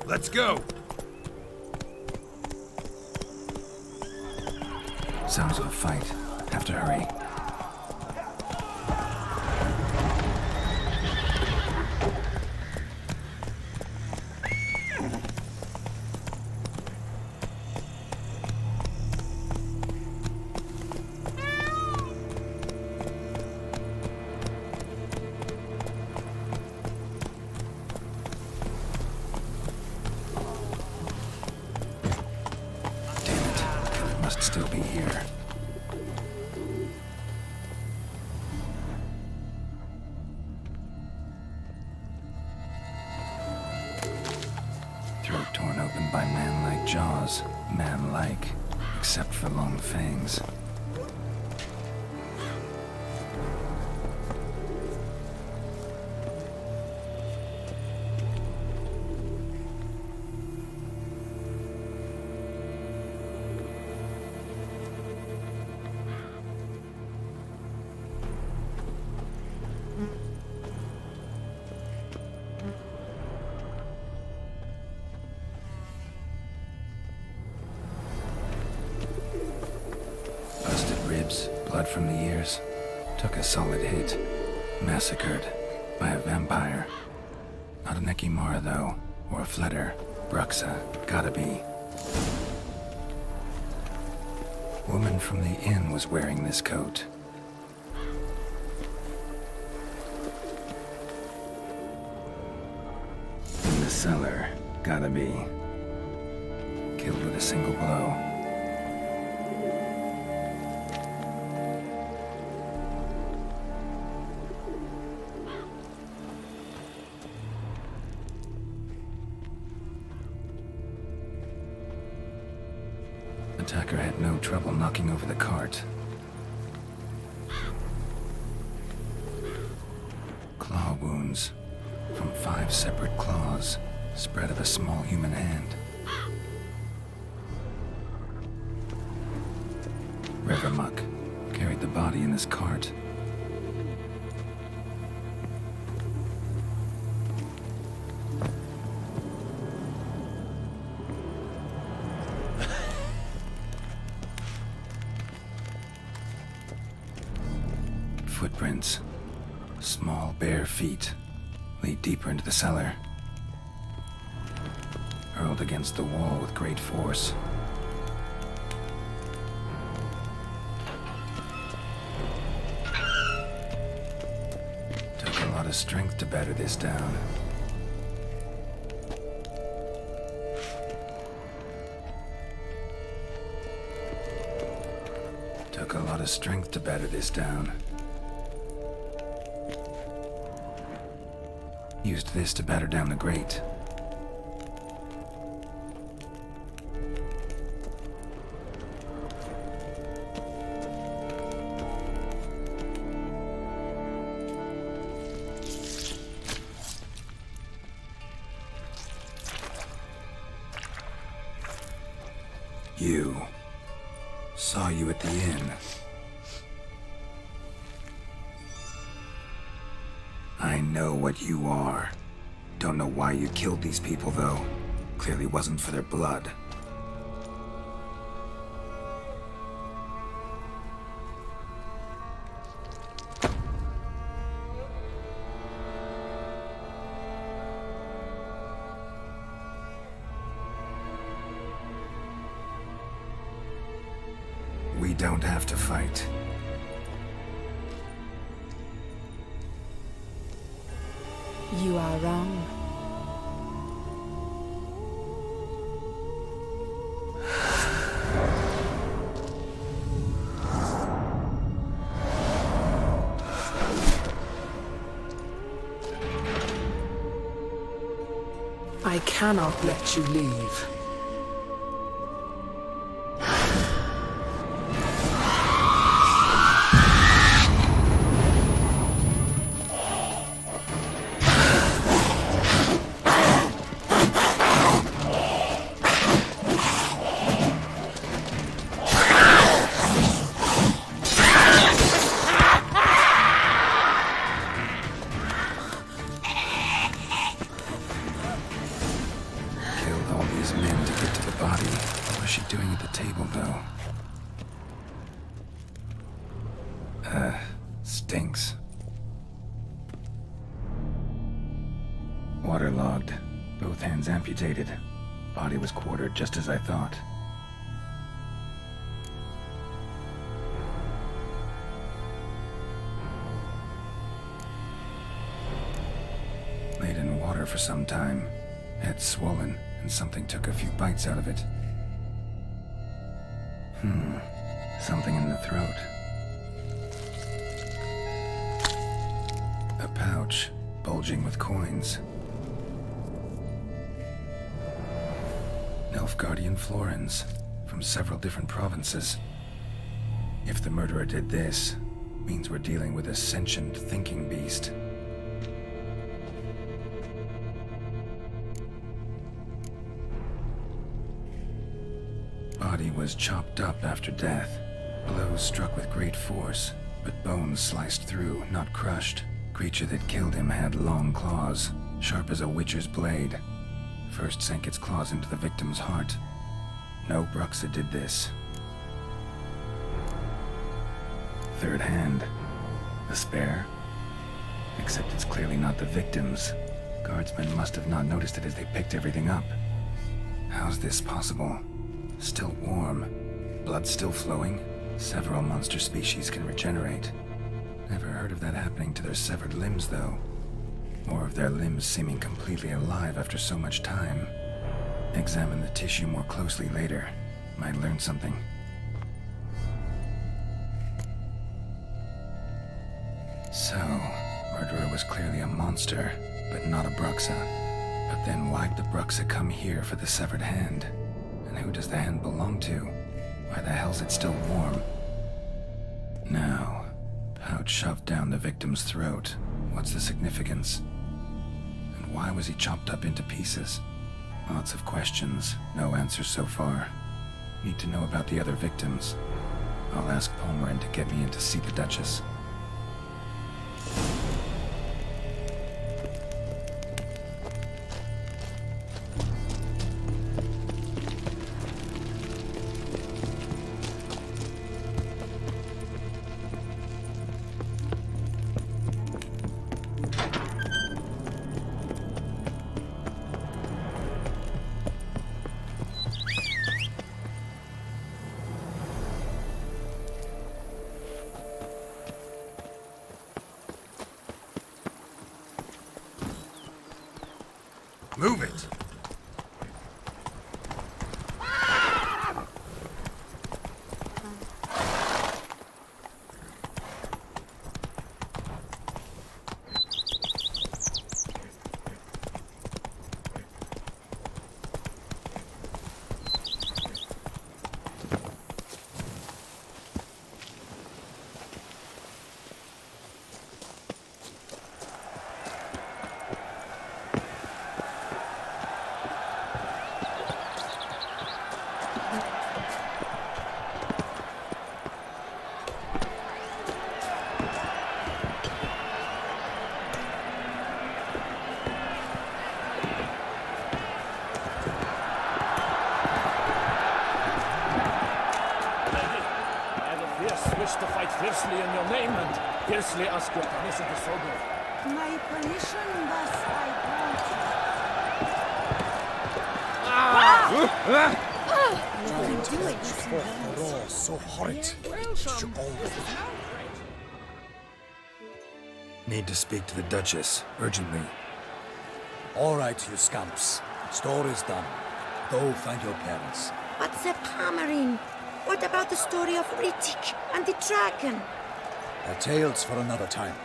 Let's go! Sounds of a fight. Have to hurry. Must still be here. Throat torn open by man-like jaws. Man-like, except for long fangs. Busted ribs, blood from the ears. Took a solid hit. Massacred by a vampire. Not an Ekimara, though, or a Fletter. Bruxa, gotta be. Woman from the inn was wearing this coat. In the cellar, gotta be. Killed with a single blow. Attacker had no trouble knocking over the cart. Claw wounds from 5 separate claws, spread of a small human hand. Revermuck carried the body in his cart. Footprints. Small, bare feet lead deeper into the cellar. Hurled against the wall with great force. Took a lot of strength to batter this down. Took a lot of strength to batter this down. Used this to batter down the grate. You. Saw you at the inn. I know what you are. Don't know why you killed these people, though. Clearly wasn't for their blood. We don't have to fight. You are wrong. I cannot let you leave. Waterlogged. Both hands amputated. Body was quartered just as I thought. Laid in water for some time. Head swollen, and something took a few bites out of it. Something in the throat. A pouch, bulging with coins. Nilfgaardian florins, from several different provinces. If the murderer did this, means we're dealing with a sentient thinking beast. Body was chopped up after death. Blows struck with great force, but bones sliced through, not crushed. Creature that killed him had long claws, sharp as a witcher's blade. First sank its claws into the victim's heart. No Bruxa did this. Third hand. A spare? Except it's clearly not the victim's. Guardsmen must have not noticed it as they picked everything up. How's this possible? Still warm. Blood still flowing. Several monster species can regenerate. Never heard of that happening to their severed limbs, though. Or of their limbs seeming completely alive after so much time. Examine the tissue more closely later. Might learn something. So, murderer was clearly a monster, but not a Bruxa. But then why'd the Bruxa come here for the severed hand? And who does the hand belong to? Why the hell's it still warm? Now, pouch shoved down the victim's throat. What's the significance? And why was he chopped up into pieces? Lots of questions, no answers so far. Need to know about the other victims. I'll ask Palmerin to get me in to see the Duchess. Move it! To fight fiercely in your name and fiercely ask your permission to so go. My permission, thus I grant. What are you doing? Oh, so horrid. Need to speak to the Duchess, urgently. All right, you scamps. Story's done. Go find your parents. But the Palmerin, what about the story of Rittik and the dragon? They're tales for another time.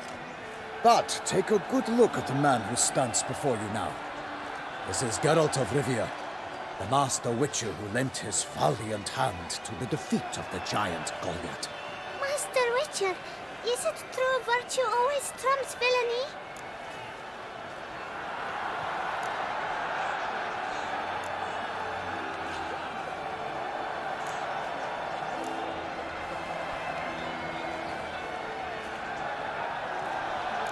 But take a good look at the man who stands before you now. This is Geralt of Rivia, the master witcher who lent his valiant hand to the defeat of the giant Goliath. Master Witcher, is it true virtue always trumps villainy?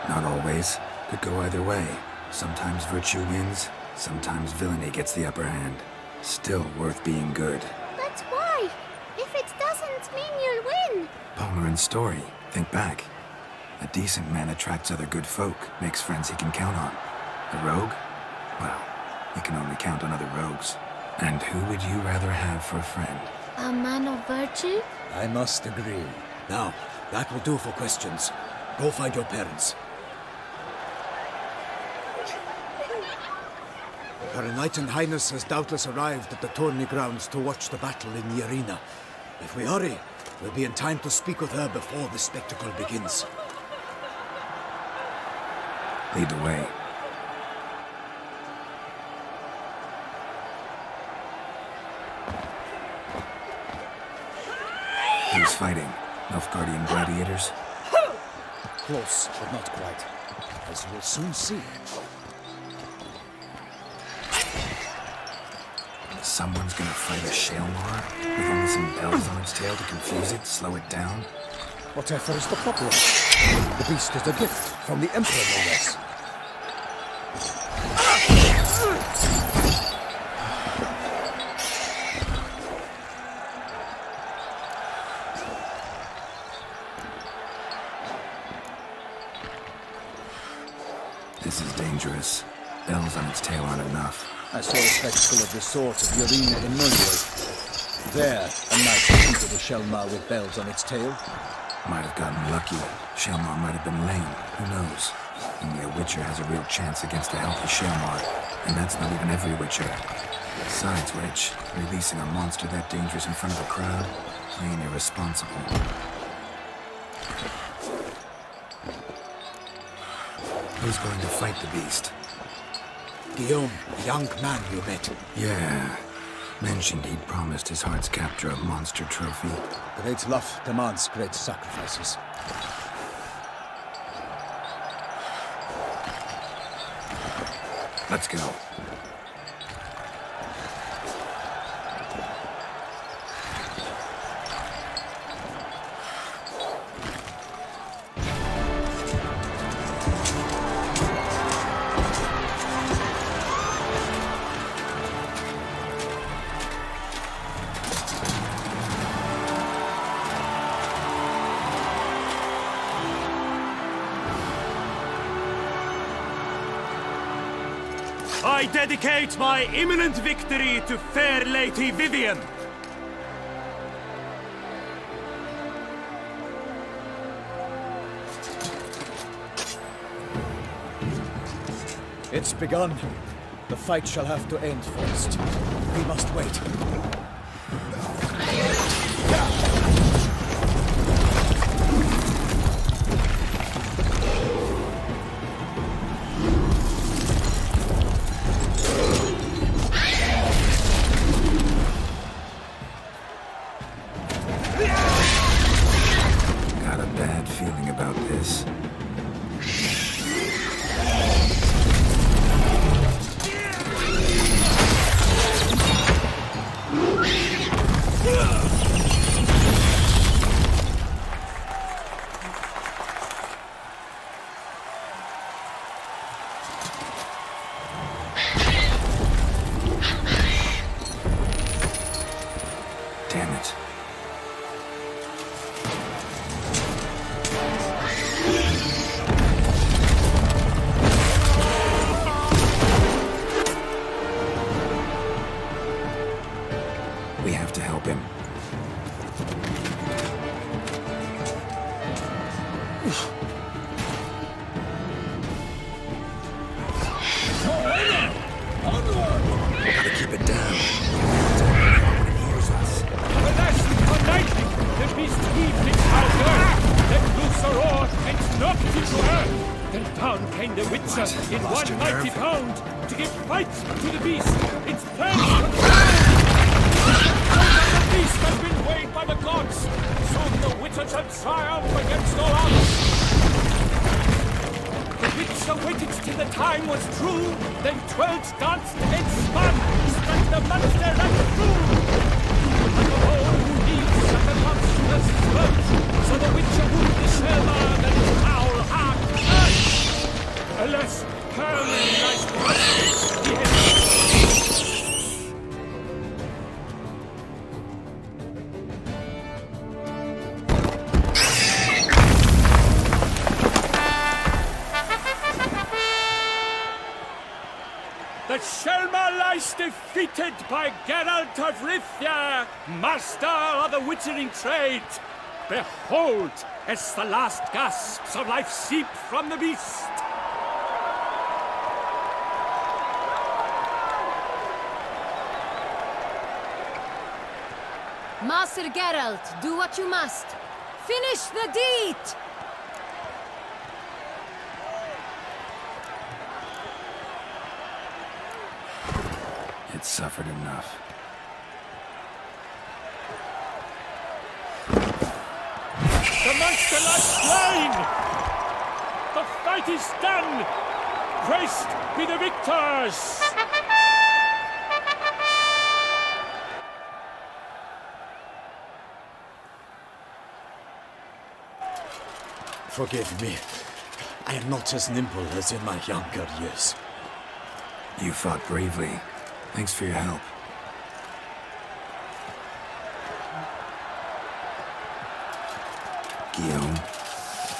Not always. Could go either way. Sometimes virtue wins, sometimes villainy gets the upper hand. Still worth being good. But why? If it doesn't mean you'll win. Palmerin's story. Think back. A decent man attracts other good folk, makes friends he can count on. A rogue? well, you can only count on other rogues. And who would you rather have for a friend? A man of virtue? I must agree. Now, that will do for questions. Go find your parents. Her Enlightened Highness has doubtless arrived at the tourney grounds to watch the battle in the arena. If we hurry, we'll be in time to speak with her before the spectacle begins. Lead the way. Who's fighting? Nilfgaardian gladiators? Close, but not quite. As you'll soon see. Someone's gonna fight a Shaelmar with only some bells on its tail to confuse it, slow it down? Whatever is the problem? The beast is a gift from the Emperor, no less. This is dangerous. Bells on its tail aren't enough. I saw a spectacle of the sort at the arena in Nullier. There, a knight defeated a Shaelmar with bells on its tail. Might have gotten lucky. Shaelmar might have been lame. Who knows? Only a Witcher has a real chance against a healthy Shaelmar. And that's not even every Witcher. Besides which, releasing a monster that dangerous in front of a crowd? Plain irresponsible. Who's going to fight the beast? Guillaume, the young man you met. Yeah. Mentioned he'd promised his heart's capture a monster trophy. Great love demands great sacrifices. Let's go. I dedicate my imminent victory to fair Lady Vivian. It's begun. The fight shall have to end first. We must wait. Got a bad feeling about this. Damn it. We have to help him. Gotta keep it down. No one hears us. Alas, uniting, the beast heaved its powder, then loose a roar and knocked it to earth. Then down came the Witcher in Lost one your mighty nerve? pound to give fight to the beast. Its plans confirmed. The beast has been weighed by the gods. Soon the Witcher shall triumph against all odds. The Witcher waited till the time was true, then twirled, danced, and spun, struck the monster like a fool. And the whole leaves at the monster's throat, so the Witcher would the Shaelmar that his foul heart hurt. Alas, Hell lies prostrate, he has Shelmar lies defeated by Geralt of Rivia, master of the witchering trade. Behold, as the last gasps of life seep from the beast. Master Geralt, do what you must. Finish the deed! It suffered enough. The monster lies slain! The fight is done! Praised be the victors! Forgive me. I am not as nimble as in my younger years. You fought bravely. Thanks for your help. Guillaume,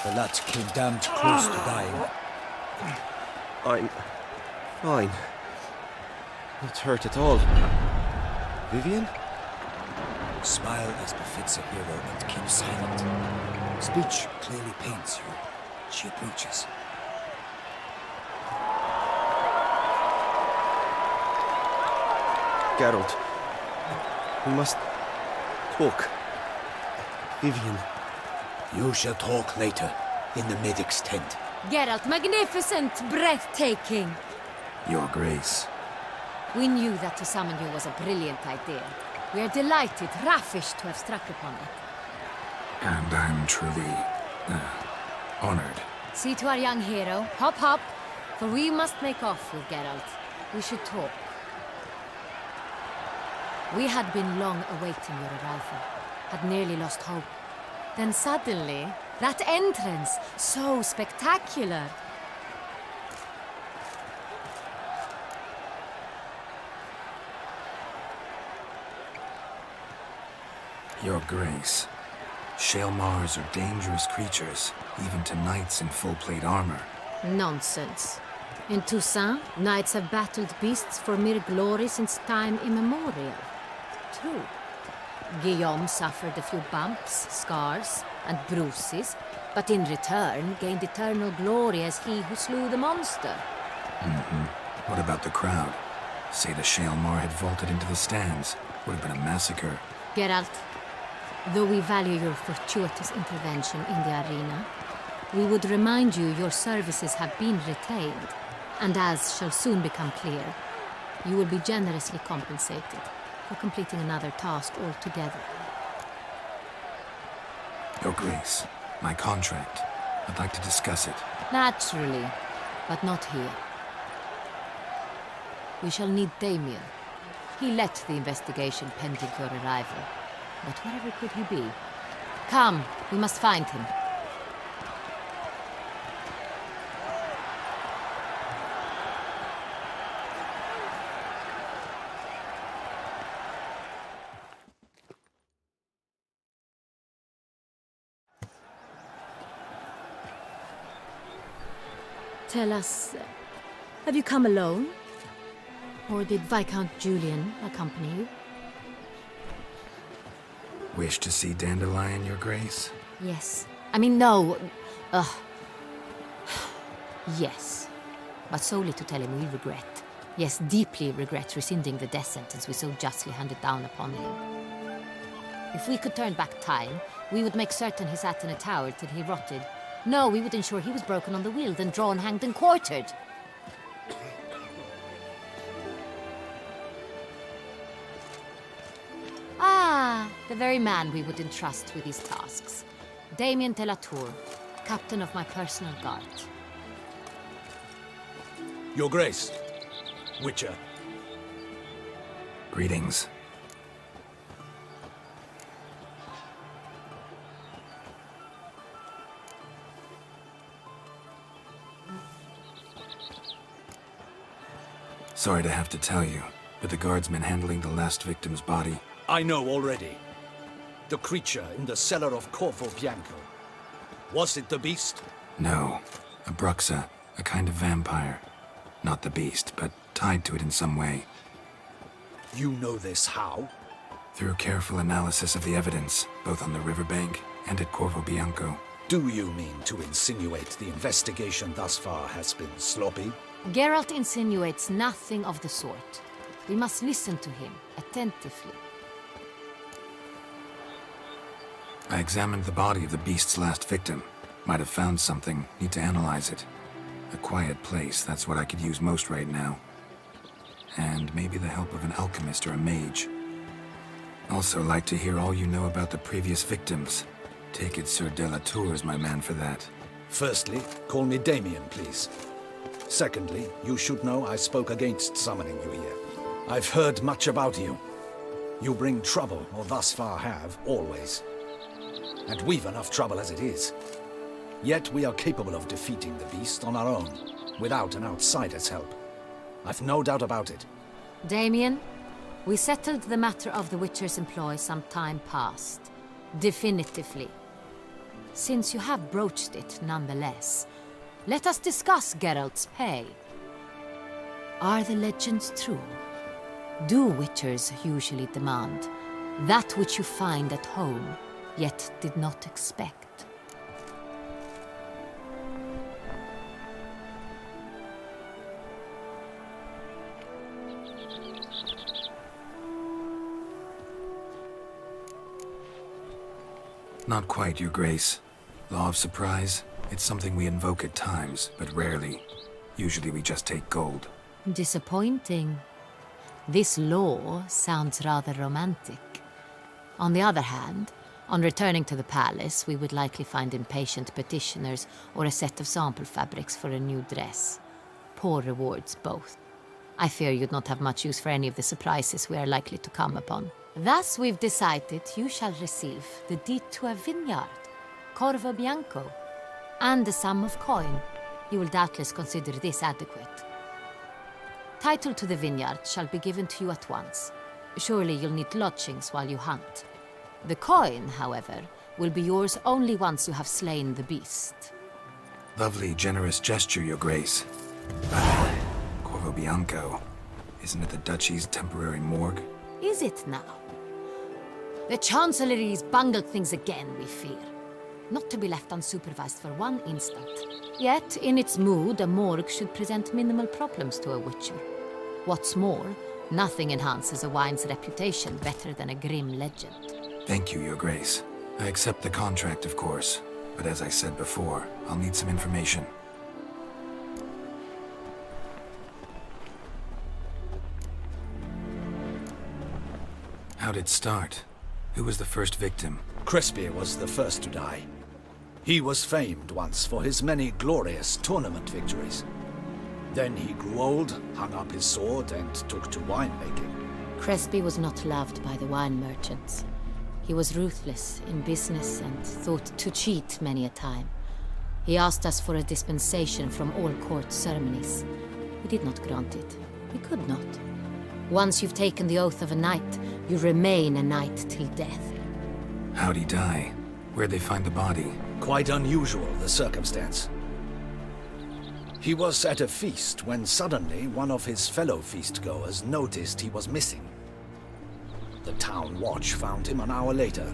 The lad came damned close to dying. I'm fine. Not hurt at all. Vivian? Smile as befits a hero, but keep silent. Speech clearly pains you. She approaches. Geralt. We must talk. Vivian. You shall talk later, in the medic's tent. Geralt, magnificent, breathtaking. Your Grace. We knew that to summon you was a brilliant idea. We are delighted, ravished to have struck upon it. And I'm truly honored. See to our young hero. Hop, hop. For we must make off with Geralt. We should talk. We had been long awaiting your arrival. Had nearly lost hope. Then suddenly, that entrance, so spectacular. Your Grace. Shaelmars are dangerous creatures, even to knights in full-plate armor. Nonsense. In Toussaint, knights have battled beasts for mere glory since time immemorial. True. Guillaume suffered a few bumps, scars, and bruises, but in return gained eternal glory as he who slew the monster. What about the crowd? Say the Shaelmar had vaulted into the stands. Would have been a massacre. Geralt, though we value your fortuitous intervention in the arena, we would remind you your services have been retained, and as shall soon become clear, you will be generously compensated for completing another task altogether. Your Grace, my contract. I'd like to discuss it. Naturally, but not here. We shall need Damien. He led the investigation pending your arrival. But wherever could he be? Come, we must find him. Tell us, have you come alone? Or did Viscount Julian accompany you? Wish to see Dandelion, Your Grace? Yes. I mean, no. Yes. But solely to tell him we regret. Yes, deeply regret rescinding the death sentence we so justly handed down upon him. If we could turn back time, we would make certain he sat in a tower till he rotted. No, we would ensure he was broken on the wheel, then drawn, hanged, and quartered. Ah, the very man we would entrust with these tasks. Damien de la Tour, captain of my personal guard. Your Grace. Witcher. Greetings. Sorry to have to tell you, but the guardsman handling the last victim's body... I know already. The creature in the cellar of Corvo Bianco. Was it the beast? No, a Bruxa, a kind of vampire. Not the beast, but tied to it in some way. You know this how? Through careful analysis of the evidence, both on the riverbank and at Corvo Bianco. Do you mean to insinuate the investigation thus far has been sloppy? Geralt insinuates nothing of the sort. We must listen to him attentively. I examined the body of the beast's last victim. Might have found something, need to analyze it. A quiet place, that's what I could use most right now. And maybe the help of an alchemist or a mage. Also like to hear all you know about the previous victims. Take it Sir de la Tour is my man for that. Firstly, call me Damien, please. Secondly, you should know I spoke against summoning you here. I've heard much about you. You bring trouble, or thus far have, always. And we've enough trouble as it is. Yet we are capable of defeating the beast on our own, without an outsider's help. I've no doubt about it. Damien, we settled the matter of the Witcher's employ some time past. Definitively. Since you have broached it nonetheless, let us discuss Geralt's pay. Are the legends true? Do Witchers usually demand that which you find at home, yet did not expect? Not quite, Your Grace. Law of surprise, it's something we invoke at times, but rarely. Usually we just take gold. Disappointing. This law sounds rather romantic. On the other hand, on returning to the palace, we would likely find impatient petitioners or a set of sample fabrics for a new dress. Poor rewards, both. I fear you'd not have much use for any of the surprises we are likely to come upon. Thus, we've decided you shall receive the deed to a vineyard, Corvo Bianco, and a sum of coin. You will doubtless consider this adequate. Title to the vineyard shall be given to you at once. Surely you'll need lodgings while you hunt. The coin, however, will be yours only once you have slain the beast. Lovely, generous gesture, Your Grace. Corvo Bianco. Isn't it the Duchy's temporary morgue? Is it now? The Chancellery's bungled things again, we fear. Not to be left unsupervised for one instant. Yet, in its mood, a morgue should present minimal problems to a Witcher. What's more, nothing enhances a wine's reputation better than a grim legend. Thank you, Your Grace. I accept the contract, of course. But as I said before, I'll need some information. How'd it start? Who was the first victim? Crespi was the first to die. He was famed once for his many glorious tournament victories. Then he grew old, hung up his sword, and took to winemaking. Crespi was not loved by the wine merchants. He was ruthless in business and thought to cheat many a time. He asked us for a dispensation from all court ceremonies. We did not grant it. We could not. Once you've taken the oath of a knight, you remain a knight till death. How'd he die? Where'd they find the body? Quite unusual, the circumstance. He was at a feast when suddenly one of his fellow feastgoers noticed he was missing. The town watch found him an hour later,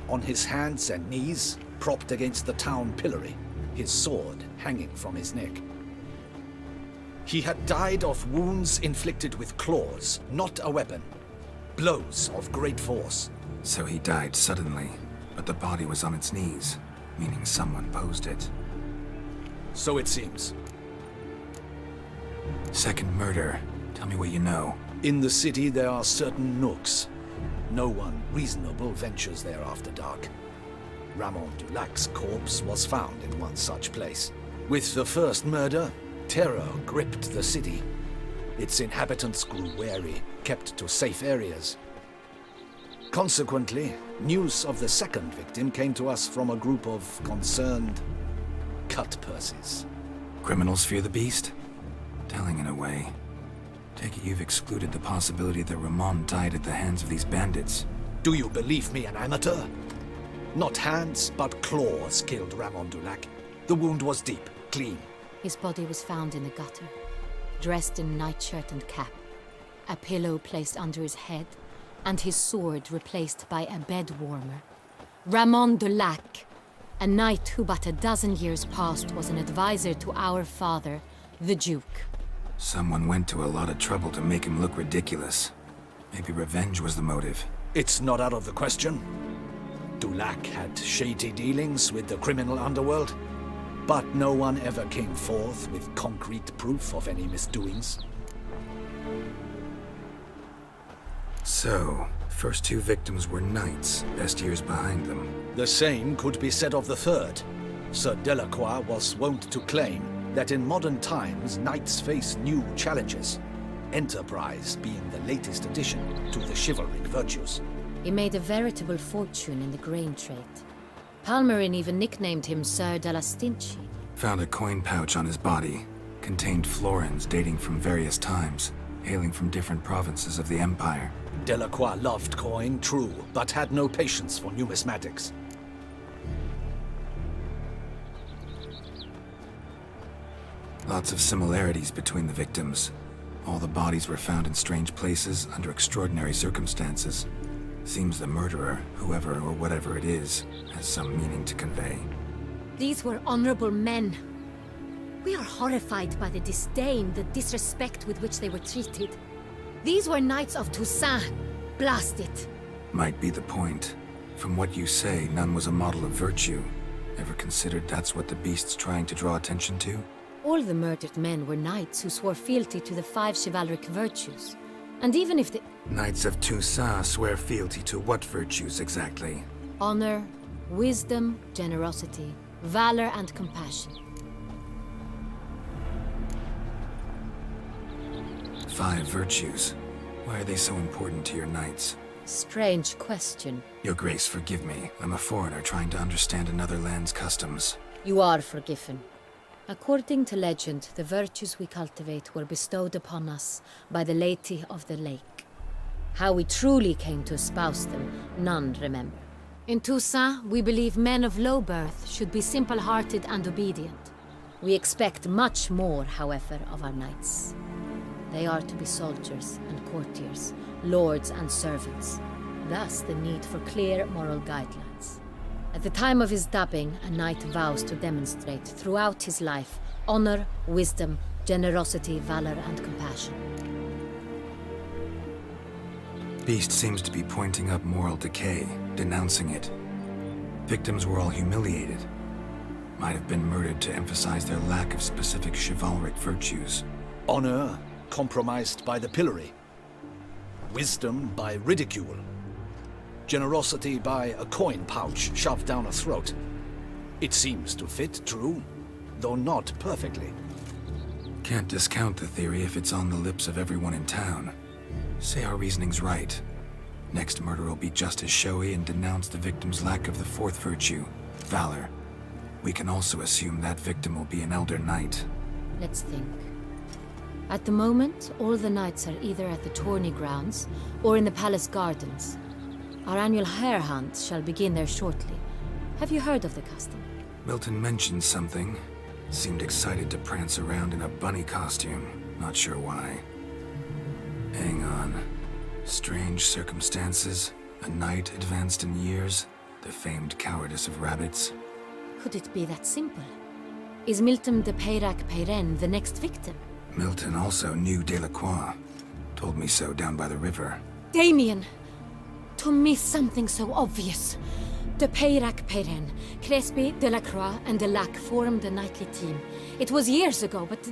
on his hands and knees, propped against the town pillory, his sword hanging from his neck. He had died of wounds inflicted with claws, not a weapon. Blows of great force. So he died suddenly, but the body was on its knees, meaning someone posed it. So it seems. Second murder. Tell me what you know. In the city there are certain nooks. No one reasonable ventures there after dark. Ramon Dulac's corpse was found in one such place. With the first murder, terror gripped the city. Its inhabitants grew wary, kept to safe areas. Consequently, news of the second victim came to us from a group of concerned cut-purses. Criminals fear the beast? Telling in a way. Take it you've excluded the possibility that Ramon died at the hands of these bandits. Do you believe me an amateur? Not hands, but claws killed Ramon Dulac. The wound was deep, clean. His body was found in the gutter. dressed in nightshirt and cap, a pillow placed under his head, and his sword replaced by a bed warmer. Ramon de Lac, a knight who but a dozen years past was an advisor to our father, the Duke. Someone went to a lot of trouble to make him look ridiculous. Maybe revenge was the motive. It's not out of the question. Dulac had shady dealings with the criminal underworld, but no one ever came forth with concrete proof of any misdoings. So, first two victims were knights, best years behind them. The same could be said of the third. Sir Delacroix was wont to claim that in modern times knights face new challenges, enterprise being the latest addition to the chivalric virtues. He made a veritable fortune in the grain trade. Palmerin even nicknamed him Sir de la Stinchi. Found a coin pouch on his body. Contained florins dating from various times, hailing from different provinces of the Empire. Delacroix loved coin, true, but had no patience for numismatics. Lots of similarities between the victims. All the bodies were found in strange places under extraordinary circumstances. Seems the murderer, whoever or whatever it is, has some meaning to convey. These were honorable men. We are horrified by the disdain, the disrespect with which they were treated. These were knights of Toussaint. Blast it. Might be the point. From what you say, none was a model of virtue. Ever considered that's what the beast's trying to draw attention to? All the murdered men were knights who swore fealty to the 5 chivalric virtues. And even if the Knights of Toussaint swear fealty to what virtues exactly? honor, wisdom, generosity, valor, and compassion. 5 virtues. Why are they so important to your knights? Strange question. Your Grace, forgive me. I'm a foreigner trying to understand another land's customs. You are forgiven. According to legend, the virtues we cultivate were bestowed upon us by the Lady of the Lake. How we truly came to espouse them, none remember. In Toussaint, we believe men of low birth should be simple-hearted and obedient. We expect much more, however, of our knights. They are to be soldiers and courtiers, lords and servants. Thus, the need for clear moral guidelines. At the time of his dubbing, a knight vows to demonstrate throughout his life honor, wisdom, generosity, valor, and compassion. Beast seems to be pointing up moral decay, denouncing it. Victims were all humiliated. Might have been murdered to emphasize their lack of specific chivalric virtues. Honor compromised by the pillory. Wisdom by ridicule. Generosity by a coin pouch shoved down a throat. It seems to fit, true, though not perfectly. Can't discount the theory if it's on the lips of everyone in town. Say our reasoning's right. Next murder will be just as showy and denounce the victim's lack of the 4th virtue, valor. We can also assume that victim will be an elder knight. Let's think. At the moment, all the knights are either at the tourney grounds or in the palace gardens. Our annual hare hunt shall begin there shortly. Have you heard of the custom? Milton mentioned something. Seemed excited to prance around in a bunny costume. Not sure why. Hang on. Strange circumstances. A knight advanced in years. The famed cowardice of rabbits. Could it be that simple? Is Milton de Peyrac-Peyren the next victim? Milton also knew Delacroix. Told me so down by the river. Damien! To miss something so obvious. De Peyrac-Peyren, Crespi, Delacroix, and Delac formed a knightly team. It was years ago, but...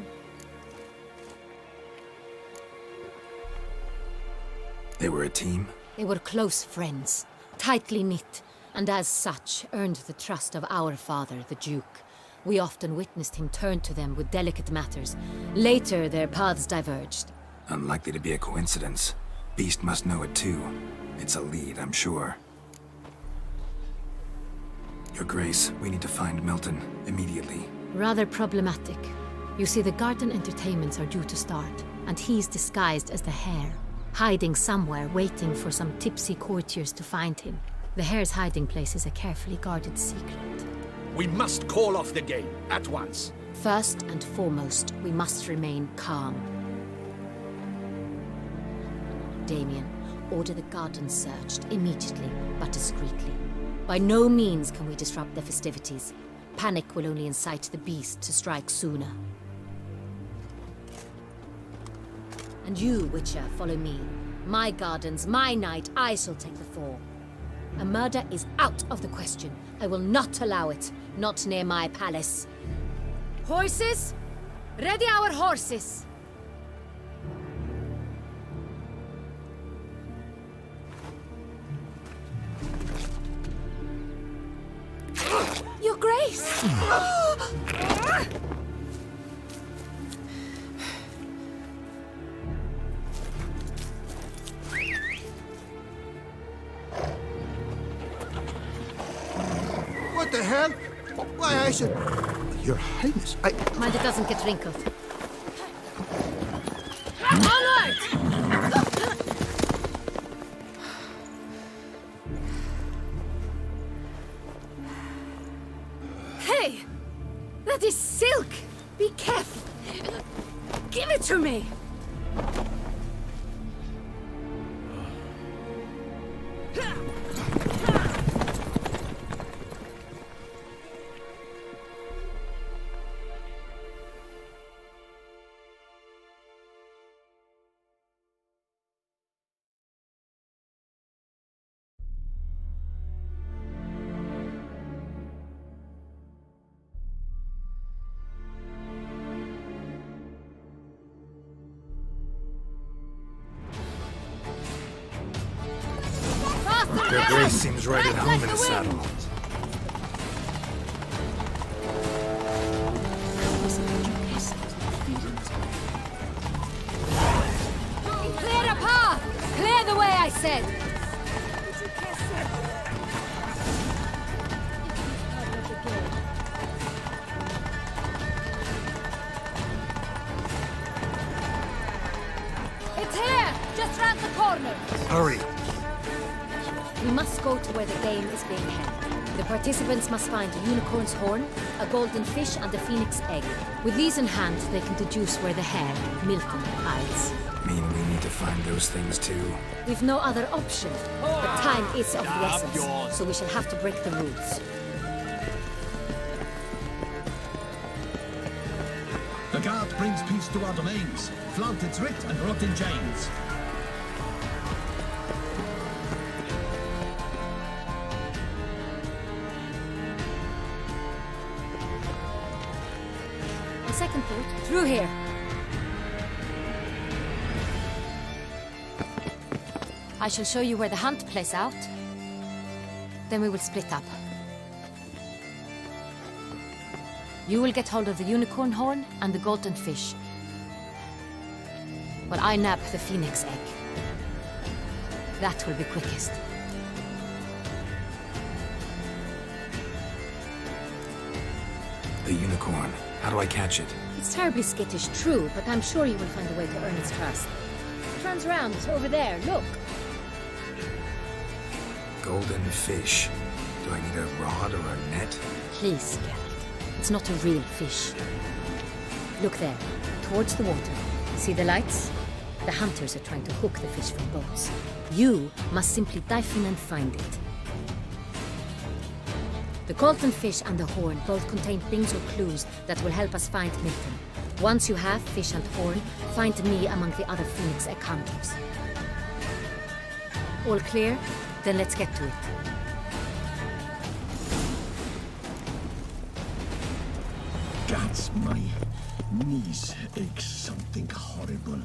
They were a team? They were close friends, tightly knit, and as such earned the trust of our father, the Duke. We often witnessed him turn to them with delicate matters. Later, their paths diverged. Unlikely to be a coincidence. Beast must know it too. It's a lead, I'm sure. Your Grace, we need to find Milton, immediately. Rather problematic. You see, the garden entertainments are due to start, and he's disguised as the hare, hiding somewhere, waiting for some tipsy courtiers to find him. The hare's hiding place is a carefully guarded secret. We must call off the game, at once. First and foremost, we must remain calm. Damien. Order the gardens searched immediately, but discreetly. By no means can we disrupt the festivities. Panic will only incite the beast to strike sooner. And you, Witcher, follow me. My gardens, my night, I shall take the fall. A murder is out of the question. I will not allow it. Not near my palace. Horses? Ready our horses! Your Grace! What the hell? Why, I should... Your Highness, I... Mind it doesn't get wrinkled. Onward! Hey! That is silk! Be careful! Give it to me! Your Grace seems right at home in the saddle. Clear the path! Clear the way, I said! It's here! Just round the corner! Hurry! We must go to where the game is being held. The participants must find a unicorn's horn, a golden fish, and a phoenix egg. With these in hand, they can deduce where the hare, Milton, hides. Mean we need to find those things too? We've no other option. But time is of the essence, so we shall have to break the rules. The guard brings peace to our domains. Flaunt its writ and rot in chains. A second thought. Through here. I shall show you where the hunt plays out. Then we will split up. You will get hold of the unicorn horn and the golden fish, while I nab the phoenix egg. That will be quickest. The unicorn. How do I catch it? It's terribly skittish, true, but I'm sure you will find a way to earn its trust. It runs round, over there, look. Golden fish. Do I need a rod or a net? Please, Geralt. It's not a real fish. Look there, towards the water. See the lights? The hunters are trying to hook the fish from boats. You must simply dive in and find it. The golden fish and the horn both contain things or clues that will help us find Milton. Once you have fish and horn, find me among the other phoenix egg hunters. All clear? Then let's get to it. Gods, my knees ache something horrible.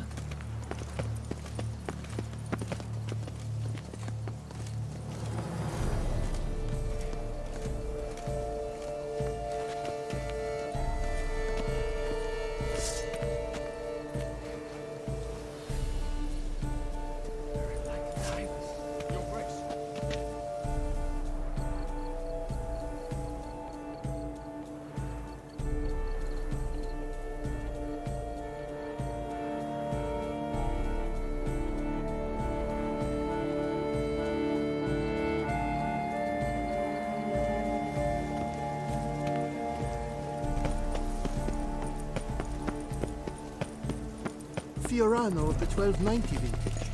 Fiorano of the 1290 vintage.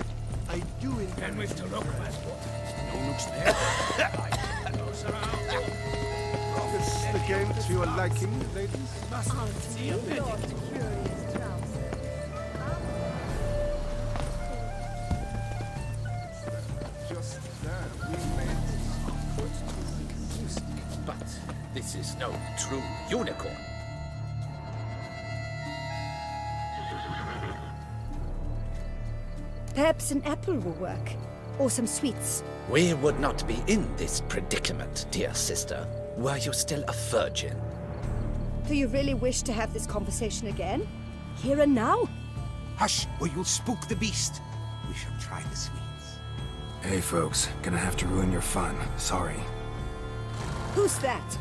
I doing? Can we still look, Passport? No looks there. Right, closer out. Is the game to your liking, ladies? Must see a medic. Just there, we made But this is no true unicorn. Perhaps an apple will work. Or some sweets. We would not be in this predicament, dear sister, were you still a virgin. Do you really wish to have this conversation again? Here and now? Hush, or you'll spook the beast. We shall try the sweets. Hey folks, gonna have to ruin your fun. Sorry. Who's that?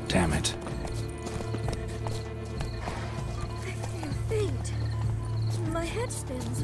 Damn it. I feel faint. My head spins.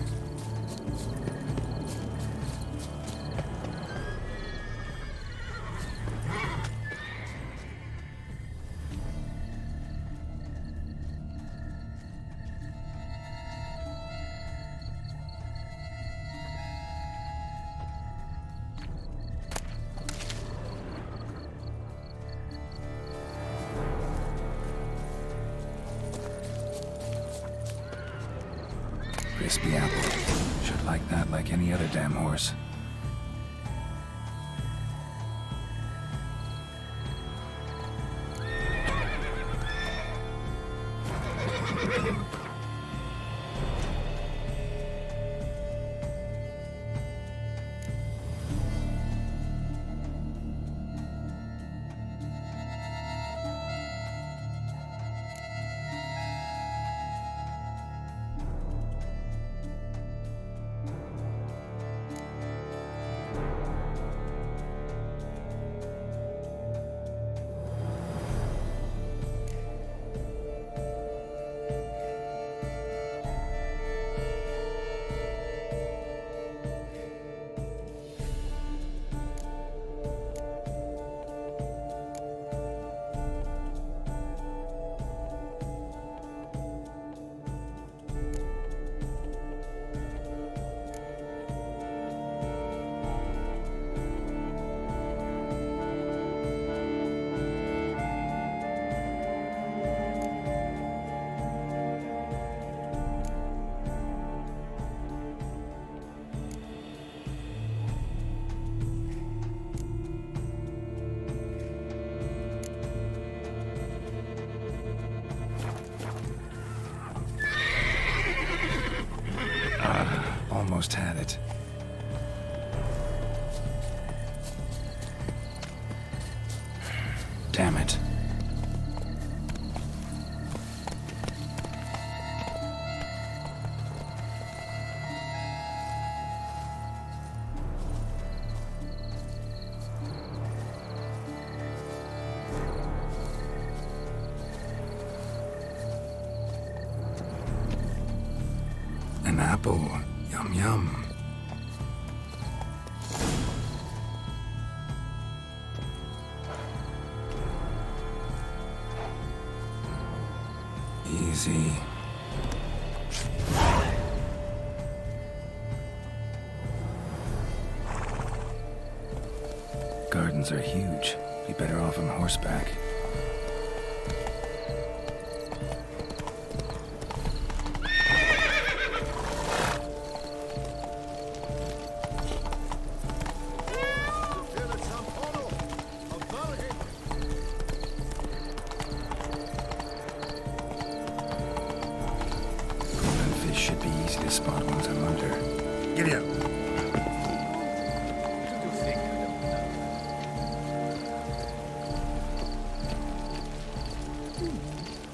Crispy apple. Should like that like any other damn horse. Almost had it. Damn it. An apple. Yum yum. Easy. Gardens are huge. Be better off on horseback. Should be easy to spot once I'm under. Giddy up.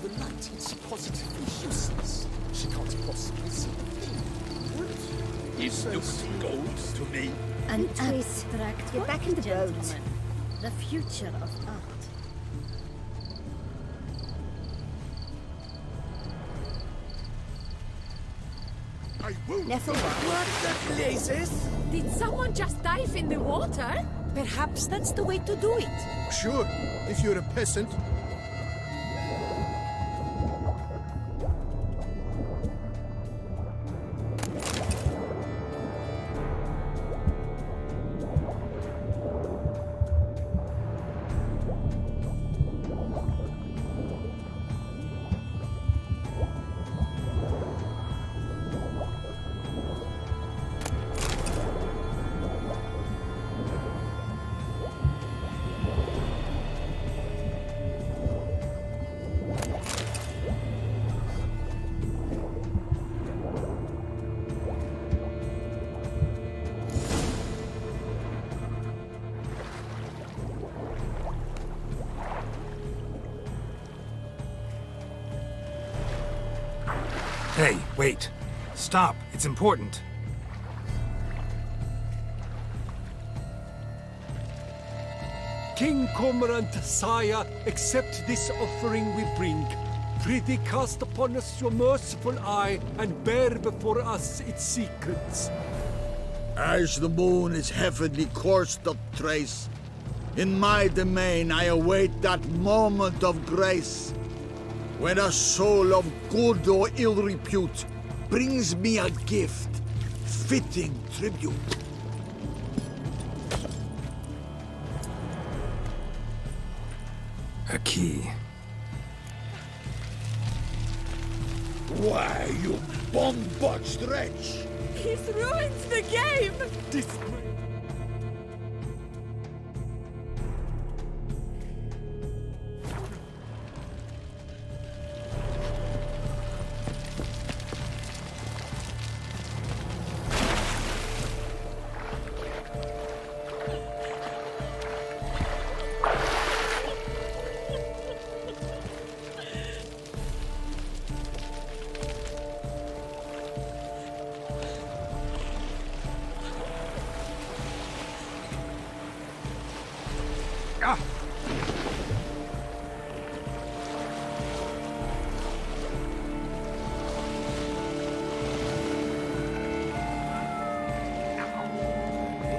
The light is positively useless. She can't possibly see a thing. What? It looks gold to me. An abstract. Get back in the boat. gentleman. The future of art. I won't. Nefelba. Places? Did someone just dive in the water? Perhaps that's the way to do it. Sure, if you're a peasant. Hey, wait. Stop. It's important. King Cormorant, sire, accept this offering we bring. Prithee cast upon us your merciful eye, and bear before us its secrets. As the moon is heavenly course doth trace, in my domain I await that moment of grace, when a soul of good or ill repute brings me a gift, fitting tribute. A key. Why, you bomb-botched wretch! He's ruined the game!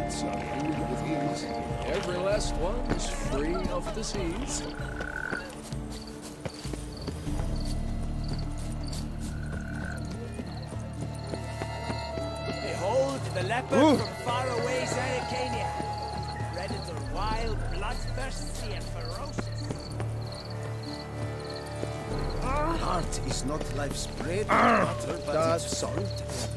It's a rule with ease. Every last one is free of disease. Behold the leopard from faraway Zerrikania. Predator wild, bloodthirsty, and ferocious. Art is not life's bread and butter, but its salt.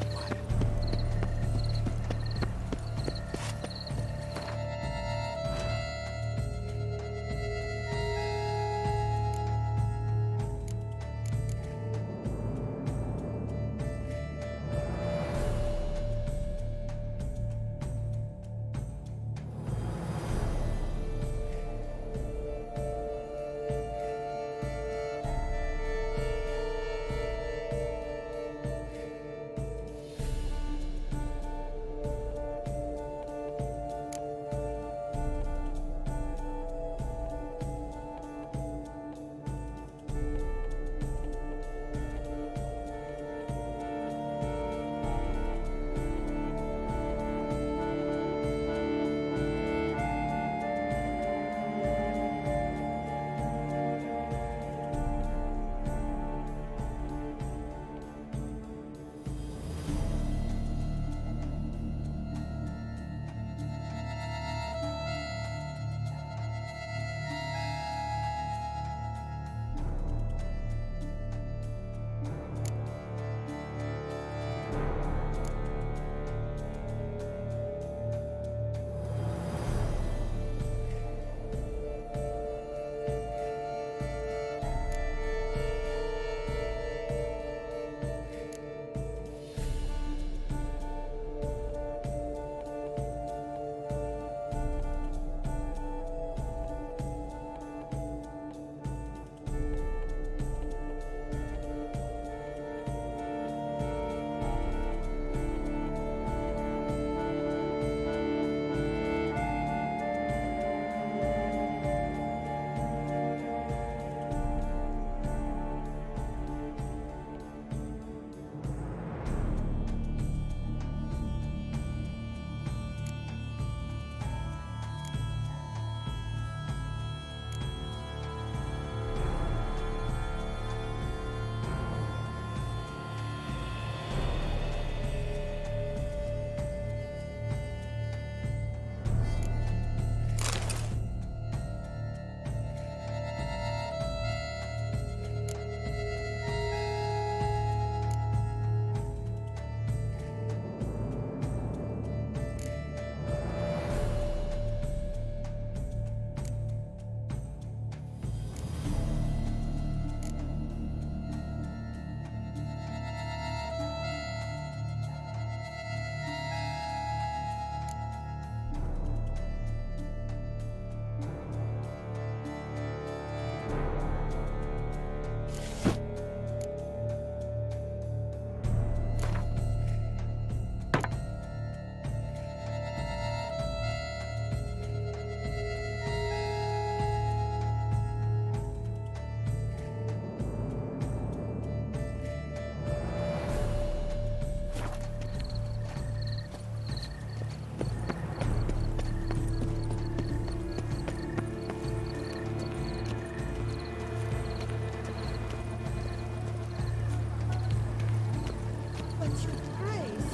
But your grace...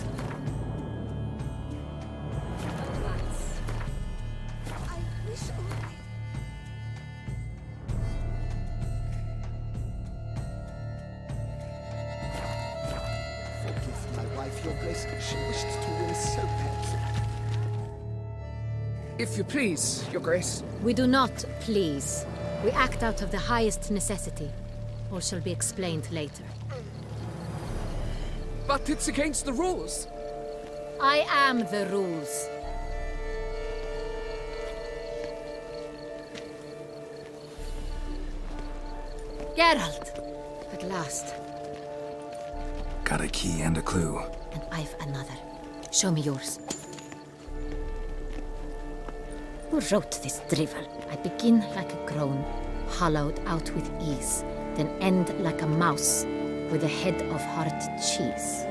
I wish only... Forgive my wife, your grace. She wished to win Silpet. If you please, your grace. We do not please. We act out of the highest necessity. All shall be explained later. But it's against the rules. I am the rules. Geralt! At last. Got a key and a clue. And I've another. Show me yours. Who wrote this drivel? I begin like a groan, hollowed out with ease, then end like a mouse, with a head of hard cheese.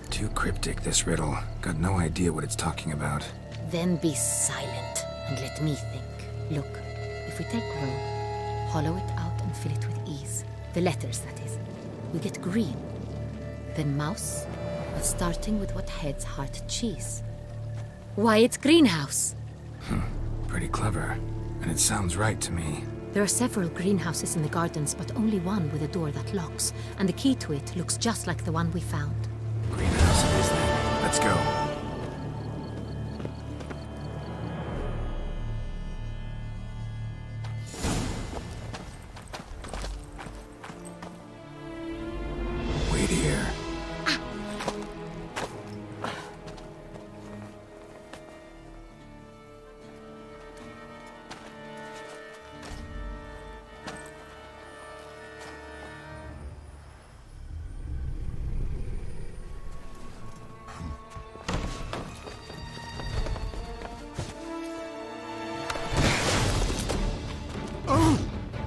Too cryptic, this riddle. Got no idea what it's talking about. Then be silent and let me think. Look, if we take row, hollow it out and fill it with ease. The letters, that is. We get green. Then mouse, but starting with what heads heart cheese. Why, it's greenhouse! Pretty clever. And it sounds right to me. There are several greenhouses in the gardens, but only one with a door that locks, and the key to it looks just like the one we found. Greenhouse it is then. Let's go. Wait here.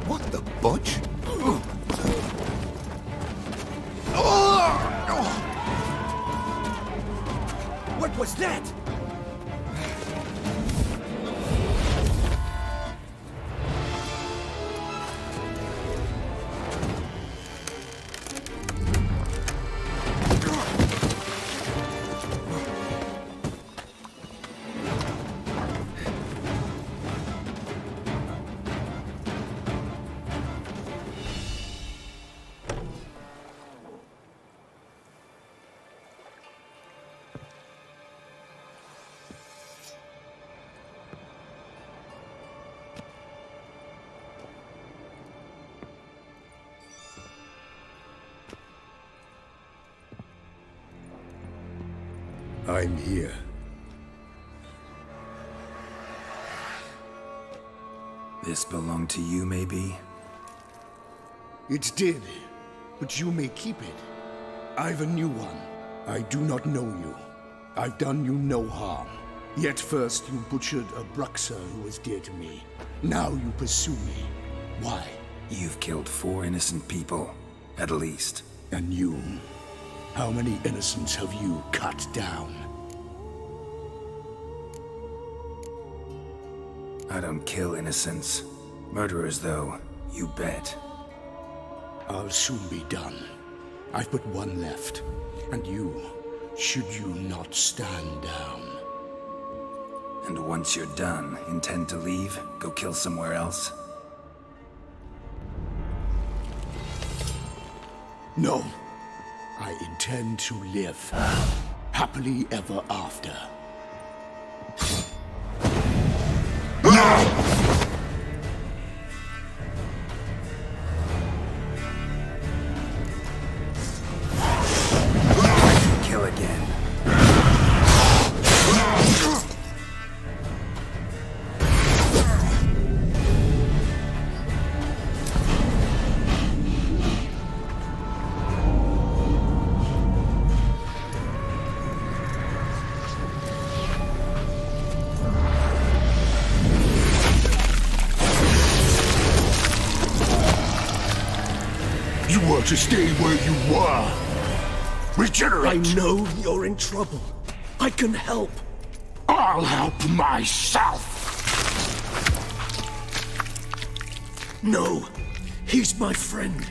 What the butch? What was that? I'm here. This belonged to you, maybe? It did, but you may keep it. I've a new one. I do not know you. I've done you no harm. Yet first you butchered a Bruxa who was dear to me. Now you pursue me. Why? You've killed 4 innocent people, at least. And you? How many innocents have you cut down? I don't kill innocents. Murderers, though, you bet. I'll soon be done. I've but one left. And you, should you not stand down. And once you're done, intend to leave? Go kill somewhere else? No. I intend to live. Happily ever after. Kill again. You were to stay where you were. Regenerate! I know you're in trouble. I can help. I'll help myself! No! He's my friend!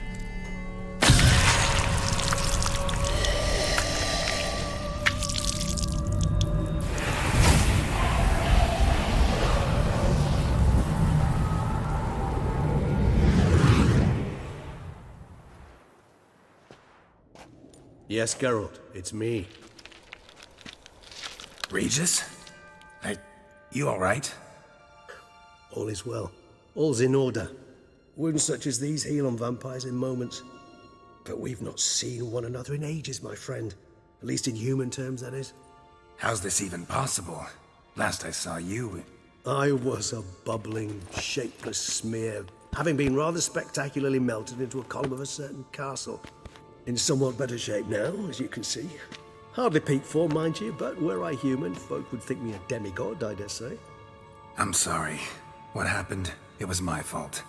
Yes, Geralt, it's me. Regis? You alright? All is well. All's in order. Wounds such as these heal on vampires in moments. But we've not seen one another in ages, my friend. At least in human terms, that is. How's this even possible? Last I saw you... I was a bubbling, shapeless smear, having been rather spectacularly melted into a column of a certain castle. In somewhat better shape now, as you can see. Hardly peak form, mind you, but were I human, folk would think me a demigod, I dare say. I'm sorry. What happened, it was my fault.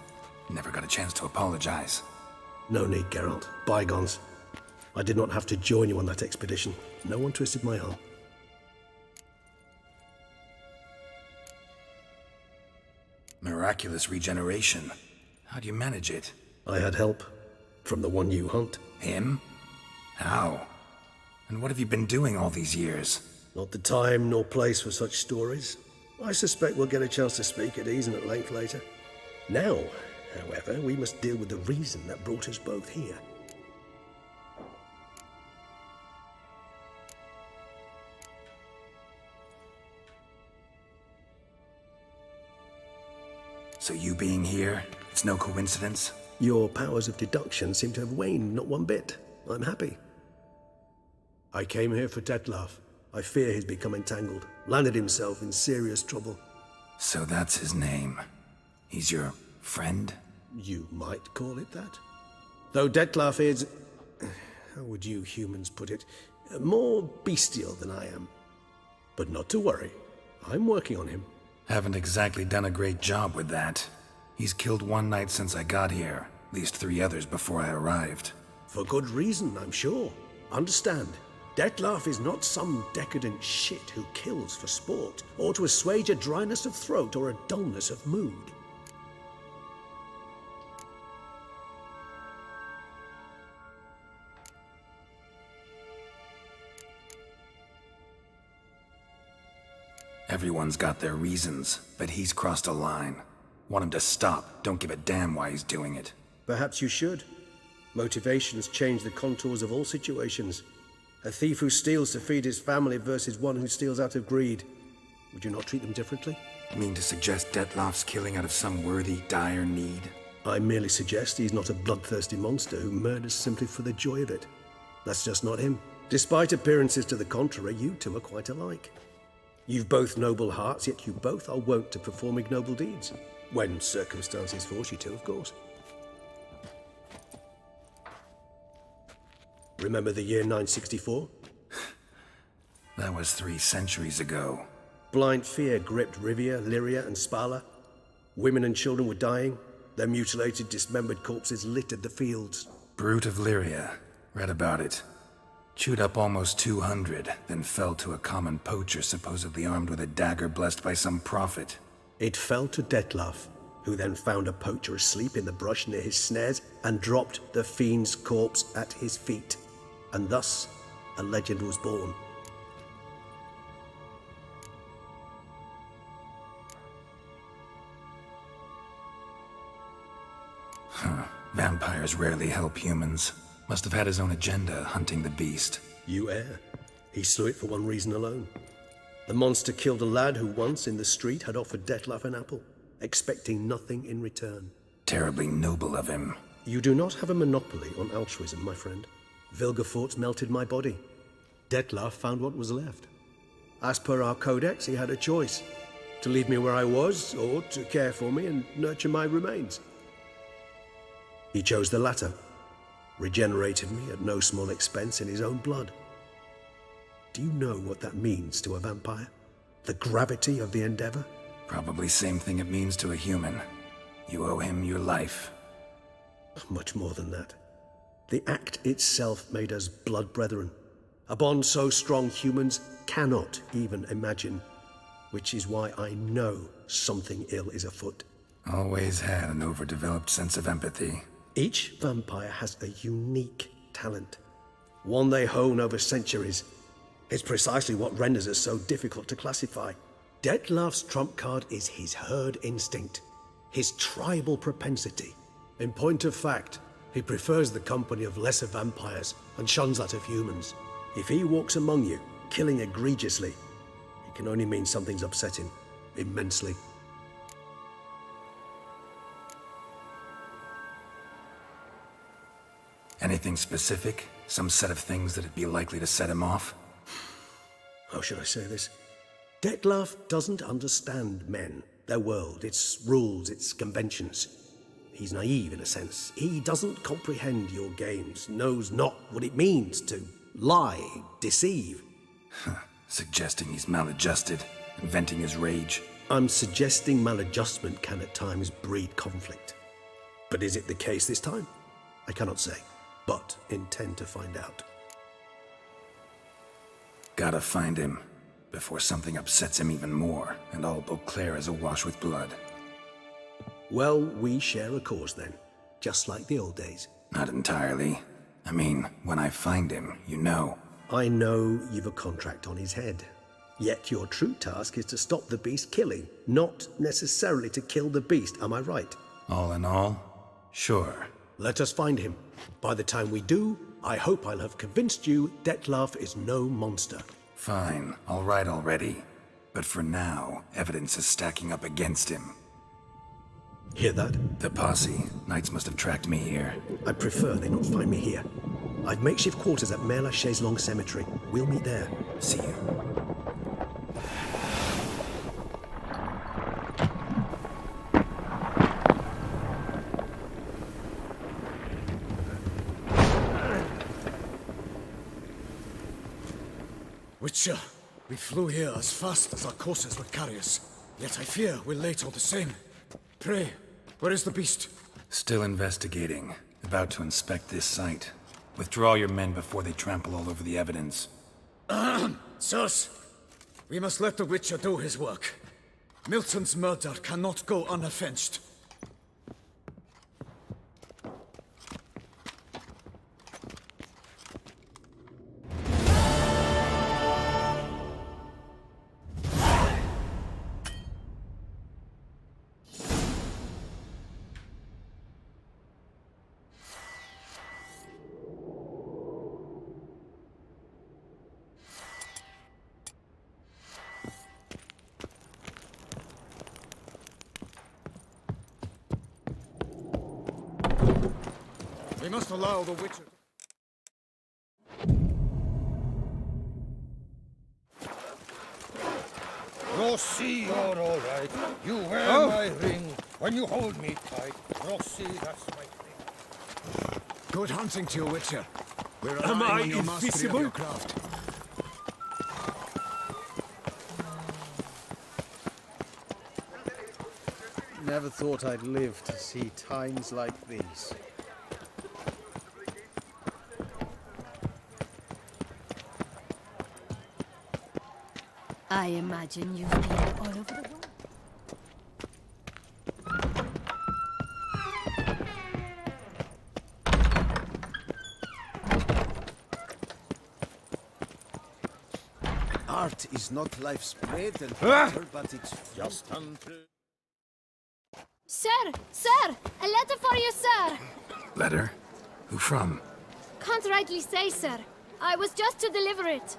Never got a chance to apologize. No need, Geralt. Bygones. I did not have to join you on that expedition. No one twisted my arm. Miraculous regeneration. How do you manage it? I had help. From the one you hunt. Him? How? And what have you been doing all these years? Not the time nor place for such stories. I suspect we'll get a chance to speak at ease and at length later. Now, however, we must deal with the reason that brought us both here. So you being here, it's no coincidence? Your powers of deduction seem to have waned not one bit. I'm happy. I came here for Dettlaff. I fear he's become entangled, landed himself in serious trouble. So that's his name. He's your friend? You might call it that. Though Dettlaff is... how would you humans put it? More bestial than I am. But not to worry. I'm working on him. Haven't exactly done a great job with that. He's killed one knight since I got here. At least 3 others before I arrived. For good reason, I'm sure. Understand, Dettlaff is not some decadent shit who kills for sport, or to assuage a dryness of throat or a dullness of mood. Everyone's got their reasons, but he's crossed a line. Want him to stop, don't give a damn why he's doing it. Perhaps you should. Motivations change the contours of all situations. A thief who steals to feed his family versus one who steals out of greed. Would you not treat them differently? You mean to suggest Dettlaff's killing out of some worthy, dire need? I merely suggest he's not a bloodthirsty monster who murders simply for the joy of it. That's just not him. Despite appearances to the contrary, you two are quite alike. You've both noble hearts, yet you both are wont to perform ignoble deeds. When circumstances force you to, of course. Remember the year 964? That was 3 centuries ago. Blind fear gripped Rivia, Lyria, and Spala. Women and children were dying. Their mutilated, dismembered corpses littered the fields. Brute of Lyria. Read about it. Chewed up almost 200, then fell to a common poacher supposedly armed with a dagger blessed by some prophet. It fell to Dettlaff, who then found a poacher asleep in the brush near his snares and dropped the fiend's corpse at his feet. And thus, a legend was born. Vampires rarely help humans. Must have had his own agenda, hunting the beast. You err. He slew it for one reason alone. The monster killed a lad who once, in the street, had offered Dettlaff an apple, expecting nothing in return. Terribly noble of him. You do not have a monopoly on altruism, my friend. Vilgefortz melted my body. Dettlaff found what was left. As per our codex, he had a choice. To leave me where I was, or to care for me and nurture my remains. He chose the latter. Regenerated me at no small expense in his own blood. Do you know what that means to a vampire? The gravity of the endeavor? Probably same thing it means to a human. You owe him your life. Much more than that. The act itself made us blood brethren. A bond so strong humans cannot even imagine. Which is why I know something ill is afoot. Always had an overdeveloped sense of empathy. Each vampire has a unique talent, one they hone over centuries. It's precisely what renders it so difficult to classify. Dettlaff's trump card is his herd instinct, his tribal propensity. In point of fact, he prefers the company of lesser vampires and shuns that of humans. If he walks among you, killing egregiously, it can only mean something's upset him immensely. Anything specific? Some set of things that'd be likely to set him off? How should I say this? Dettlaff doesn't understand men, their world, its rules, its conventions. He's naive in a sense. He doesn't comprehend your games, knows not what it means to lie, deceive. Suggesting he's maladjusted, inventing his rage. I'm suggesting maladjustment can at times breed conflict. But is it the case this time? I cannot say, but intend to find out. Gotta find him, before something upsets him even more, and all Beauclair is awash with blood. Well, we share a cause then, just like the old days. Not entirely. I mean, when I find him, you know. I know you've a contract on his head. Yet your true task is to stop the beast killing, not necessarily to kill the beast, am I right? All in all, sure. Let us find him. By the time we do, I hope I'll have convinced you Dettlaff is no monster. Fine, all right already. But for now, evidence is stacking up against him. Hear that? The posse. Knights must have tracked me here. I prefer they not find me here. I've makeshift quarters at Mère Lachaise Long Cemetery. We'll meet there. See you. Witcher, we flew here as fast as our courses would carry us. Yet I fear we're late all the same. Pray, where is the beast? Still investigating. About to inspect this site. Withdraw your men before they trample all over the evidence. Sirs, we must let the Witcher do his work. Milton's murder cannot go unavenged. We must allow the Witcher... Rossi, you're all right. You wear my ring when you hold me tight. Rossi, that's my thing. Good hunting to you, Witcher. We're Am relying I on your mastery of invisible? your craft. Never thought I'd live to see times like these. I imagine you've been all over the world. Art is not life's bread and butter, but it's just untrue. Sir! Sir! A letter for you, sir! Letter? Who from? Can't rightly say, sir. I was just to deliver it.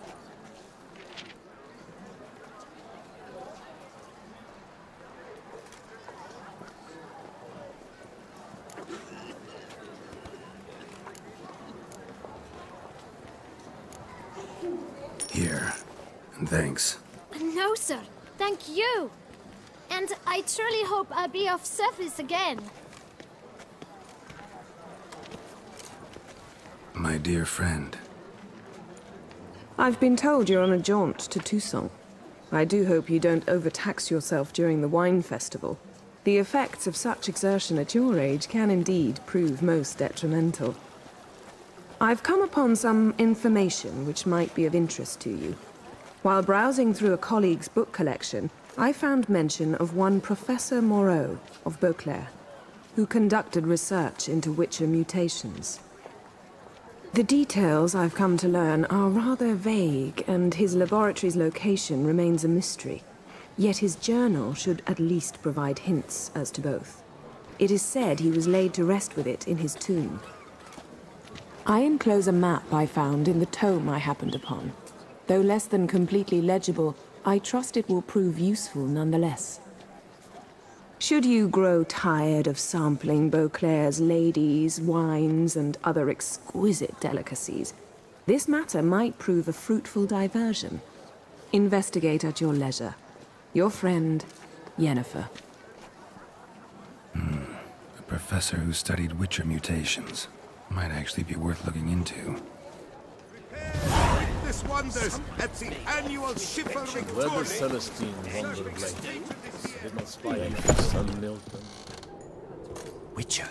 Here. And thanks. No, sir. Thank you. And I truly hope I'll be of service again. My dear friend. I've been told you're on a jaunt to Toussaint. I do hope you don't overtax yourself during the wine festival. The effects of such exertion at your age can indeed prove most detrimental. I've come upon some information which might be of interest to you. While browsing through a colleague's book collection, I found mention of one Professor Moreau of Beauclair, who conducted research into Witcher mutations. The details I've come to learn are rather vague, and his laboratory's location remains a mystery. Yet his journal should at least provide hints as to both. It is said he was laid to rest with it in his tomb. I enclose a map I found in the tome I happened upon. Though less than completely legible, I trust it will prove useful nonetheless. Should you grow tired of sampling Beauclair's ladies, wines, and other exquisite delicacies, this matter might prove a fruitful diversion. Investigate at your leisure. Your friend, Yennefer. A professor who studied Witcher mutations. Might actually be worth looking into. Witness wonders at the annual Chivalry Where Tourney. the Celestine wander blade. Did not spy any sun Milton. Witcher.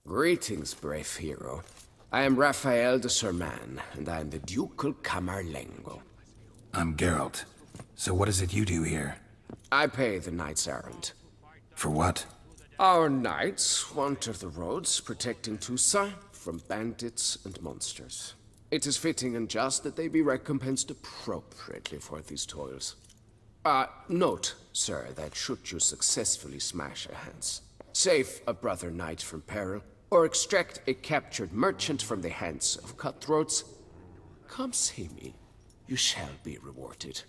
Greetings, brave hero. I am Raphael de Serman, and I am the Ducal Camarlengo. I'm Geralt. So what is it you do here? I pay the knights errant. For what? Our knights wander the roads, protecting Toussaint from bandits and monsters. It is fitting and just that they be recompensed appropriately for these toils. Note, sir, that should you successfully smash a Hans, save a brother knight from peril, or extract a captured merchant from the hands of cutthroats, come see me. You shall be rewarded.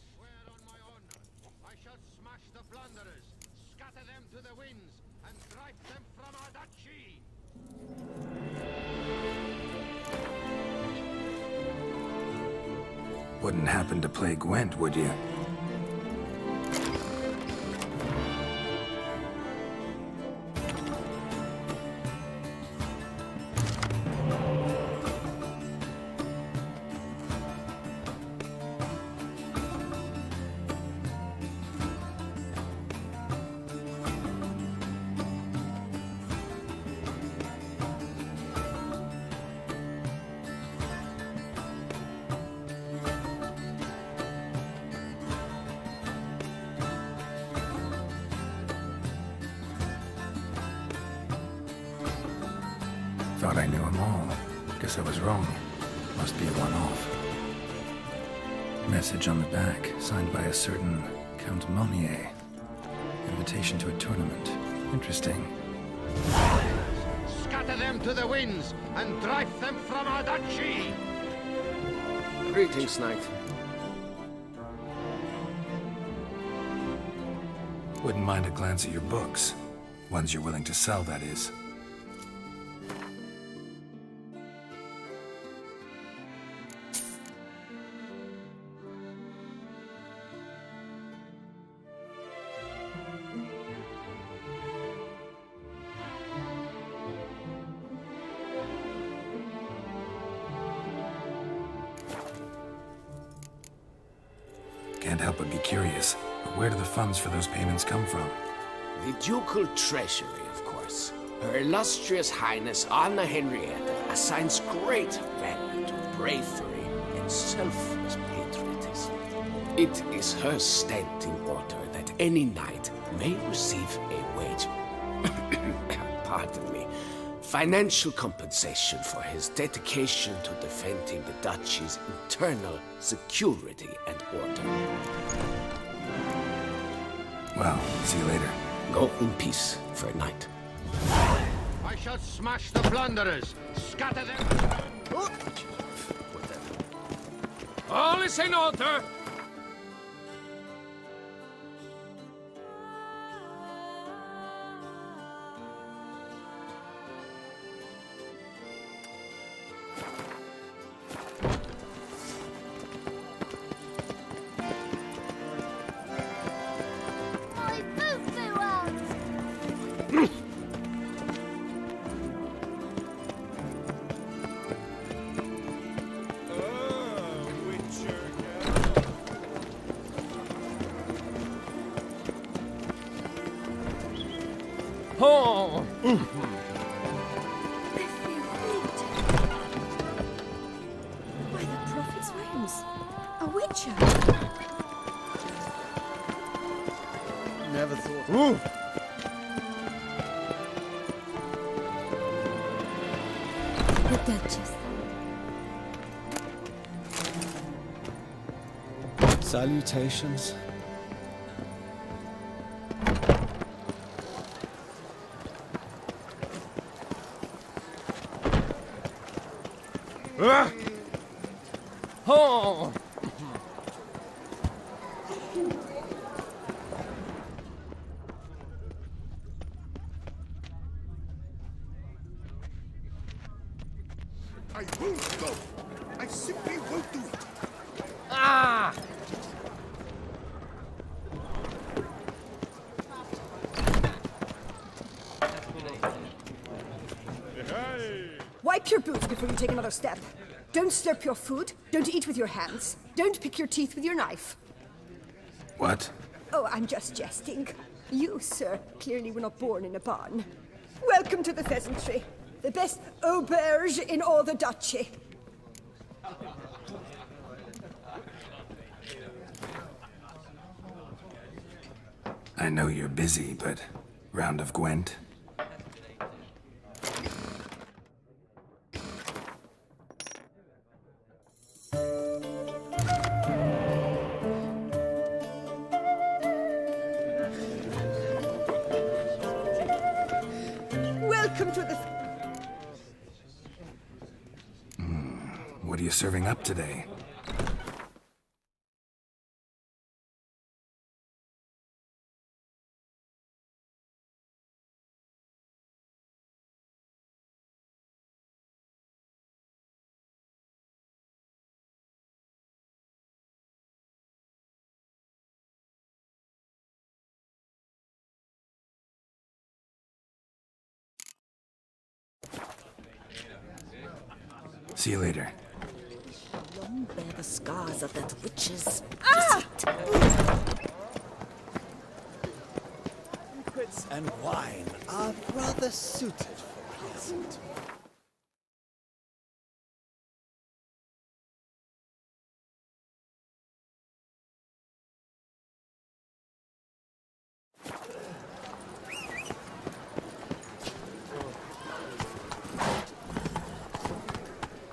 Wouldn't happen to play Gwent, would you? Thought I knew them all. Guess I was wrong. Must be a one-off. Message on the back, signed by a certain Count Monnier. Invitation to a tournament. Interesting. Scatter them to the winds and drive them from our duchy. Greetings, knight. Wouldn't mind a glance at your books. Ones you're willing to sell, that is. Can't help but be curious. But where do the funds for those payments come from? The ducal treasury, of course. Her illustrious highness Anna Henrietta assigns great value to bravery and selfless patriotism. It is her standing order that any knight may receive a wage, pardon me, financial compensation for his dedication to defending the duchy's internal security and order. Well, see you later. Go in peace, Fair Knight. I shall smash the plunderers, scatter them. All is in order. Oh! Never thought. The Duchess. Salutations. Oh! I won't go. I simply won't do it. Ah! Wipe your boots before you take another step. Don't slurp your food. Don't eat with your hands. Don't pick your teeth with your knife. What? Oh, I'm just jesting. You, sir, clearly were not born in a barn. Welcome to the pheasantry. The best auberge in all the duchy. I know you're busy, but round of Gwent? Welcome to the... What are you serving up today? See you later. Long bear the scars of that witch's Banquets and wine are rather suited for pleasant.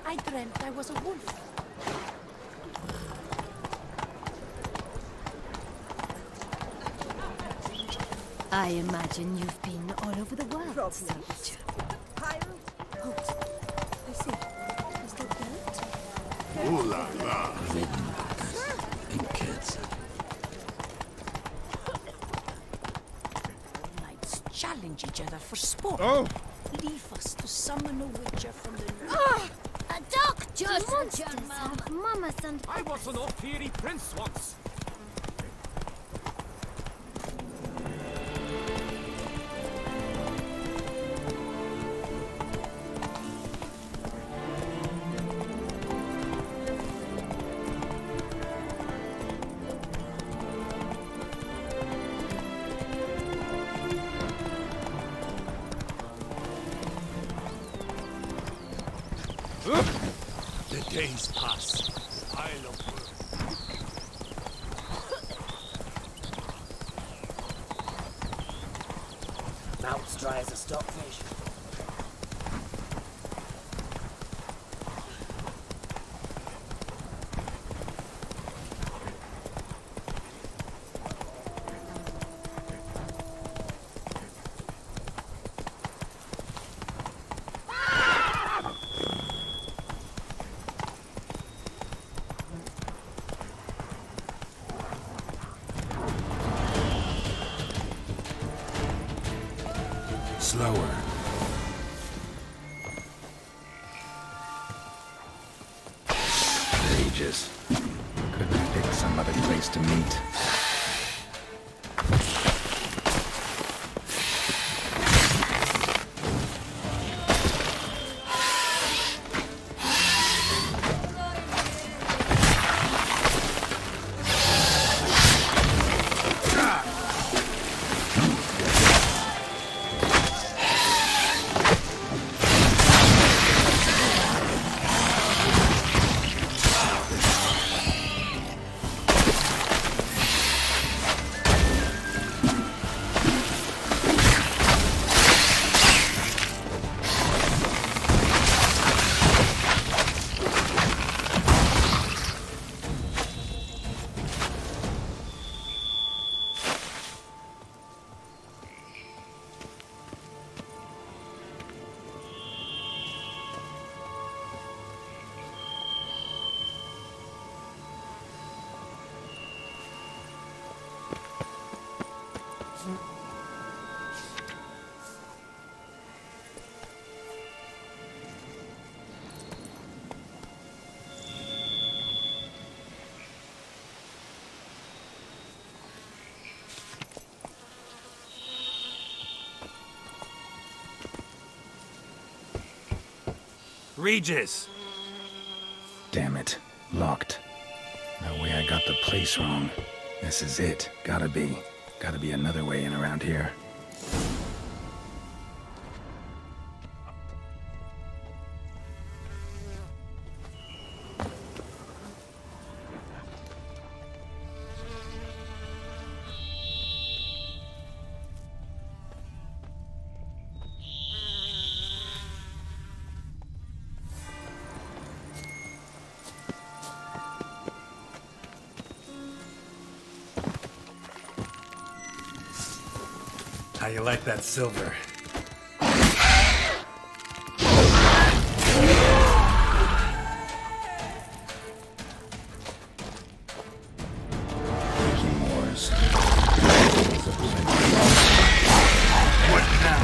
I dreamt I was a wolf. I imagine you've been all over the world, Sir Witcher. Halt. I see. Is that dirt? Ooh la la. Knights challenge each other for sport. Oh! Leave us to summon a witcher from the A doctor's monsters have mamas and... I was an old-fairy prince once. The days pass. Pile of work. Mouth's dry as a stockfish. Slower. Ages. Couldn't have picked some other place to meet. Regis! Damn it. Locked. No way I got the place wrong. This is it. Gotta be. Gotta be another way in around here. How you like that silver? What now?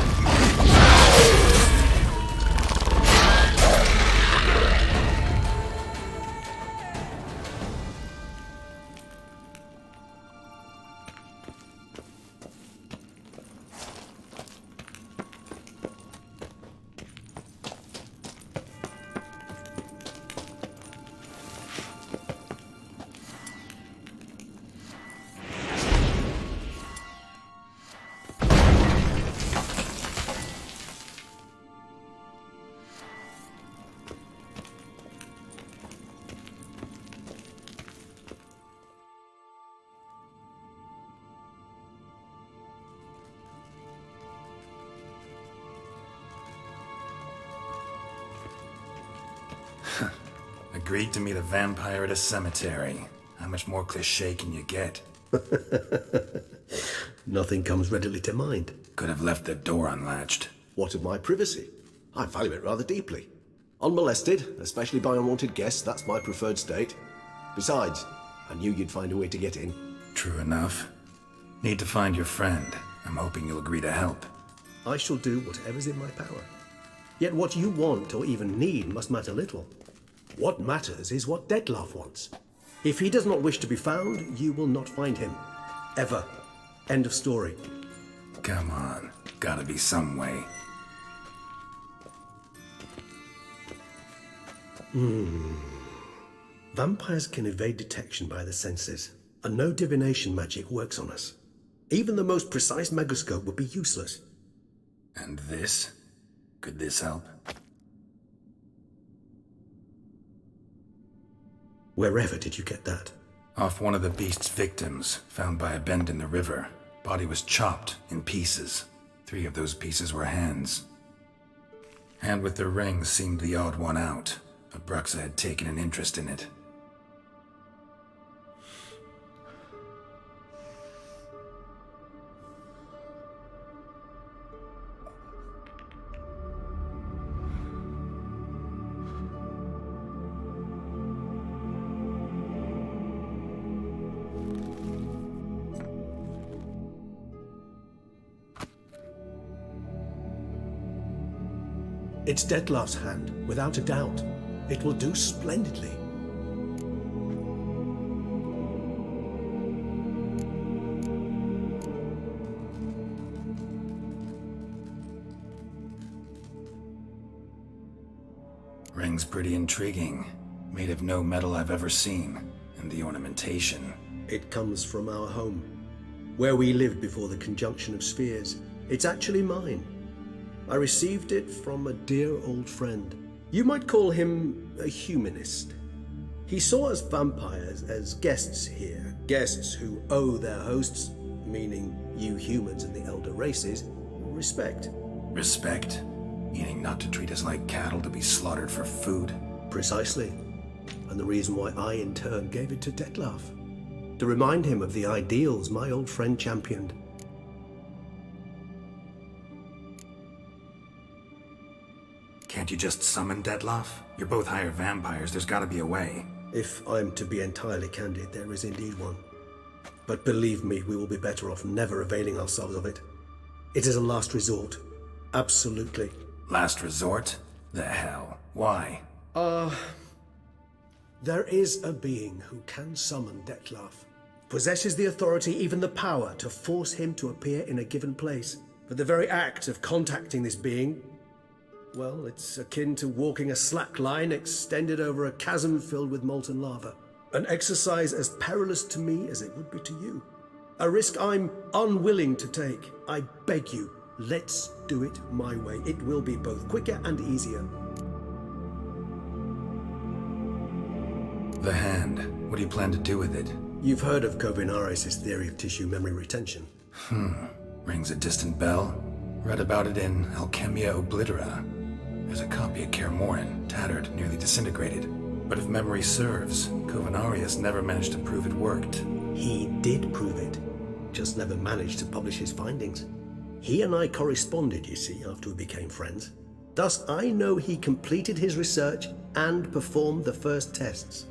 Agreed to meet a vampire at a cemetery. How much more cliché can you get? Nothing comes readily to mind. Could have left the door unlatched. What of my privacy? I value it rather deeply. Unmolested, especially by unwanted guests, that's my preferred state. Besides, I knew you'd find a way to get in. True enough. Need to find your friend. I'm hoping you'll agree to help. I shall do whatever's in my power. Yet what you want or even need must matter little. What matters is what Dettlaff wants. If he does not wish to be found, you will not find him. Ever. End of story. Come on. Gotta be some way. Vampires can evade detection by the senses, and no divination magic works on us. Even the most precise megascope would be useless. And this? Could this help? Wherever did you get that? Off one of the beast's victims, found by a bend in the river. Body was chopped in pieces. 3 of those pieces were hands. Hand with the ring seemed the odd one out, but Bruxa had taken an interest in it. It's Dettlaff's hand, without a doubt. It will do splendidly. Ring's pretty intriguing. Made of no metal I've ever seen. And the ornamentation. It comes from our home, where we lived before the conjunction of spheres. It's actually mine. I received it from a dear old friend. You might call him a humanist. He saw us vampires as guests here, guests who owe their hosts, meaning you humans and the elder races, respect. Respect? Meaning not to treat us like cattle to be slaughtered for food? Precisely. And the reason why I, in turn, gave it to Dettlaff. To remind him of the ideals my old friend championed. Can't you just summon Dettlaff? You're both hired vampires, there's gotta be a way. If I'm to be entirely candid, there is indeed one. But believe me, we will be better off never availing ourselves of it. It is a last resort. Absolutely. Last resort? The hell? Why? There is a being who can summon Dettlaff. Possesses the authority, even the power, to force him to appear in a given place. But the very act of contacting this being, well, it's akin to walking a slack line extended over a chasm filled with molten lava. An exercise as perilous to me as it would be to you. A risk I'm unwilling to take. I beg you, let's do it my way. It will be both quicker and easier. The hand. What do you plan to do with it? You've heard of Kovinaris' theory of tissue memory retention. Rings a distant bell. Read about it in Alchemia Oblitera. There's a copy of Kaer Morhen, tattered, nearly disintegrated. But if memory serves, Kovinaris never managed to prove it worked. He did prove it, just never managed to publish his findings. He and I corresponded, you see, after we became friends. Thus, I know he completed his research and performed the first tests.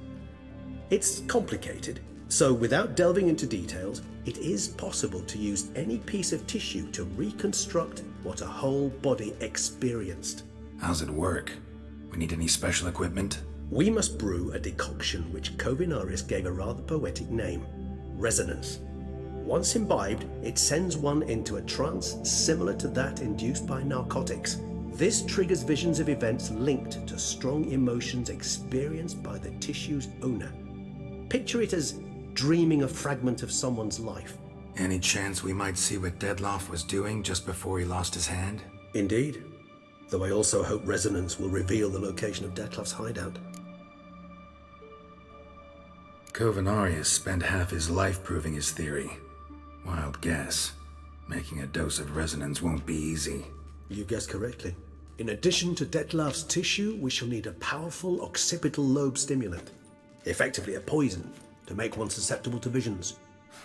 It's complicated, so without delving into details, it is possible to use any piece of tissue to reconstruct what a whole body experienced. How's it work? We need any special equipment? We must brew a decoction which Kovinaris gave a rather poetic name, resonance. Once imbibed, it sends one into a trance similar to that induced by narcotics. This triggers visions of events linked to strong emotions experienced by the tissue's owner. Picture it as dreaming a fragment of someone's life. Any chance we might see what Dettlaff was doing just before he lost his hand? Indeed. Though I also hope resonance will reveal the location of Dettlaff's hideout. Kovinaris spent half his life proving his theory. Wild guess. Making a dose of resonance won't be easy. You guessed correctly. In addition to Dettlaff's tissue, we shall need a powerful occipital lobe stimulant. Effectively a poison, to make one susceptible to visions.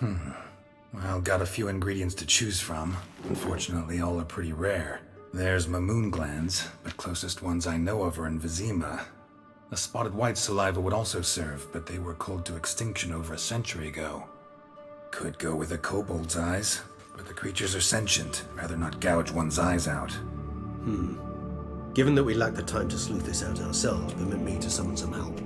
Well, got a few ingredients to choose from. Unfortunately, all are pretty rare. There's Mamoon glands, but closest ones I know of are in Vizima. A spotted white saliva would also serve, but they were cold to extinction over a century ago. Could go with a kobold's eyes, but the creatures are sentient. Rather not gouge one's eyes out. Given that we lack the time to sleuth this out ourselves, permit me to summon some help.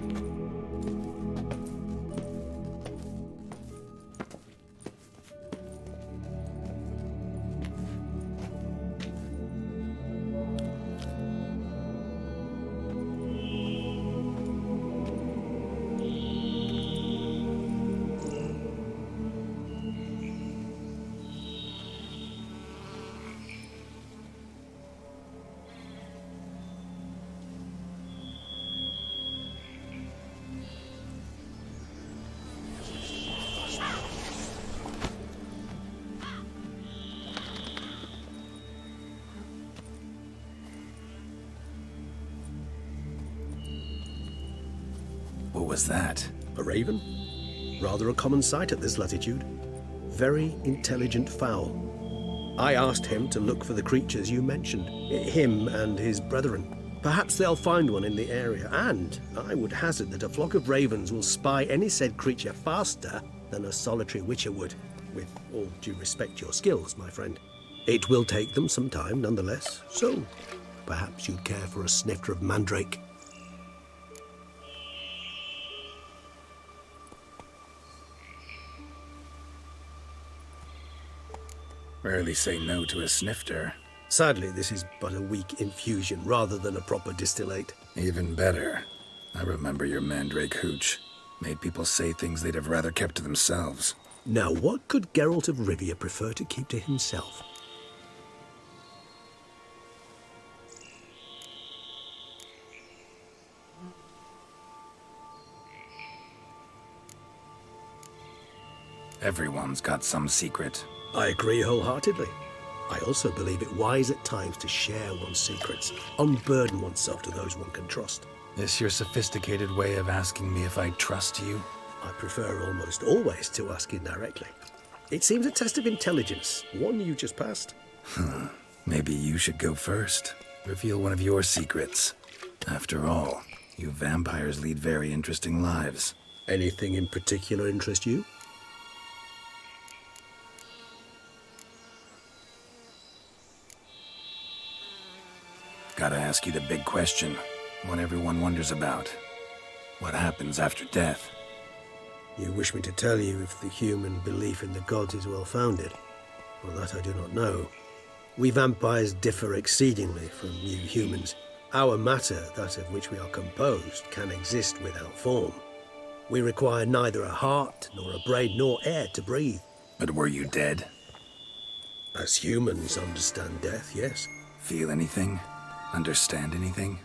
What was that? A raven? Rather a common sight at this latitude. Very intelligent fowl. I asked him to look for the creatures you mentioned, him and his brethren. Perhaps they'll find one in the area, and I would hazard that a flock of ravens will spy any said creature faster than a solitary witcher would. With all due respect to your skills, my friend. It will take them some time, nonetheless, so perhaps you'd care for a snifter of mandrake. Rarely say no to a snifter. Sadly, this is but a weak infusion rather than a proper distillate. Even better. I remember your mandrake hooch. Made people say things they'd have rather kept to themselves. Now, what could Geralt of Rivia prefer to keep to himself? Everyone's got some secret. I agree wholeheartedly. I also believe it wise at times to share one's secrets, unburden oneself to those one can trust. This your sophisticated way of asking me if I trust you? I prefer almost always to ask indirectly. It seems a test of intelligence, one you just passed. Maybe you should go first. Reveal one of your secrets. After all, you vampires lead very interesting lives. Anything in particular interest you? Gotta ask you the big question. What everyone wonders about. What happens after death? You wish me to tell you if the human belief in the gods is well-founded? Well, that I do not know. We vampires differ exceedingly from you humans. Our matter, that of which we are composed, can exist without form. We require neither a heart, nor a brain, nor air to breathe. But were you dead? As humans understand death, yes. Feel anything? Understand anything?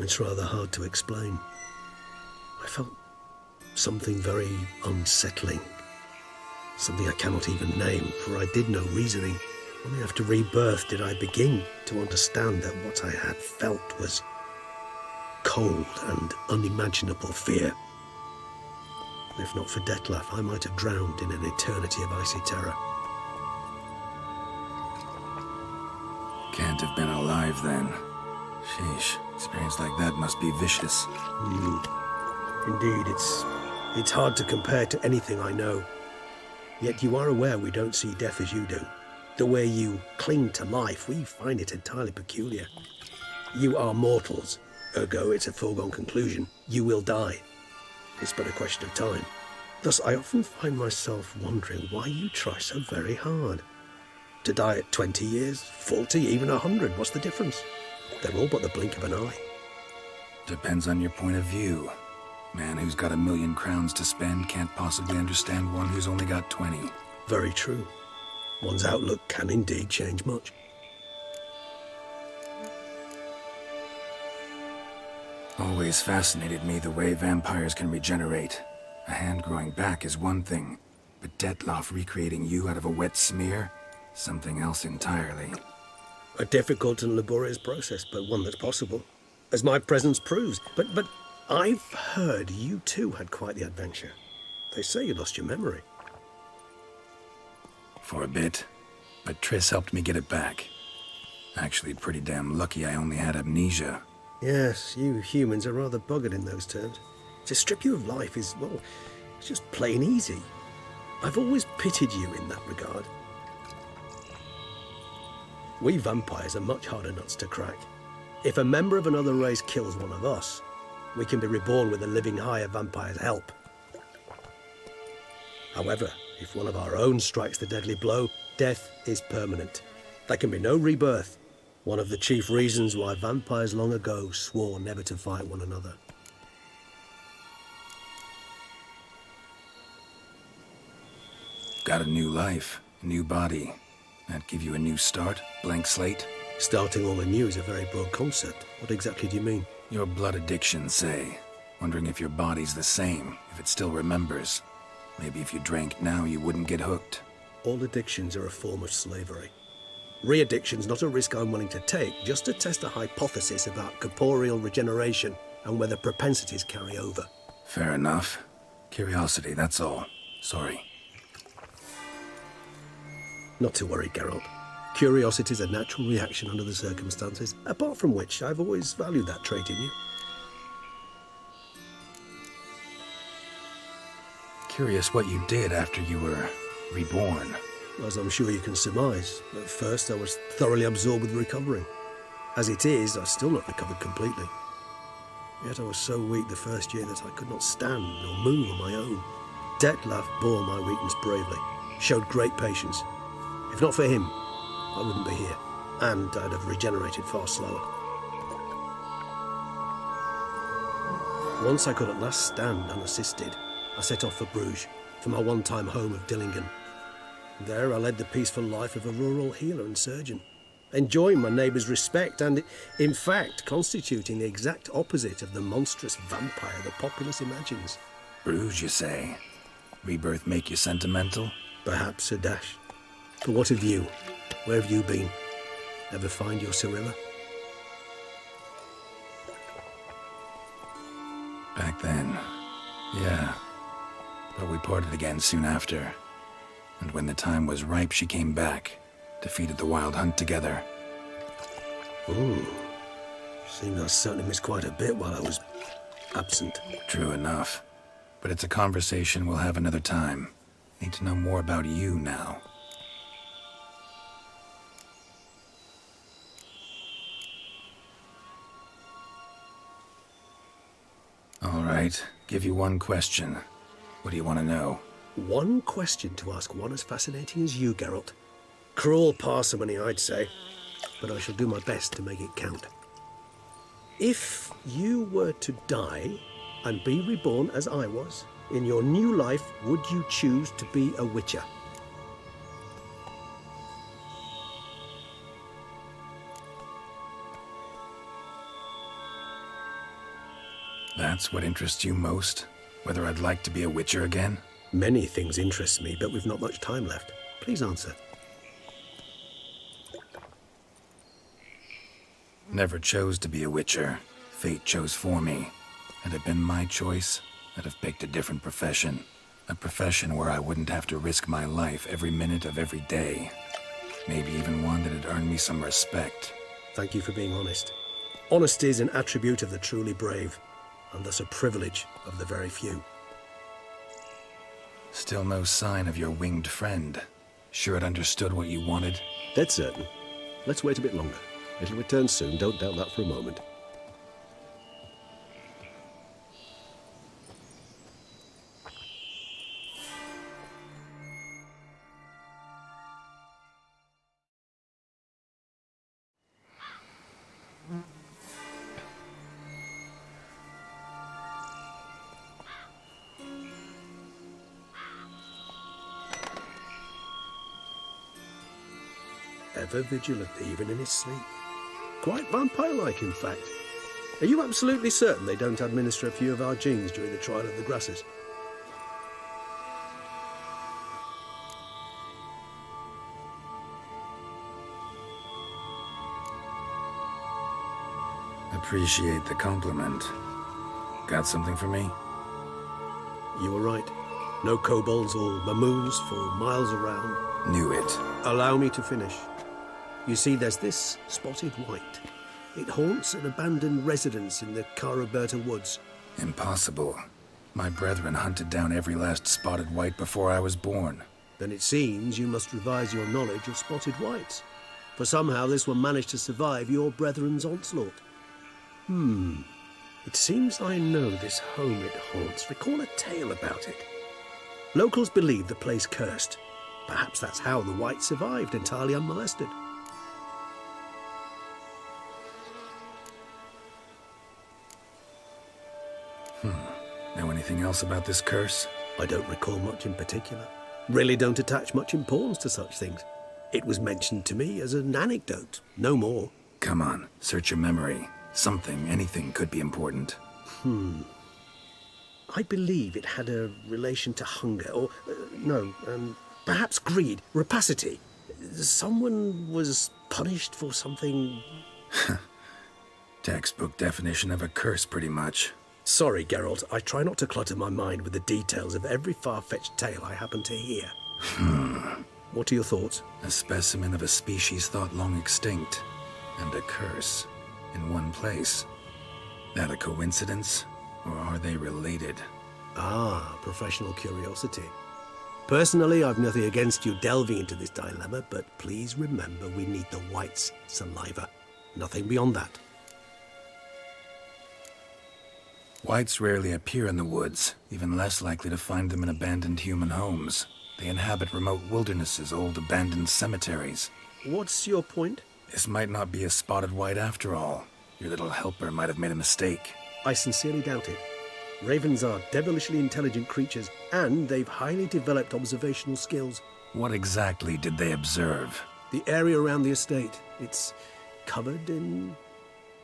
It's rather hard to explain. I felt something very unsettling. Something I cannot even name, for I did no reasoning. Only after rebirth did I begin to understand that what I had felt was cold and unimaginable fear. If not for Detlef, I might have drowned in an eternity of icy terror. Can't have been alive then. Sheesh, experience like that must be vicious. Indeed, it's hard to compare to anything I know. Yet you are aware we don't see death as you do. The way you cling to life, we find it entirely peculiar. You are mortals, ergo it's a foregone conclusion. You will die. It's but a question of time. Thus, I often find myself wondering why you try so very hard. To die at 20 years, 40, even 100, what's the difference? They're all but the blink of an eye. Depends on your point of view. Man who's got 1,000,000 crowns to spend can't possibly understand one who's only got 20. Very true. One's outlook can indeed change much. Always fascinated me the way vampires can regenerate. A hand growing back is one thing, but Detlef recreating you out of a wet smear? Something else entirely. A difficult and laborious process, but one that's possible, as my presence proves. But I've heard you too had quite the adventure. They say you lost your memory. For a bit, but Triss helped me get it back. Actually, pretty damn lucky I only had amnesia. Yes, you humans are rather buggered in those terms. To strip you of life is, well, it's just plain easy. I've always pitied you in that regard. We vampires are much harder nuts to crack. If a member of another race kills one of us, we can be reborn with a living high of vampire's help. However, if one of our own strikes the deadly blow, death is permanent. There can be no rebirth. One of the chief reasons why vampires long ago swore never to fight one another. Got a new life, a new body. That give you a new start? Blank slate? Starting all anew is a very broad concept. What exactly do you mean? Your blood addiction, say. Wondering if your body's the same, if it still remembers. Maybe if you drank now, you wouldn't get hooked. All addictions are a form of slavery. Re-addiction's not a risk I'm willing to take, just to test a hypothesis about corporeal regeneration and whether propensities carry over. Fair enough. Curiosity, that's all. Sorry. Not to worry, Geralt. Curiosity is a natural reaction under the circumstances, apart from which I've always valued that trait in you. Curious what you did after you were reborn. As I'm sure you can surmise, at first I was thoroughly absorbed with recovering. As it is, I've still not recovered completely. Yet I was so weak the first year that I could not stand or move on my own. Detlef bore my weakness bravely, showed great patience. If not for him, I wouldn't be here, and I'd have regenerated far slower. Once I could at last stand unassisted, I set off for Bruges, for my one-time home of Dillingen. There I led the peaceful life of a rural healer and surgeon, enjoying my neighbours' respect and, in fact, constituting the exact opposite of the monstrous vampire the populace imagines. Bruges, you say? Rebirth make you sentimental? Perhaps a dash. But what of you? Where have you been? Ever find your Cirilla? Back then, yeah. But we parted again soon after. And when the time was ripe, she came back. Defeated the Wild Hunt together. Ooh. Seems I certainly missed quite a bit while I was absent. True enough. But it's a conversation we'll have another time. Need to know more about you now. right, give you one question. What do you want to know? One question to ask one as fascinating as you, Geralt. Cruel parsimony, I'd say, but I shall do my best to make it count. If you were to die and be reborn as I was, in your new life, would you choose to be a Witcher? That's what interests you most? Whether I'd like to be a Witcher again? Many things interest me, but we've not much time left. Please answer. Never chose to be a Witcher. Fate chose for me. Had it been my choice, I'd have picked a different profession. A profession where I wouldn't have to risk my life every minute of every day. Maybe even one that'd earn me some respect. Thank you for being honest. Honesty is an attribute of the truly brave, and thus a privilege of the very few. Still no sign of your winged friend. Sure it understood what you wanted? Dead certain. Let's wait a bit longer. It'll return soon, don't doubt that for a moment. Ever vigilant, even in his sleep. Quite vampire-like, in fact. Are you absolutely certain they don't administer a few of our genes during the trial of the grasses? Appreciate the compliment. Got something for me? You were right. No kobolds or mamoons for miles around. Knew it. Allow me to finish. You see, there's this spotted white. It haunts an abandoned residence in the Caraberta woods. Impossible. My brethren hunted down every last spotted white before I was born. Then it seems you must revise your knowledge of spotted whites. For somehow this one managed to survive your brethren's onslaught. It seems I know this home it haunts. Recall a tale about it. Locals believe the place cursed. Perhaps that's how the white survived entirely unmolested. Know anything else about this curse? I don't recall much in particular. Really don't attach much importance to such things. It was mentioned to me as an anecdote, no more. Come on, search your memory. Something, anything could be important. I believe it had a relation to hunger, or, perhaps greed, rapacity. Someone was punished for something... Textbook definition of a curse, pretty much. Sorry, Geralt, I try not to clutter my mind with the details of every far-fetched tale I happen to hear. What are your thoughts? A specimen of a species thought long extinct, and a curse, in one place. That a coincidence, or are they related? Ah, professional curiosity. Personally, I've nothing against you delving into this dilemma, but please remember we need the white's saliva. Nothing beyond that. Whites rarely appear in the woods, even less likely to find them in abandoned human homes. They inhabit remote wildernesses, old abandoned cemeteries. What's your point? This might not be a spotted white after all. Your little helper might have made a mistake. I sincerely doubt it. Ravens are devilishly intelligent creatures, and they've highly developed observational skills. What exactly did they observe? The area around the estate. It's covered in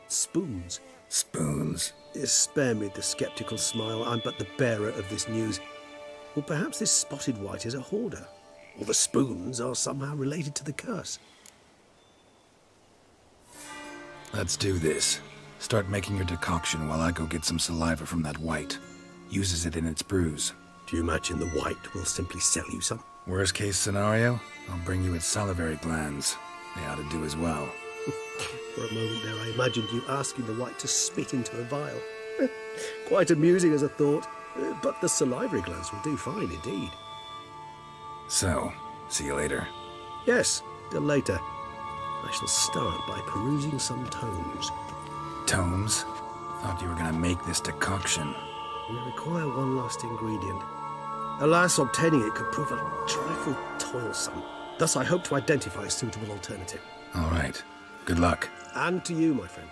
spoons. Spoons? Spare me the skeptical smile. I'm but the bearer of this news. Or perhaps this spotted white is a hoarder. Or the spoons are somehow related to the curse. Let's do this. Start making your decoction while I go get some saliva from that white. Uses it in its brews. Do you imagine the white will simply sell you some? Worst case scenario, I'll bring you its salivary glands. They ought to do as well. For a moment there, I imagined you asking the white to spit into a vial. Quite amusing as a thought, but the salivary glands will do fine indeed. So, see you later. Yes, till later. I shall start by perusing some tomes. Tomes? Thought you were gonna make this decoction. we require one last ingredient. Alas, obtaining it could prove a trifle toilsome. Thus, I hope to identify a suitable alternative. All right. Good luck. And to you, my friend.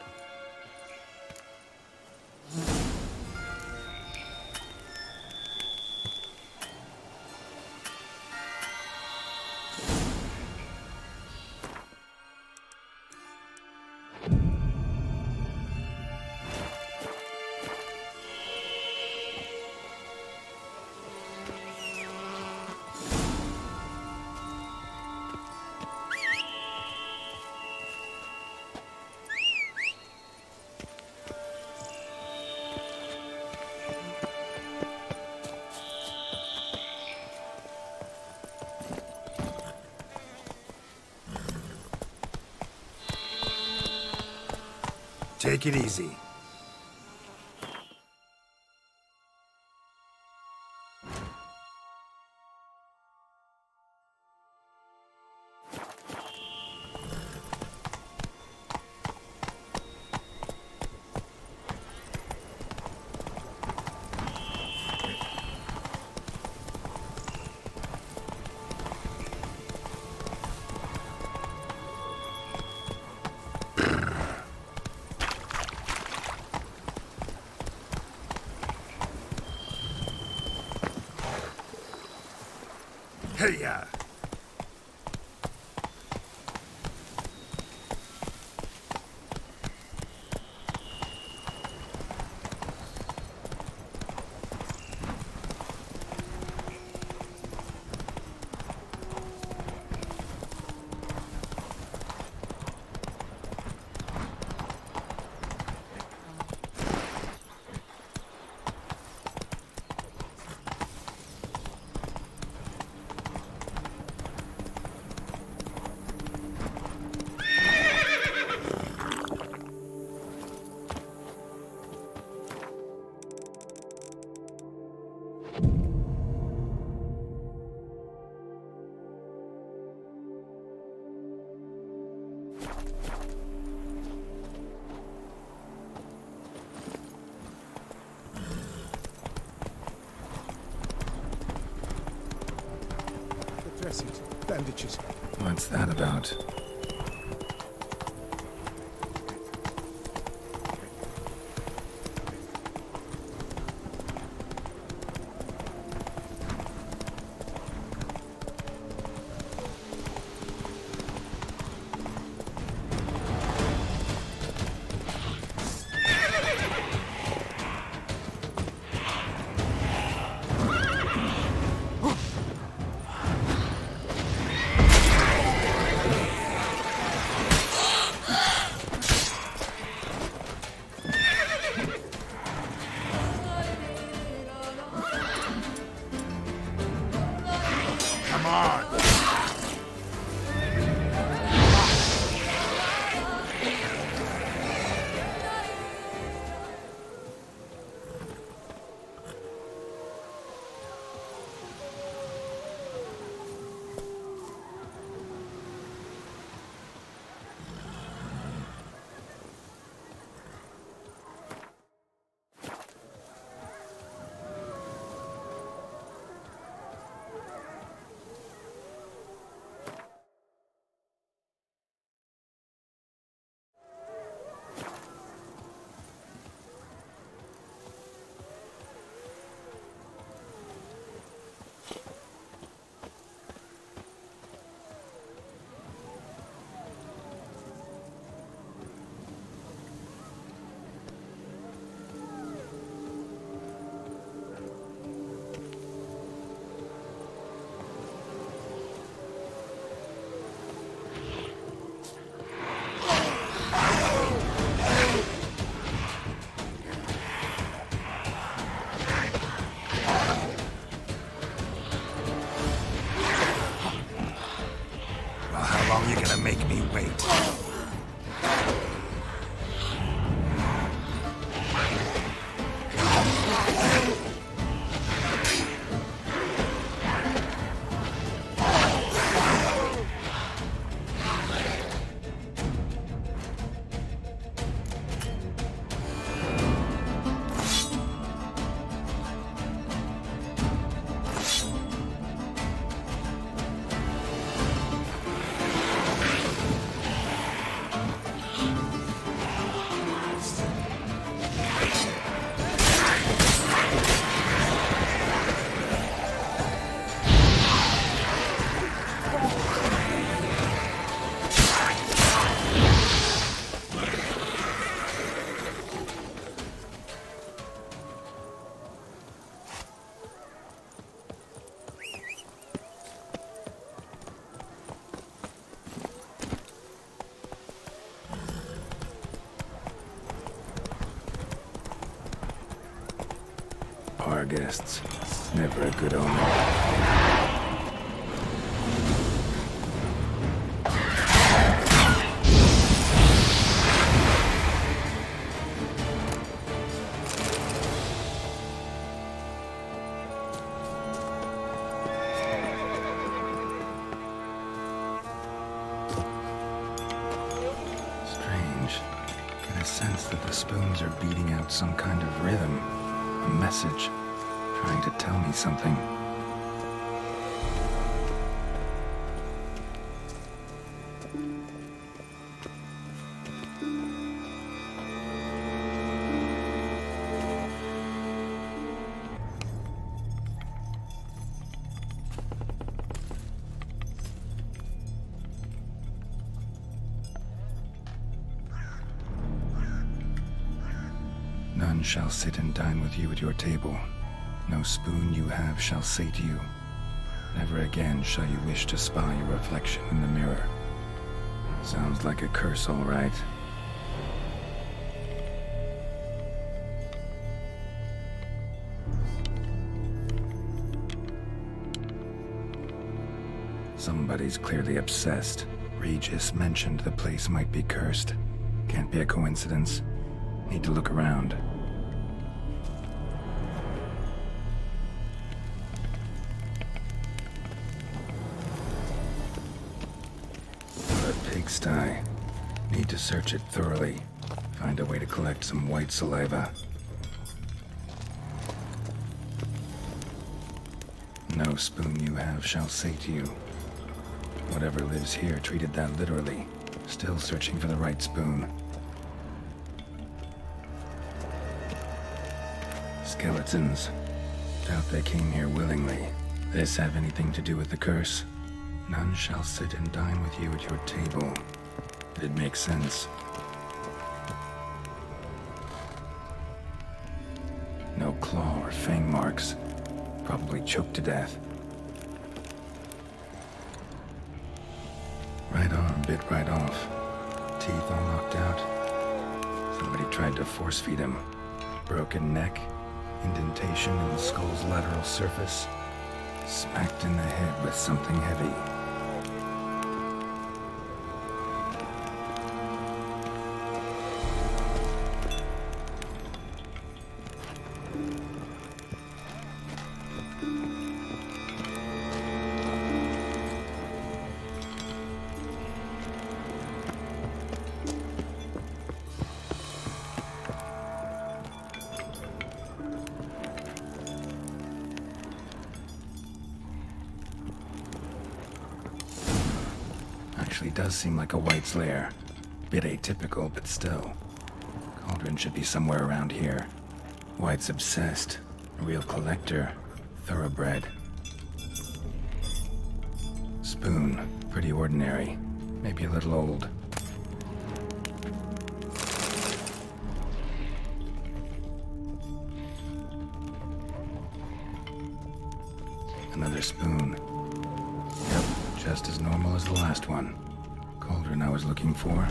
Take it easy. Hey-ya! Dressings, bandages. What's that about? Come on! Make me wait. guests. Never a good omen. Sense that the spoons are beating out some kind of rhythm, a message, trying to tell me something. None shall sit and dine with you at your table. No spoon you have shall say to you, never again shall you wish to spy your reflection in the mirror. Sounds like a curse, all right. Somebody's clearly obsessed. Regis mentioned the place might be cursed. Can't be a coincidence. Need to look around. What a pigsty. Need to search it thoroughly. Find a way to collect some white saliva. No spoon you have shall say to you. Whatever lives here treated that literally. Still searching for the right spoon. Skeletons. Doubt they came here willingly. This have anything to do with the curse? None shall sit and dine with you at your table. It makes sense. No claw or fang marks. Probably choked to death. Right arm bit right off. Teeth all knocked out. Somebody tried to force feed him. Broken neck. Indentation in the skull's lateral surface. Smacked in the head with something heavy. Actually does seem like a White's lair. Bit atypical, but still. Cauldron should be somewhere around here. White's obsessed. A real collector. Thoroughbred. Spoon. Pretty ordinary. Maybe a little old. Another spoon. Yep, just as normal as the last one. Cauldron I was looking for.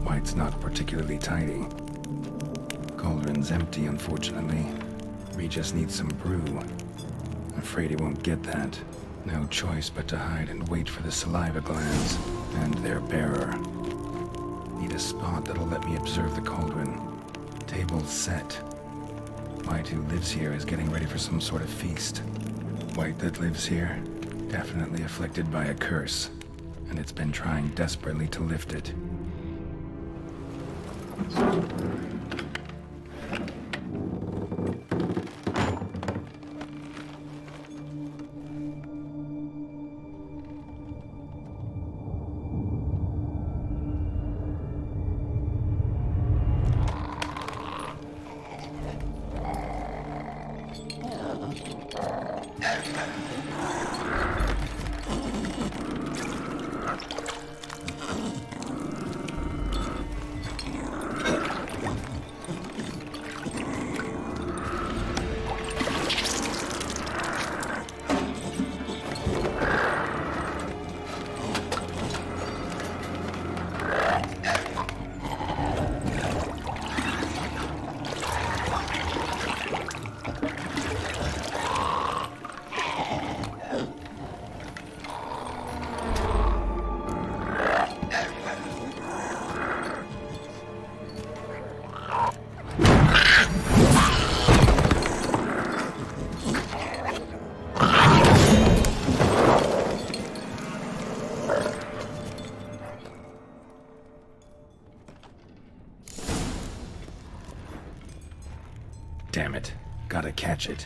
White's not particularly tidy. Cauldron's empty, unfortunately. Regis needs some brew. Afraid he won't get that. No choice but to hide and wait for the saliva glands and their bearer. Need a spot that'll let me observe the cauldron. Table's set. White who lives here is getting ready for some sort of feast. White that lives here, definitely afflicted by a curse, and it's been trying desperately to lift it. Gotta catch it.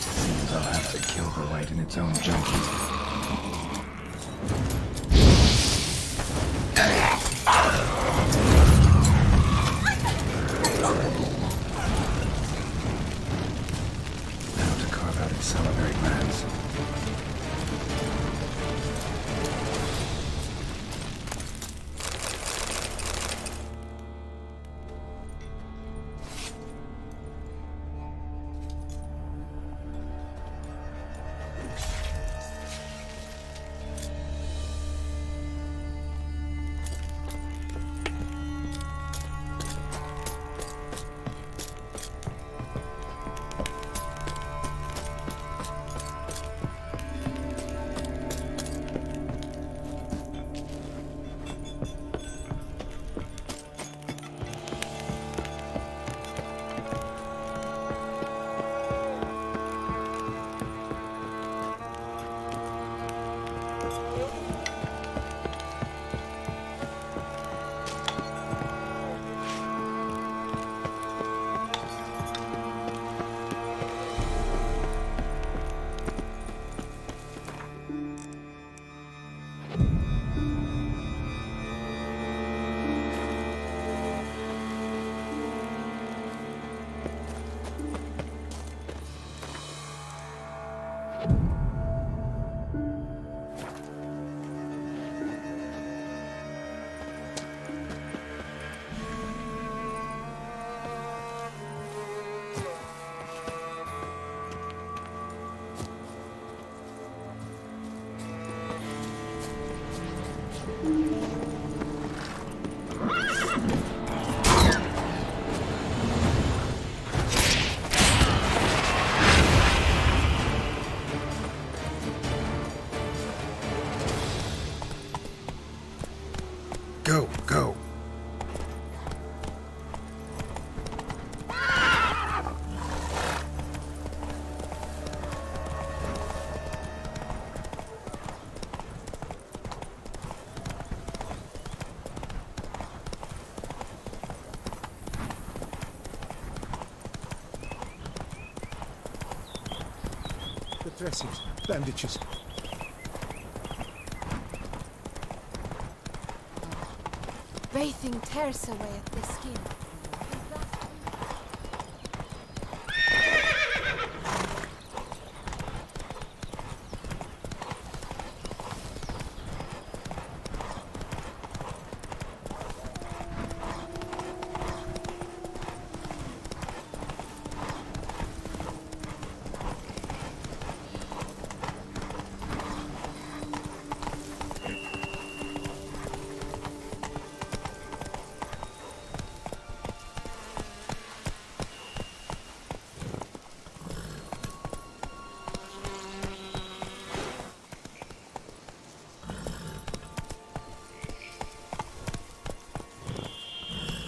Seems I'll have to kill the light in its own junkies. Now to carve out its salivary glands. Go, go. The dressings, bandages. Bathing tears away at the skin.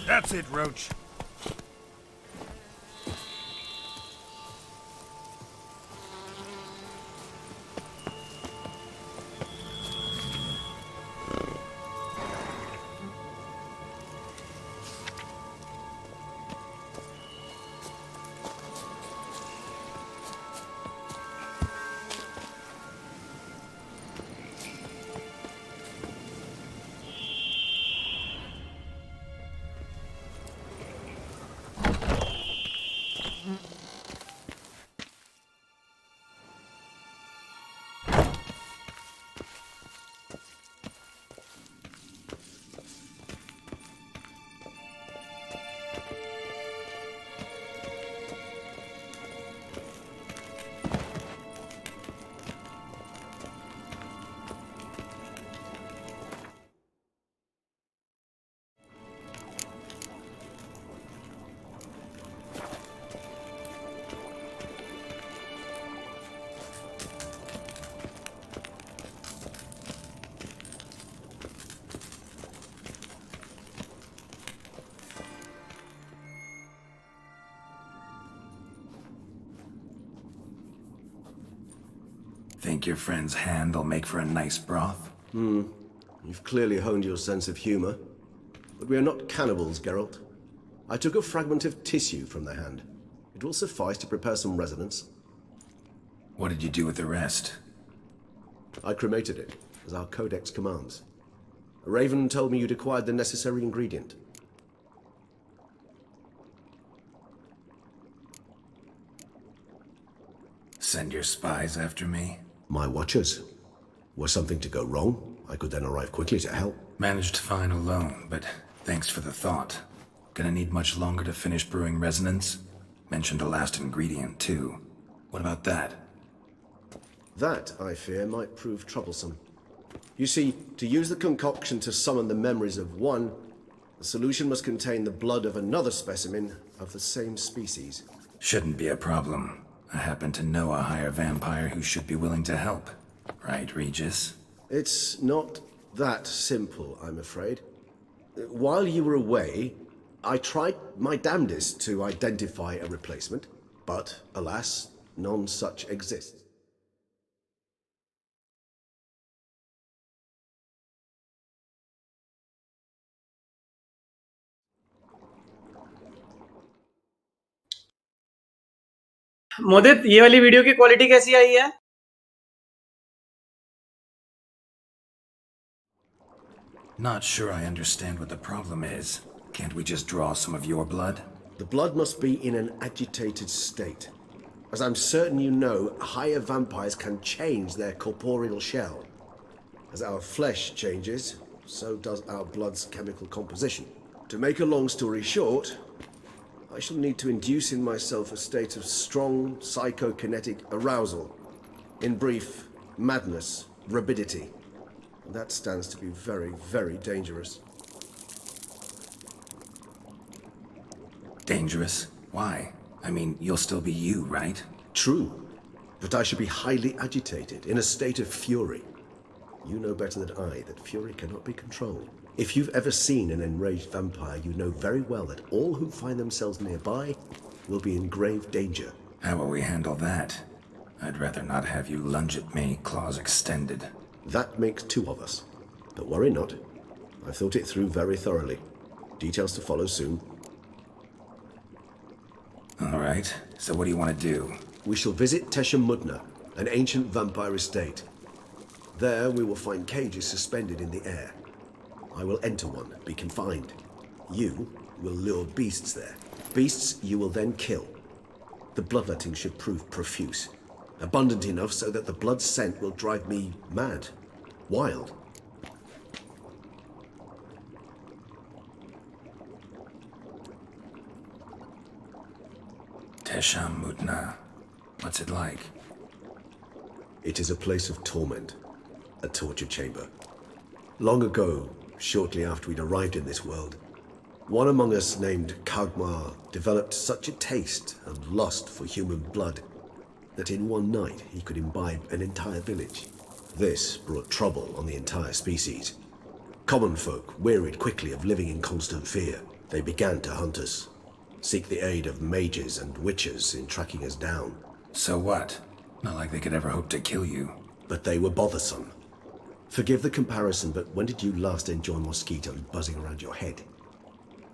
That's it, Roach. Think your friend's hand will make for a nice broth? You've clearly honed your sense of humor. But we are not cannibals, Geralt. I took a fragment of tissue from the hand. It will suffice to prepare some resonance. What did you do with the rest? I cremated it, as our codex commands. Raven told me you'd acquired the necessary ingredient. Send your spies after me? My watchers. Were something to go wrong, I could then arrive quickly to help. Managed fine alone, but thanks for the thought. Gonna need much longer to finish brewing resonance? Mentioned a last ingredient, too. What about that? That, I fear, might prove troublesome. You see, to use the concoction to summon the memories of one, the solution must contain the blood of another specimen of the same species. Shouldn't be a problem. I happen to know a higher vampire who should be willing to help. Right, Regis? It's not that simple, I'm afraid. While you were away, I tried my damnedest to identify a replacement, but alas, none such exists. मोदित ये वाली video की quality कैसी आई है? Not sure I understand what the problem is. Can't we just draw some of your blood? The blood must be in an agitated state. As I'm certain you know, higher vampires can change their corporeal shell. As our flesh changes, so does our blood's chemical composition. To make a long story short, I shall need to induce in myself a state of strong psychokinetic arousal. In brief, madness, rabidity. And that stands to be very, very dangerous. Dangerous? Why? I mean, you'll still be you, right? True. But I should be highly agitated, in a state of fury. You know better than I that fury cannot be controlled. If you've ever seen an enraged vampire, you know very well that all who find themselves nearby will be in grave danger. How will we handle that? I'd rather not have you lunge at me, claws extended. That makes two of us. But worry not. I've thought it through very thoroughly. Details to follow soon. All right. So what do you want to do? We shall visit Tesha Mudna, an ancient vampire estate. There we will find cages suspended in the air. I will enter one, be confined. You will lure beasts there. Beasts you will then kill. The bloodletting should prove profuse. Abundant enough so that the blood scent will drive me mad. Wild. Tesha Mudna. What's it like? It is a place of torment. A torture chamber. Long ago, shortly after we'd arrived in this world, one among us named Kagmar developed such a taste and lust for human blood that in one night he could imbibe an entire village. This brought trouble on the entire species. Common folk wearied quickly of living in constant fear. They began to hunt us, seek the aid of mages and witches in tracking us down. So what? Not like they could ever hope to kill you. But they were bothersome. Forgive the comparison, but when did you last enjoy mosquitoes buzzing around your head?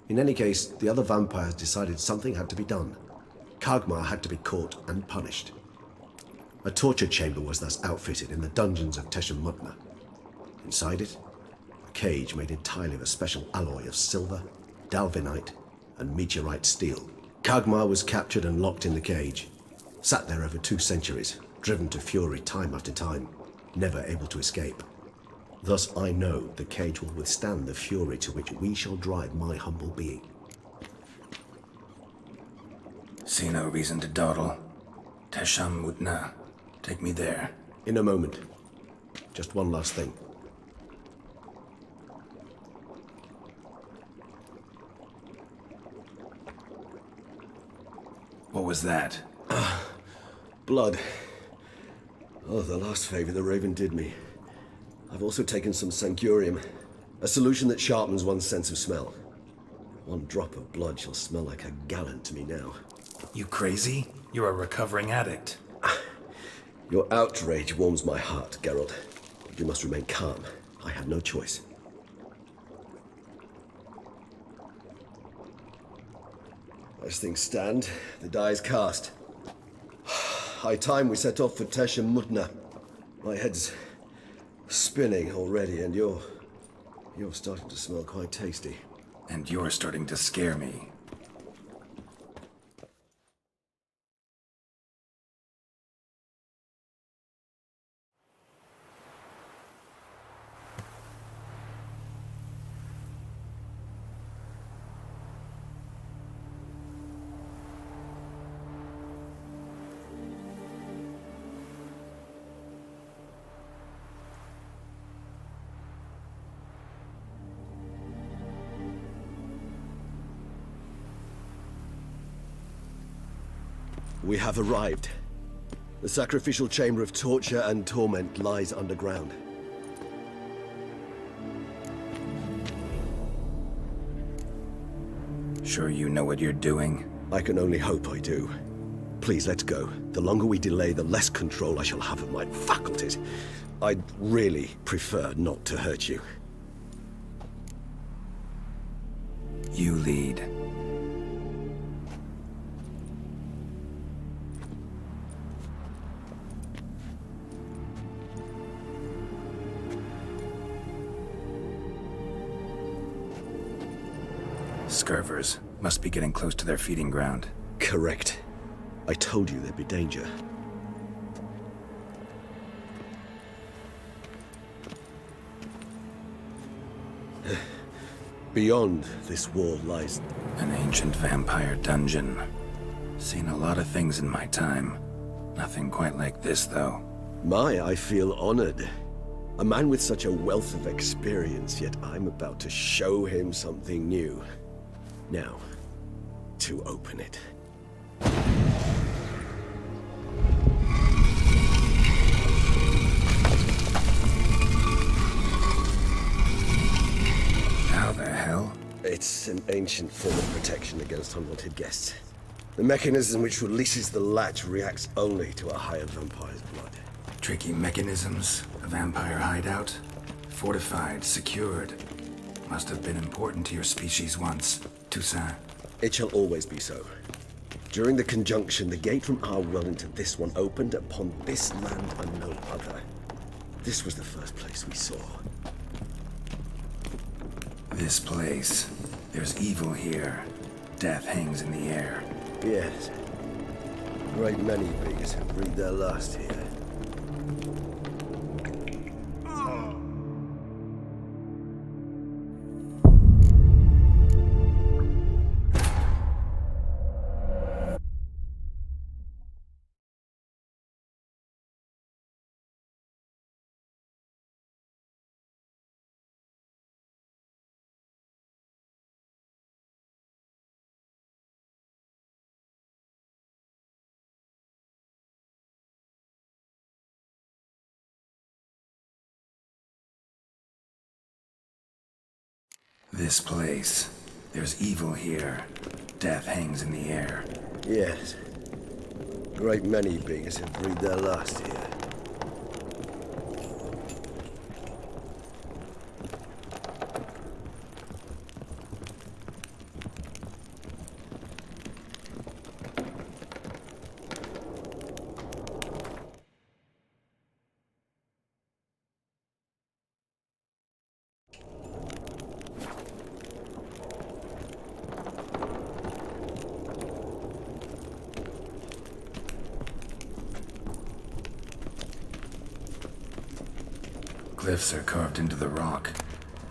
In any case, the other vampires decided something had to be done. Kagmar had to be caught and punished. A torture chamber was thus outfitted in the dungeons of Tesha Mudna. Inside it, a cage made entirely of a special alloy of silver, dalvinite, and meteorite steel. Kagmar was captured and locked in the cage. Sat there over 2 centuries, driven to fury time after time, never able to escape. Thus I know the cage will withstand the fury to which we shall drive my humble being. See no reason to dawdle. Tesha Mudna. Take me there. In a moment. Just one last thing. What was that? Blood. Oh, the last favor the Raven did me. I've also taken some Sangurium, a solution that sharpens one's sense of smell. One drop of blood shall smell like a gallon to me now. You crazy? You're a recovering addict. Your outrage warms my heart, Geralt. You must remain calm. I have no choice. As things stand, the die is cast. High time we set off for Tesha Mutna. My head's spinning already, and you're starting to smell quite tasty. And you're starting to scare me. We have arrived. The sacrificial chamber of torture and torment lies underground. Sure you know what you're doing? I can only hope I do. Please, let's go. The longer we delay, the less control I shall have of my faculties. I'd really prefer not to hurt you. You lead. Scurvers must be getting close to their feeding ground. Correct. I told you there'd be danger. Beyond this wall lies an ancient vampire dungeon. Seen a lot of things in my time. Nothing quite like this, though. I feel honored. A man with such a wealth of experience, yet I'm about to show him something new. Now, to open it. How the hell? It's an ancient form of protection against unwanted guests. The mechanism which releases the latch reacts only to a higher vampire's blood. Tricky mechanisms, a vampire hideout, fortified, secured. Must have been important to your species once. Toussaint. It shall always be so. During the conjunction, the gate from our world into this one opened upon this land and no other. This was the first place we saw. This place. There's evil here. Death hangs in the air. Yes. A great many beings have breathed their last here. This place. There's evil here. Death hangs in the air. Yes. A great many beings have breathed their last here. Glyphs are carved into the rock.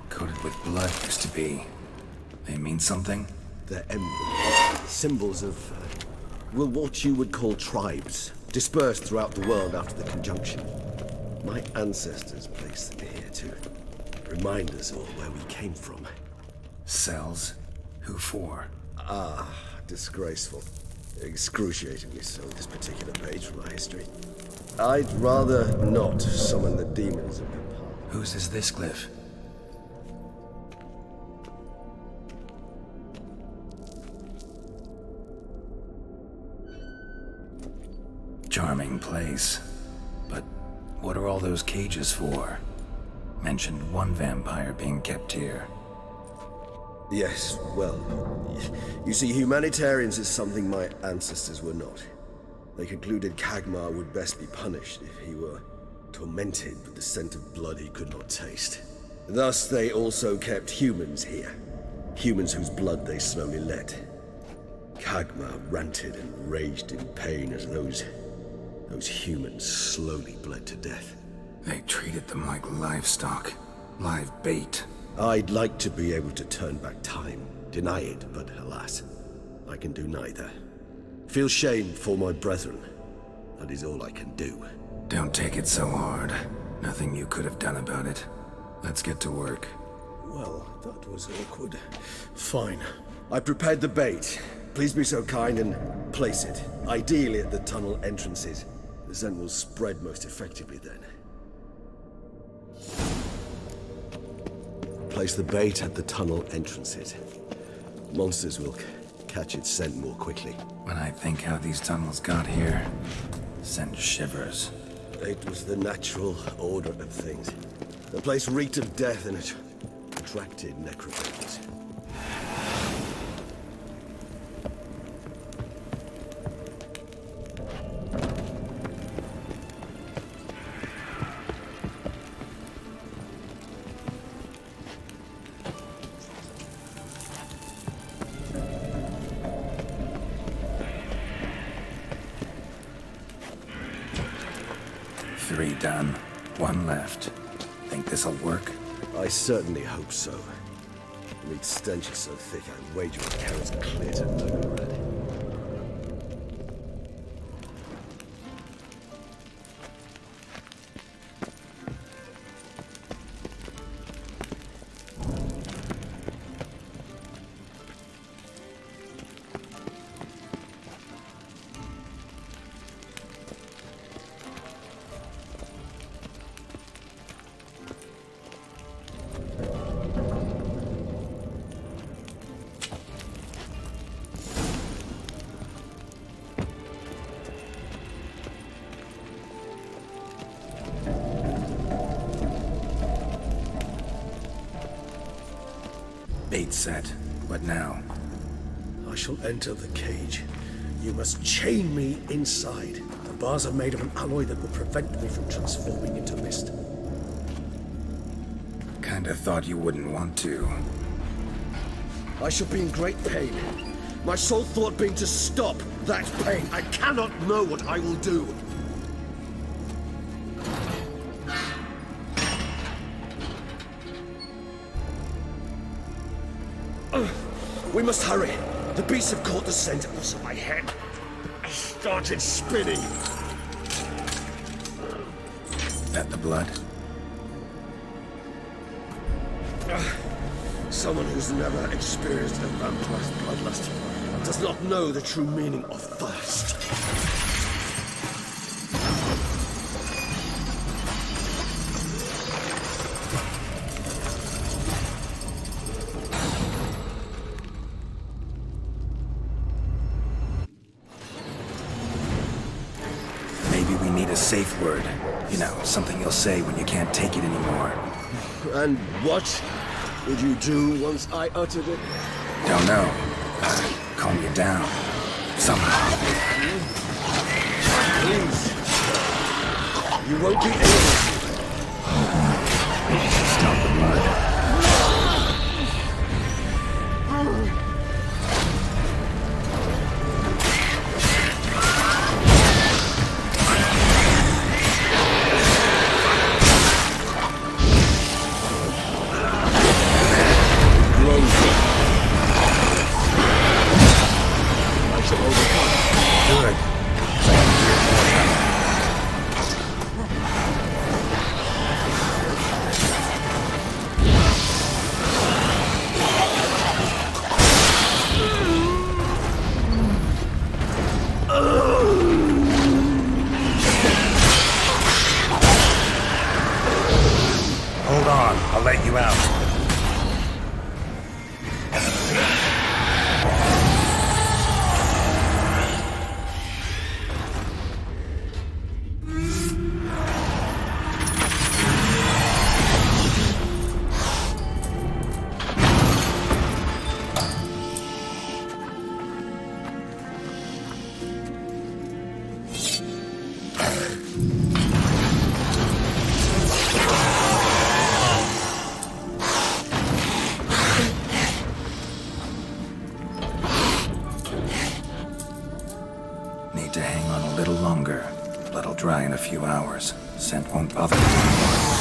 Coated with blood used to be. They mean something? They're emblems. Symbols of, well, what you would call tribes. Dispersed throughout the world after the conjunction. My ancestors placed them here to remind us all where we came from. Cells? Who for? Ah, disgraceful. Excruciatingly so, this particular page from our history. I'd rather not summon the demons of the past. Whose is this glyph? Charming place. But what are all those cages for? Mentioned one vampire being kept here. Yes, well, you see, humanitarians is something my ancestors were not. They concluded Kagmar would best be punished if he were tormented with the scent of blood he could not taste. Thus, they also kept humans here. Humans whose blood they slowly let. Kagmar ranted and raged in pain as those humans slowly bled to death. They treated them like livestock. Live bait. I'd like to be able to turn back time, deny it, but alas, I can do neither. Feel shame for my brethren. That is all I can do. Don't take it so hard. Nothing you could have done about it. Let's get to work. Well, that was awkward. Fine. I prepared the bait. Please be so kind and place it, ideally at the tunnel entrances. The scent will spread most effectively then. Place the bait at the tunnel entrances. Monsters will catch its scent more quickly. When I think how these tunnels got here, send shivers. It was the natural order of things. The place reeked of death and it attracted necrophages. Three done. One left. Think this'll work? I certainly hope so. The meat stench is so thick, I wager it carries clear to Novigrad. Bait set. What now? I shall enter the cage. You must chain me inside. The bars are made of an alloy that will prevent me from transforming into mist. Kinda thought you wouldn't want to. I shall be in great pain. My sole thought being to stop that pain. I cannot know what I will do. We must hurry. The beasts have caught the scent, also my head. I started spinning. That the blood? Someone who's never experienced a vampire's bloodlust does not know the true meaning of thirst. Safe word. You know, something you'll say when you can't take it anymore. And what would you do once I uttered it? Don't know. Calm you down. Somehow. Please. You won't be able to. Stop the blood. I'll let you out. Need to hang on a little longer. Blood'll dry in a few hours. Scent won't bother me anymore.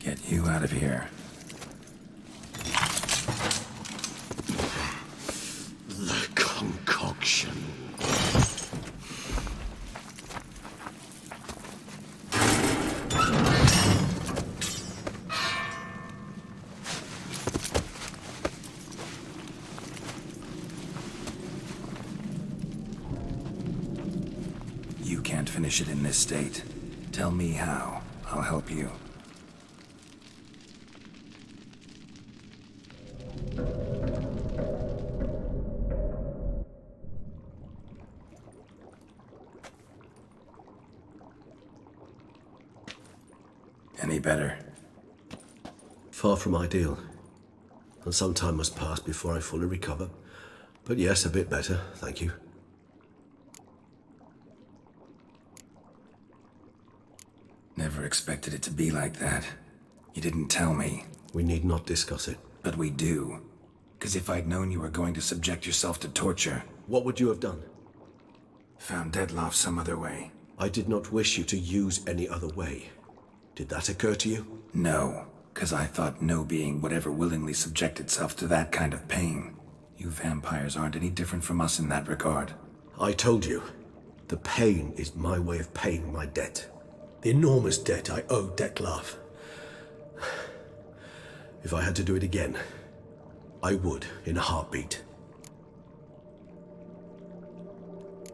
Get you out of here. The concoction. You can't finish it in this state. Tell me how. I'll help you. Any better? Far from ideal. And some time must pass before I fully recover. But yes, a bit better, thank you. Never expected it to be like that. You didn't tell me. We need not discuss it. But we do. Because if I'd known you were going to subject yourself to torture... What would you have done? Found Dettlaff some other way. I did not wish you to use any other way. Did that occur to you? No, because I thought no being would ever willingly subject itself to that kind of pain. You vampires aren't any different from us in that regard. I told you, the pain is my way of paying my debt. The enormous debt I owe Dettlaff. If I had to do it again, I would in a heartbeat.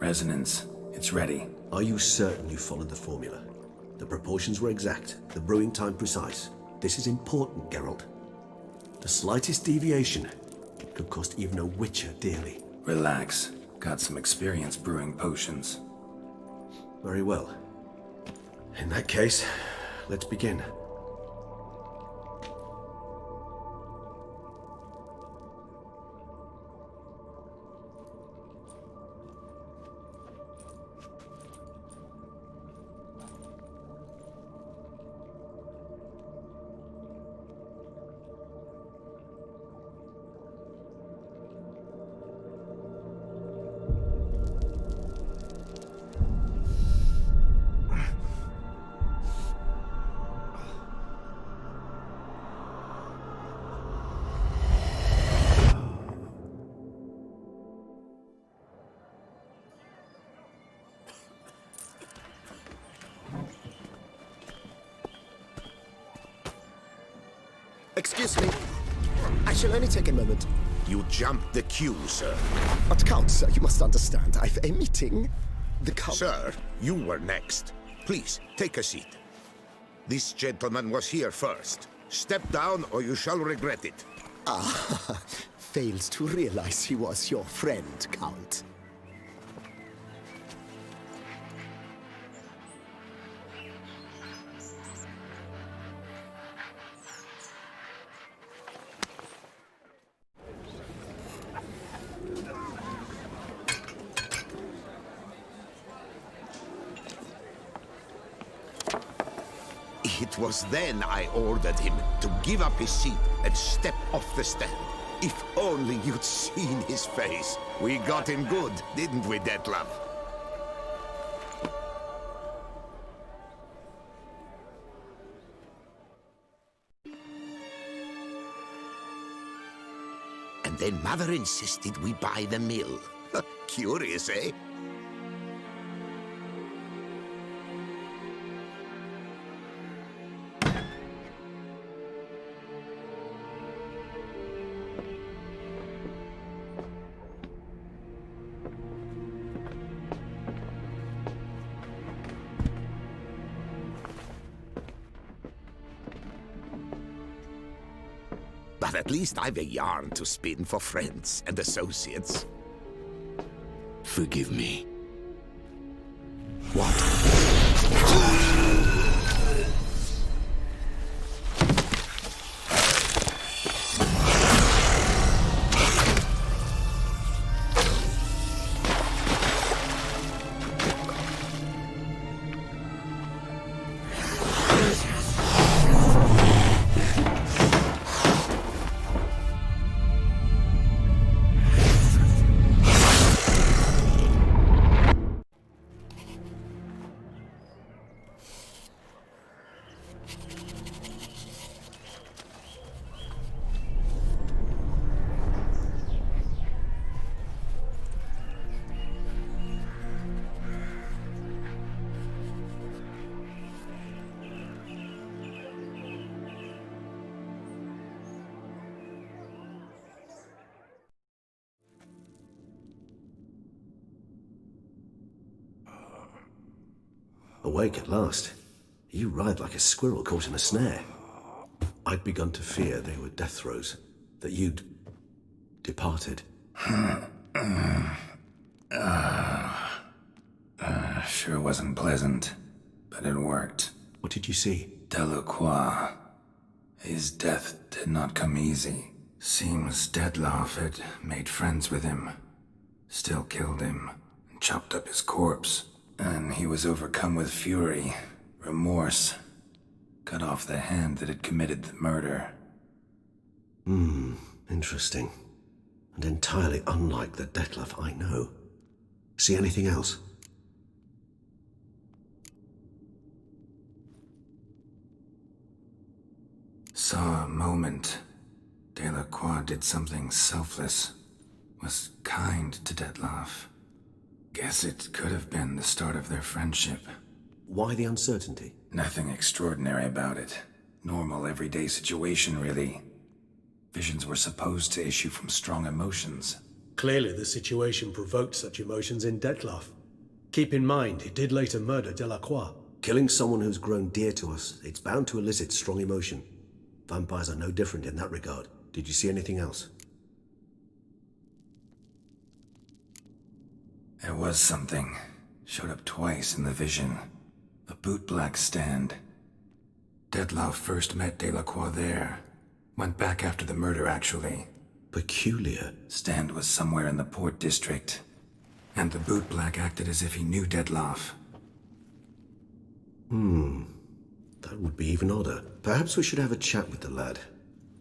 Resonance, it's ready. Are you certain you followed the formula? The proportions were exact, the brewing time precise. This is important, Geralt. The slightest deviation could cost even a witcher dearly. Relax. Got some experience brewing potions. Very well. In that case, let's begin. Excuse me. I shall only take a moment. You jumped the queue, sir. But Count, sir, you must understand. I've a meeting. The Count... Sir, you were next. Please, take a seat. This gentleman was here first. Step down or you shall regret it. Ah, fails to realize he was your friend, Count. It was then I ordered him to give up his seat and step off the stand. If only you'd seen his face. We got him good, didn't we, Dettlaff? And then Mother insisted we buy the mill. Curious, eh? But at least I've a yarn to spin for friends and associates. Forgive me. What? Awake at last. You writhe like a squirrel caught in a snare. I'd begun to fear they were death throes, that you'd departed. Sure wasn't pleasant, but it worked. What did you see? Delacroix. His death did not come easy. Seems Dettlaff had made friends with him, still killed him, and chopped up his corpse. And he was overcome with fury, remorse, cut off the hand that had committed the murder. Interesting. And entirely unlike the Dettlaff I know. See anything else? Saw a moment. Delacroix did something selfless. Was kind to Dettlaff. Guess it could have been the start of their friendship. Why the uncertainty? Nothing extraordinary about it. Normal, everyday situation, really. Visions were supposed to issue from strong emotions. Clearly the situation provoked such emotions in Dettlaff. Keep in mind, he did later murder Delacroix. Killing someone who's grown dear to us, it's bound to elicit strong emotion. Vampires are no different in that regard. Did you see anything else? There was something. Showed up twice in the vision. A bootblack stand. Dettlaff first met Delacroix there. Went back after the murder, actually. Peculiar. Stand was somewhere in the Port District. And the bootblack acted as if he knew Dettlaff. That would be even odder. Perhaps we should have a chat with the lad.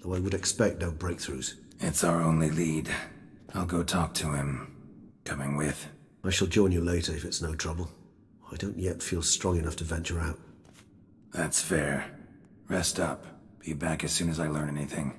Though I would expect no breakthroughs. It's our only lead. I'll go talk to him. Coming with? I shall join you later if it's no trouble. I don't yet feel strong enough to venture out. That's fair. Rest up. Be back as soon as I learn anything.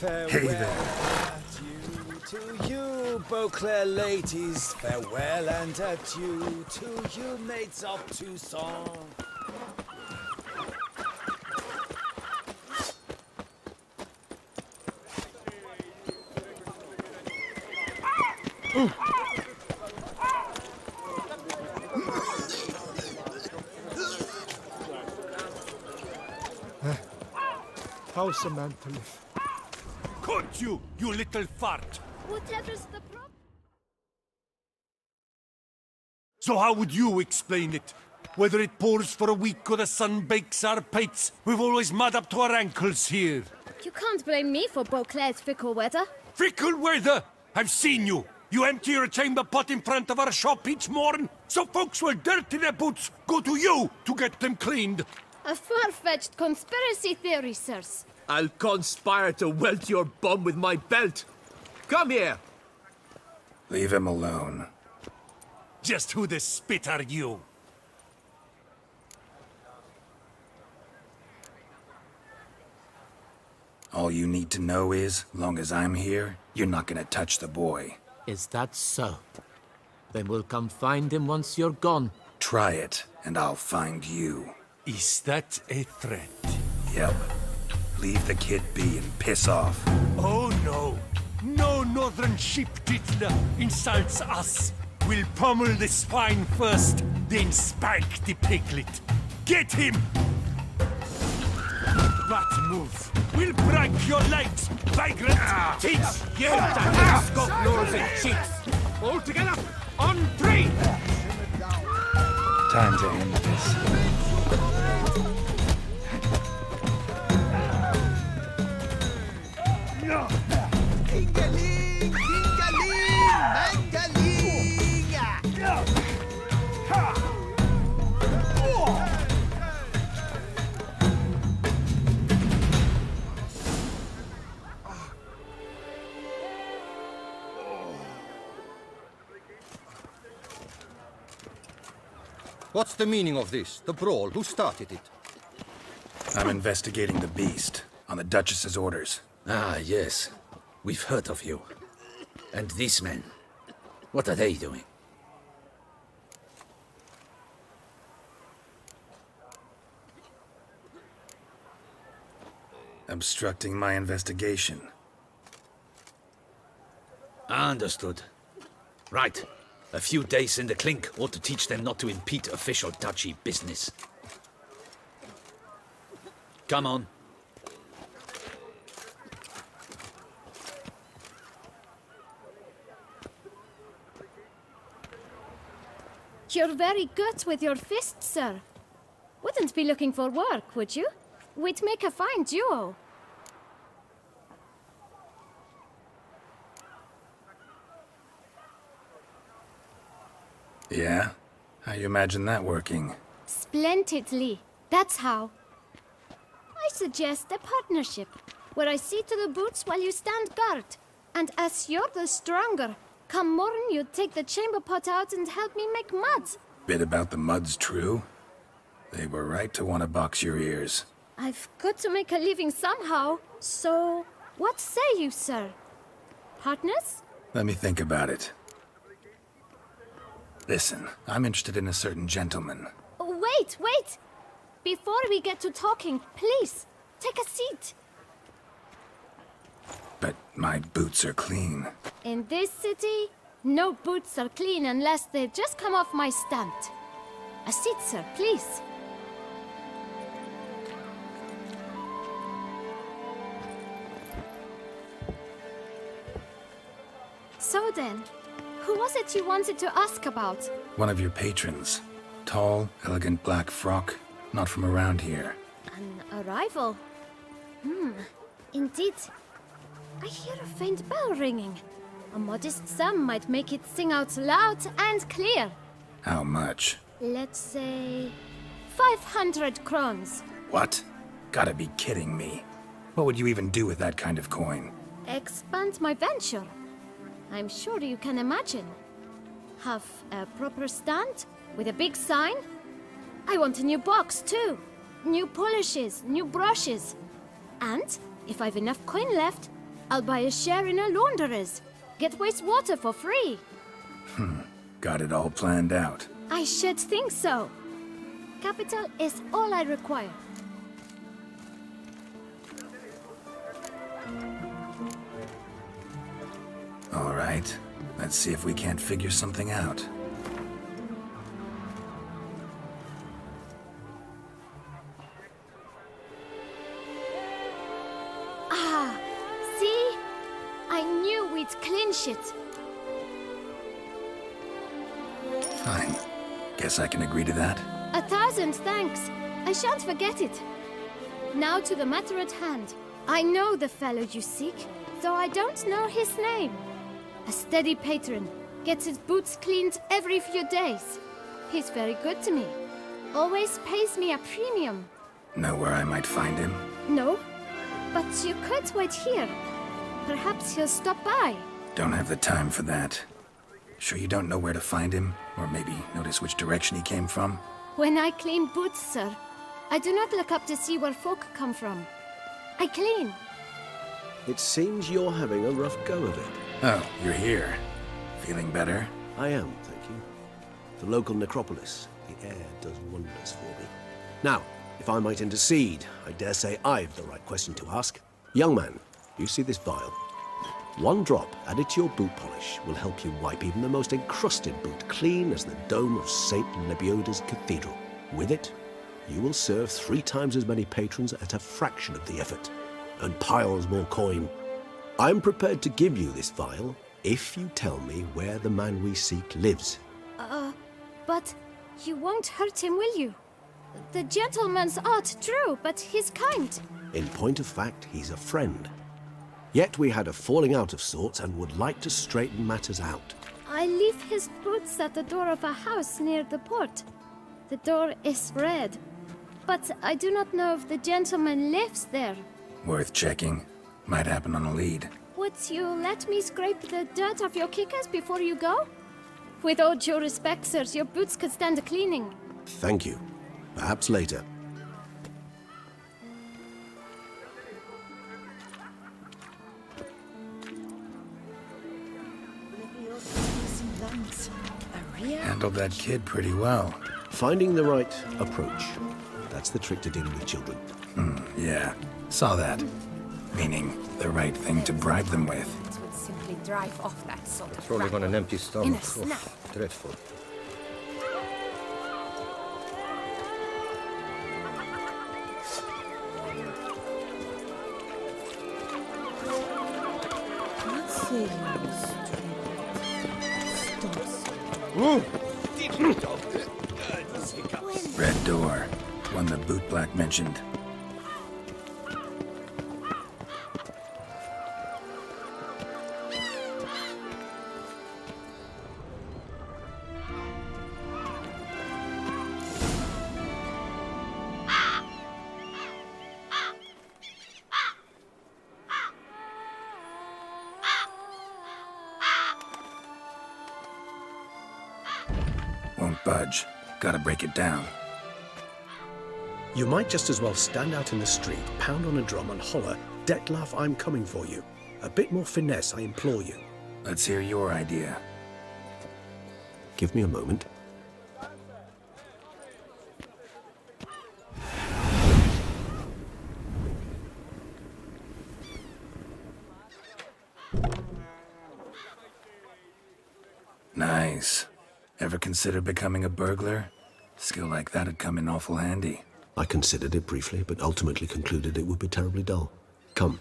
Farewell, adieu to you, Beauclair ladies. Farewell and adieu to you, maids of Toussaint. How's a man to live? Caught you, you little fart! Whatever's the problem? So how would you explain it? Whether it pours for a week or the sun bakes our pates, we've always mud up to our ankles here. You can't blame me for Beauclair's fickle weather. Fickle weather? I've seen you. You empty your chamber pot in front of our shop each morn, so folks will dirty their boots go to you to get them cleaned. A far-fetched conspiracy theory, sirs. I'll conspire to welt your bum with my belt. Come here. Leave him alone. Just who the spit are you? All you need to know is, long as I'm here, you're not gonna touch the boy. Is that so? Then we'll come find him once you're gone. Try it, and I'll find you. Is that a threat? Yep. Leave the kid be and piss off. Oh no! No northern sheep titler insults us! We'll pummel the swine first, then spank the piglet. Get him! That move will break your legs, vagrant! Teach you to scope yours and cheeks! All together, on 3! Time to end this. Dingaling, dingaling, mangaling! What's the meaning of this? The brawl? Who started it? I'm investigating the beast, on the Duchess's orders. Ah, yes. We've heard of you. And these men, what are they doing? Obstructing my investigation. Understood. Right. A few days in the clink ought to teach them not to impede official duchy business. Come on. You're very good with your fists, sir. Wouldn't be looking for work, would you? We'd make a fine duo. Yeah? How you imagine that working? Splendidly. That's how. I suggest a partnership, where I see to the boots while you stand guard. And as you're the stronger, come morn you take the chamber pot out and help me make mud. Bit about the mud's true? They were right to want to box your ears. I've got to make a living somehow, so what say you, sir? Partners? Let me think about it. Listen, I'm interested in a certain gentleman. Wait, wait! Before we get to talking, please, take a seat. But my boots are clean. In this city, no boots are clean unless they just come off my stand. A seat, sir, please. So then, who was it you wanted to ask about? One of your patrons. Tall, elegant black frock. Not from around here. An arrival? Indeed. I hear a faint bell ringing. A modest sum might make it sing out loud and clear. How much? Let's say 500 crowns. What? Gotta be kidding me. What would you even do with that kind of coin? Expand my venture. I'm sure you can imagine. Have a proper stand with a big sign. I want a new box too. New polishes, new brushes. And if I've enough coin left, I'll buy a share in a launderer's. Get wastewater for free. Got it all planned out. I should think so. Capital is all I require. All right. Let's see if we can't figure something out. Ah, see? I knew we'd clinch it. Fine. Guess I can agree to that. 1,000 thanks. I shan't forget it. Now to the matter at hand. I know the fellow you seek, though I don't know his name. A steady patron. Gets his boots cleaned every few days. He's very good to me. Always pays me a premium. Know where I might find him? No, but you could wait here. Perhaps he'll stop by. Don't have the time for that. Sure you don't know where to find him? Or maybe notice which direction he came from? When I clean boots, sir, I do not look up to see where folk come from. I clean. It seems you're having a rough go of it. Oh, you're here. Feeling better? I am, thank you. The local necropolis. The air does wonders for me. Now, if I might intercede, I dare say I've the right question to ask. Young man, you see this vial? One drop added to your boot polish will help you wipe even the most encrusted boot clean as the dome of St. Lebioda's Cathedral. With it, you will serve 3 times as many patrons at a fraction of the effort, and piles more coin. I'm prepared to give you this vial if you tell me where the man we seek lives. But you won't hurt him, will you? The gentleman's odd, true, but he's kind. In point of fact, he's a friend. Yet we had a falling out of sorts and would like to straighten matters out. I leave his boots at the door of a house near the port. The door is red, but I do not know if the gentleman lives there. Worth checking. Might happen on a lead. Would you let me scrape the dirt off your kickers before you go? With all due respect, sirs, your boots could stand a cleaning. Thank you. Perhaps later. Handled that kid pretty well. Finding the right approach. That's the trick to dealing with children. Yeah, saw that. Meaning, the right thing to bribe them with. It would simply drive off that sort of Rolling on an empty stomach. In a snap. Dreadful. Red door. One the bootblack mentioned. Won't budge. Gotta break it down. You might just as well stand out in the street, pound on a drum and holler, "Dettlaff, I'm coming for you." A bit more finesse, I implore you. Let's hear your idea. Give me a moment. Nice. Ever consider becoming a burglar? Skill like that'd come in awful handy. I considered it briefly, but ultimately concluded it would be terribly dull. Come.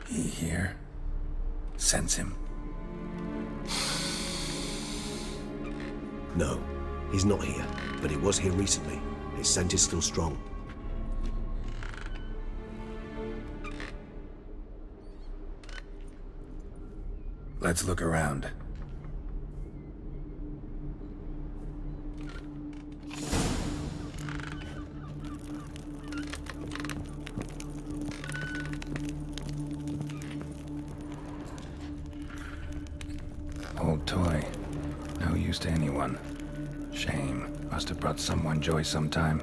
He here? Sense him? No, he's not here, but he was here recently. His scent is still strong. Let's look around. Old toy. No use to anyone. Shame. Must have brought someone joy sometime.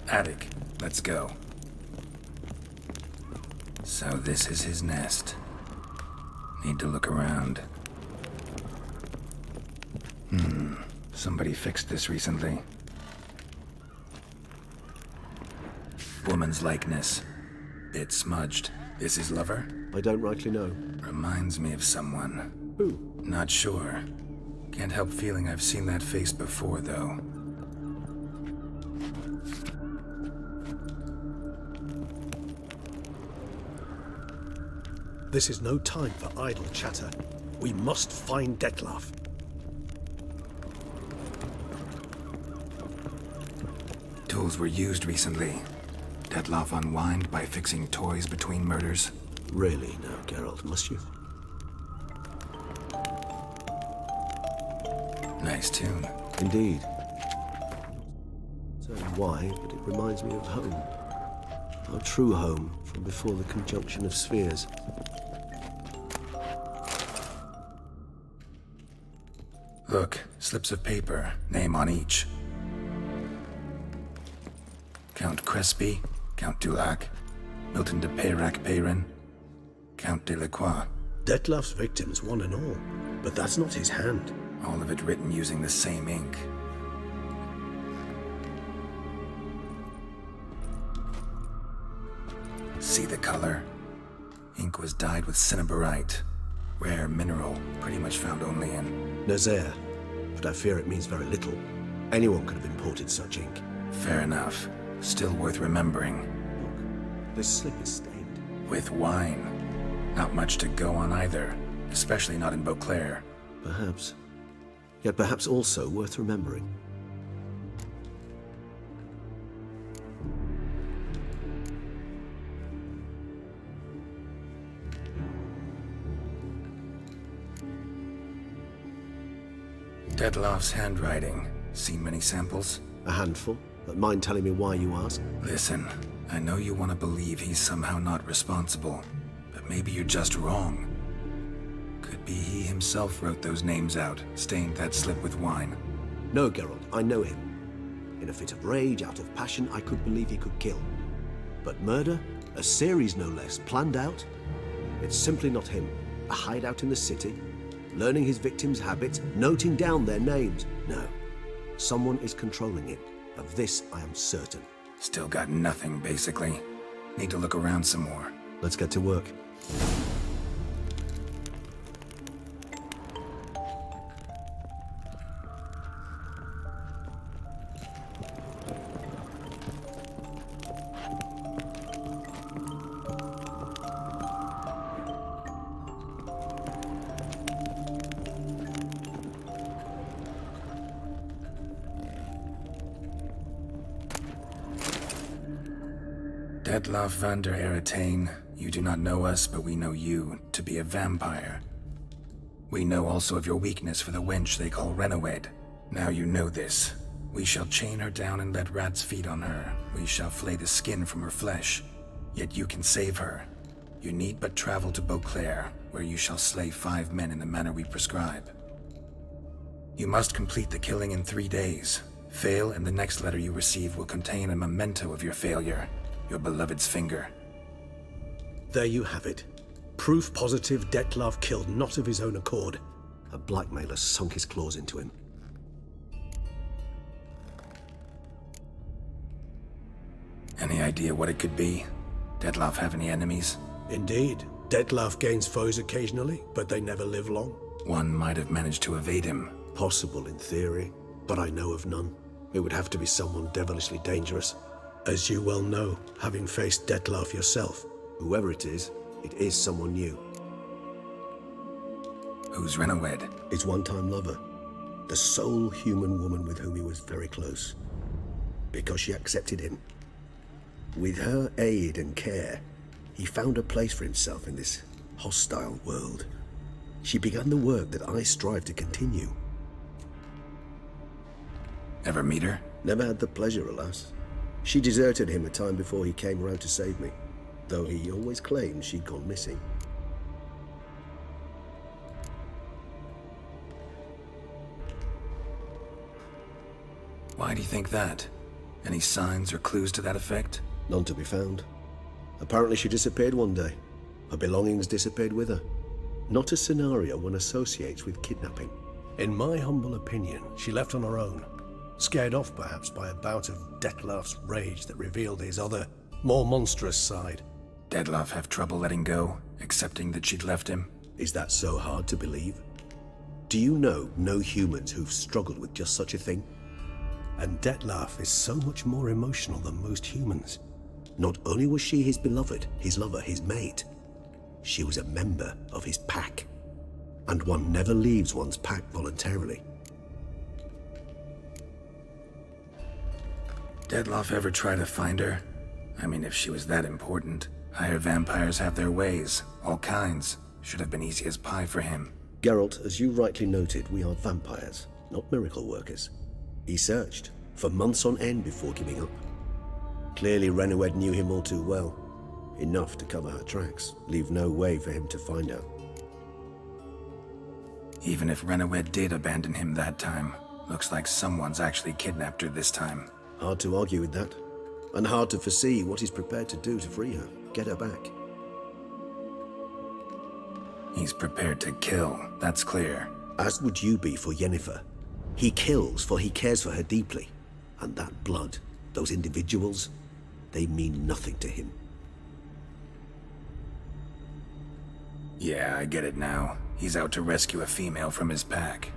Attic. Let's go. So this is his nest. Need to look around. Somebody fixed this recently. Woman's likeness. Bit smudged. This his lover? I don't rightly know. Reminds me of someone. Who? Not sure. Can't help feeling I've seen that face before, though. This is no time for idle chatter. We must find Dettlaff. Tools were used recently. Dettlaff unwind by fixing toys between murders? Really now, Geralt, must you? Nice tune. Indeed. So why, but it reminds me of home. Our true home from before the conjunction of spheres. Look, slips of paper, name on each. Count Crespi, Count Dulac, Milton de Peyrac-Peyrin, Count Delacroix. Dettlaff's victims, one and all. But that's not his hand. All of it written using the same ink. See the color? Ink was dyed with cinnabarite. Rare mineral, pretty much found only in Nazaire. But I fear it means very little. Anyone could have imported such ink. Fair enough. Still worth remembering. Look, this slip is stained. With wine. Not much to go on either, especially not in Beauclair. Perhaps. Yet perhaps also worth remembering. Dettlaff's handwriting. Seen many samples? A handful. But mind telling me why you ask? Listen, I know you want to believe he's somehow not responsible, but maybe you're just wrong. Could be he himself wrote those names out, stained that slip with wine. No, Geralt, I know him. In a fit of rage, out of passion, I could believe he could kill. But murder? A series no less, planned out? It's simply not him. A hideout in the city, learning his victims' habits, noting down their names. No. Someone is controlling it. Of this, I am certain. Still got nothing, basically. Need to look around some more. Let's get to work. Dettlaff van der Eretain, you do not know us, but we know you to be a vampire. We know also of your weakness for the wench they call Renoed. Now you know this. We shall chain her down and let rats feed on her. We shall flay the skin from her flesh. Yet you can save her. You need but travel to Beauclair, where you shall slay 5 men in the manner we prescribe. You must complete the killing in 3 days. Fail, and the next letter you receive will contain a memento of your failure. Your beloved's finger. There you have it. Proof positive Dettlaff killed not of his own accord. A blackmailer sunk his claws into him. Any idea what it could be? Dettlaff have any enemies? Indeed. Dettlaff gains foes occasionally, but they never live long. One might have managed to evade him. Possible in theory, but I know of none. It would have to be someone devilishly dangerous. As you well know, having faced Dettlaff yourself. Whoever it is someone new. Who's Renoed? His one-time lover. The sole human woman with whom he was very close. Because she accepted him. With her aid and care, he found a place for himself in this hostile world. She began the work that I strive to continue. Ever meet her? Never had the pleasure, alas. She deserted him a time before he came around to save me, though he always claimed she'd gone missing. Why do you think that? Any signs or clues to that effect? None to be found. Apparently she disappeared one day. Her belongings disappeared with her. Not a scenario one associates with kidnapping. In my humble opinion, she left on her own. Scared off, perhaps, by a bout of Dettlaff's rage that revealed his other, more monstrous side. Dettlaff have trouble letting go, accepting that she'd left him? Is that so hard to believe? Do you know no humans who've struggled with just such a thing? And Dettlaff is so much more emotional than most humans. Not only was she his beloved, his lover, his mate, she was a member of his pack. And one never leaves one's pack voluntarily. Dettlaff ever try to find her? I mean, if she was that important. Higher vampires have their ways, all kinds. Should have been easy as pie for him. Geralt, as you rightly noted, we are vampires, not miracle workers. He searched for months on end before giving up. Clearly, Renoed knew him all too well. Enough to cover her tracks, leave no way for him to find out. Even if Renoed did abandon him that time, looks like someone's actually kidnapped her this time. Hard to argue with that, and hard to foresee what he's prepared to do to free her, get her back. He's prepared to kill, that's clear. As would you be for Yennefer. He kills for he cares for her deeply. And that blood, those individuals, they mean nothing to him. Yeah, I get it now. He's out to rescue a female from his pack.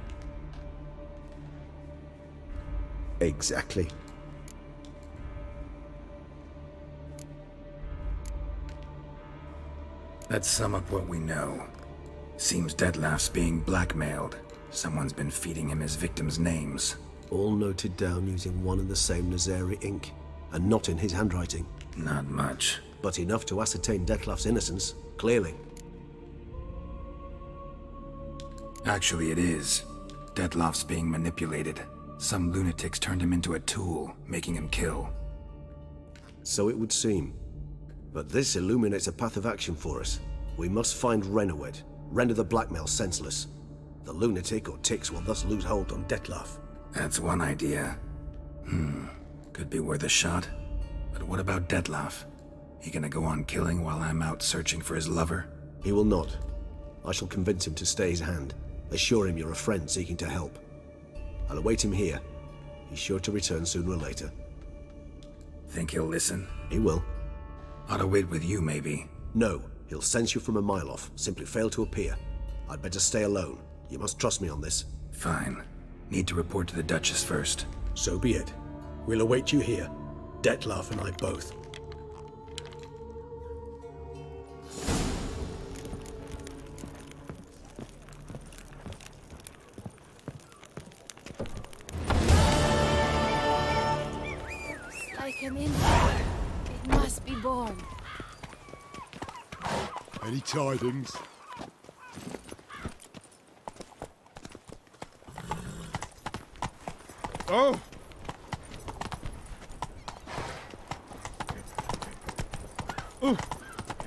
Exactly. Let's sum up what we know. Seems Detlef's being blackmailed. Someone's been feeding him his victims' names. All noted down using one and the same Nazeri ink, and not in his handwriting. Not much. But enough to ascertain Detlef's innocence, clearly. Actually, it is. Detlef's being manipulated. Some lunatics turned him into a tool, making him kill. So it would seem. But this illuminates a path of action for us. We must find Renoed, render the blackmail senseless. The lunatic or ticks will thus lose hold on Detlef. That's one idea. Could be worth a shot. But what about Detlef? He gonna go on killing while I'm out searching for his lover? He will not. I shall convince him to stay his hand. Assure him you're a friend seeking to help. I'll await him here. He's sure to return sooner or later. Think he'll listen? He will. Ought to wait with you, maybe. No, he'll sense you from a mile off. Simply fail to appear. I'd better stay alone. You must trust me on this. Fine. Need to report to the Duchess first. So be it. We'll await you here. Detlef and I both. Like an infant. It must be born. Any tidings? Oh!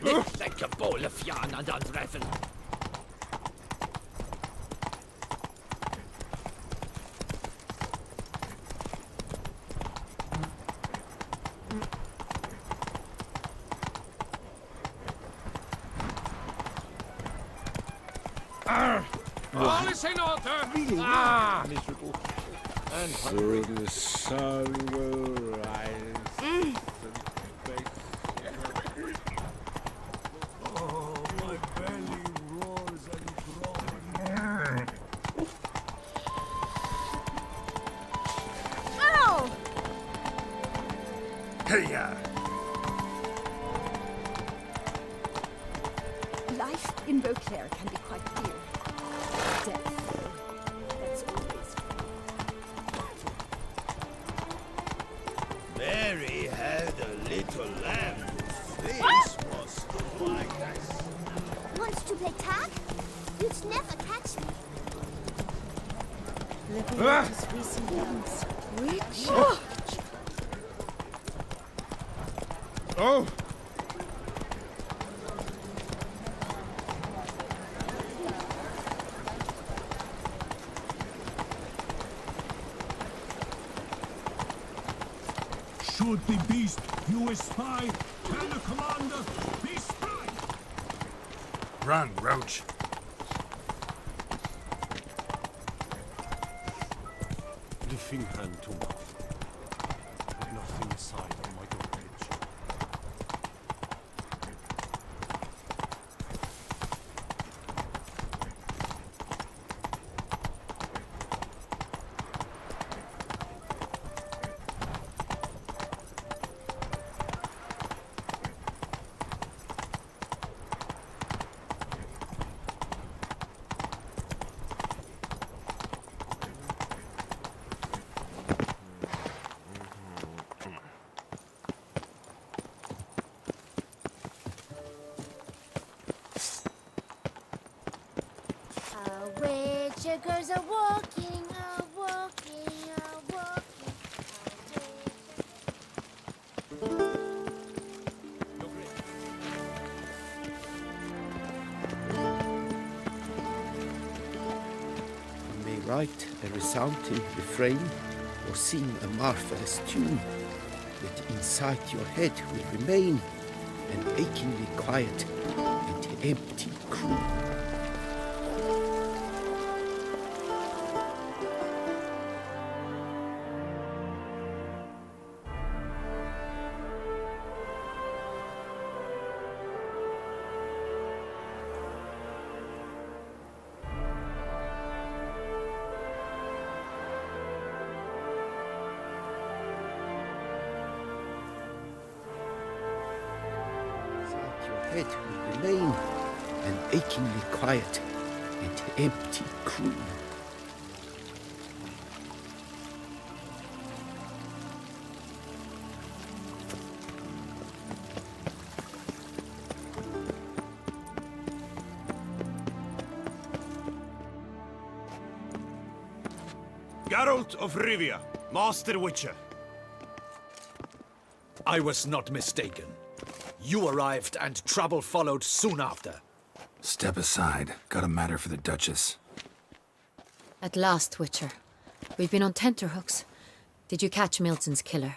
Nicht lekker bolle fjern aan dan treffen. All is in order! Miserable. And so the sun will rise. Oh, my belly roars and groans. Ow! Hey-ya! Life in Beauclair can be quite clear. Death, that's always Mary had a little lamb whose face was like this. Wants to play tag? You'd never catch me. Living out his recent events. Which? Oh! Should the beast you espy, tell the commander, be spry! Run, Roach. Lifting hand to mouth. Put nothing aside on my doorway. Witcher girls are walking, are walking, are walking. You may write a resounding refrain or sing a marvelous tune, yet inside your head will remain an achingly quiet and empty croon. Head will remain an achingly quiet and empty croon. Geralt of Rivia, Master Witcher. I was not mistaken. You arrived and trouble followed soon after. Step aside. Got a matter for the Duchess. At last, Witcher. We've been on tenterhooks. Did you catch Milton's killer?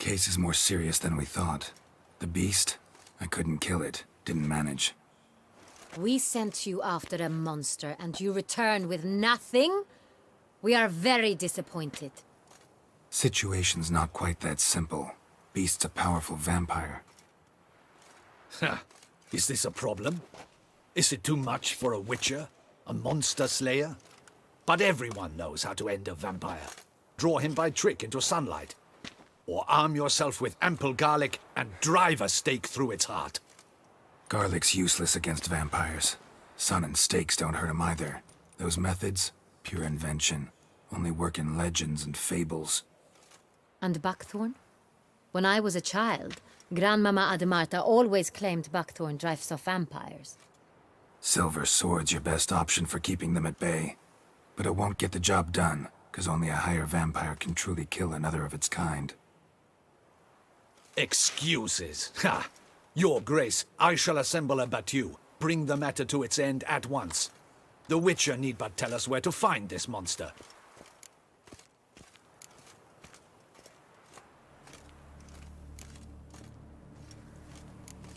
Case is more serious than we thought. The beast? I couldn't kill it. Didn't manage. We sent you after a monster, and you return with nothing? We are very disappointed. Situation's not quite that simple. Beast's a powerful vampire. Is this a problem? Is it too much for a witcher? A monster slayer? But everyone knows how to end a vampire. Draw him by trick into sunlight. Or arm yourself with ample garlic and drive a stake through its heart. Garlic's useless against vampires. Sun and stakes don't hurt him either. Those methods, pure invention. Only work in legends and fables. And buckthorn? When I was a child, Grandmama Ademarta always claimed buckthorn drives off vampires. Silver sword's your best option for keeping them at bay. But it won't get the job done, because only a higher vampire can truly kill another of its kind. Excuses. Ha! Your Grace, I shall assemble a battue. Bring the matter to its end at once. The Witcher need but tell us where to find this monster.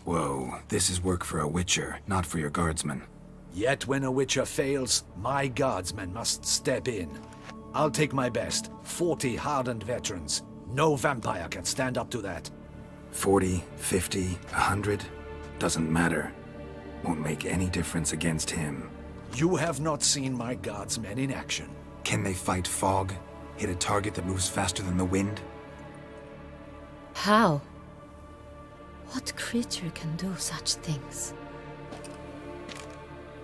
Whoa, this is work for a Witcher, not for your guardsmen. Yet when a Witcher fails, my guardsmen must step in. I'll take my best. 40 hardened veterans. No vampire can stand up to that. 40, 50, 100? Doesn't matter. Won't make any difference against him. You have not seen my guardsmen in action. Can they fight fog? Hit a target that moves faster than the wind? How? What creature can do such things?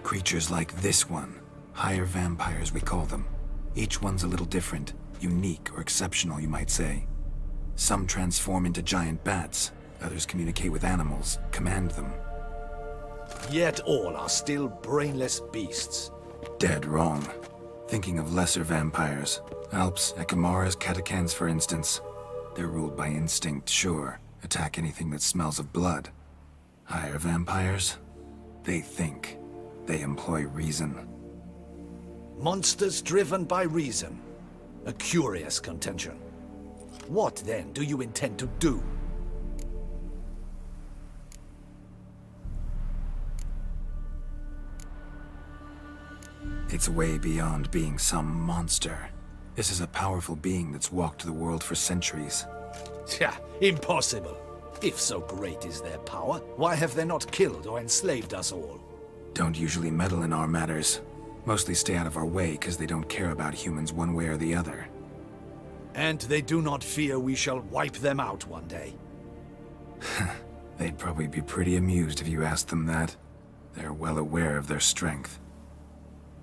Creatures like this one. Higher vampires, we call them. Each one's a little different. Unique or exceptional, you might say. Some transform into giant bats. Others communicate with animals, command them. Yet all are still brainless beasts. Dead wrong. Thinking of lesser vampires. Alps, Ekamaras, Catacans, for instance. They're ruled by instinct, sure. Attack anything that smells of blood. Higher vampires? They think. They employ reason. Monsters driven by reason. A curious contention. What, then, do you intend to do? It's way beyond being some monster. This is a powerful being that's walked the world for centuries. Yeah, impossible. If so great is their power, why have they not killed or enslaved us all? Don't usually meddle in our matters. Mostly stay out of our way because they don't care about humans one way or the other. And they do not fear we shall wipe them out one day. They'd probably be pretty amused if you asked them that. They're well aware of their strength.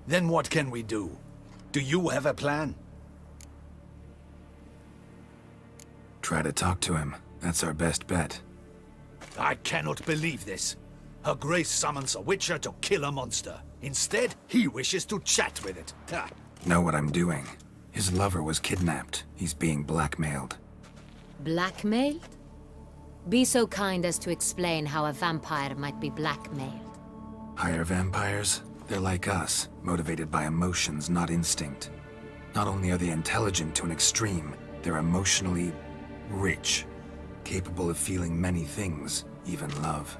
Then what can we do? Do you have a plan? try to talk to him. That's our best bet. I cannot believe this. Her Grace summons a Witcher to kill a monster. Instead, he wishes to chat with it. Ha. Know what I'm doing. His lover was kidnapped. He's being blackmailed. Blackmailed? Be so kind as to explain how a vampire might be blackmailed. Higher vampires? They're like us, motivated by emotions, not instinct. Not only are they intelligent to an extreme, they're emotionally rich, capable of feeling many things, even love.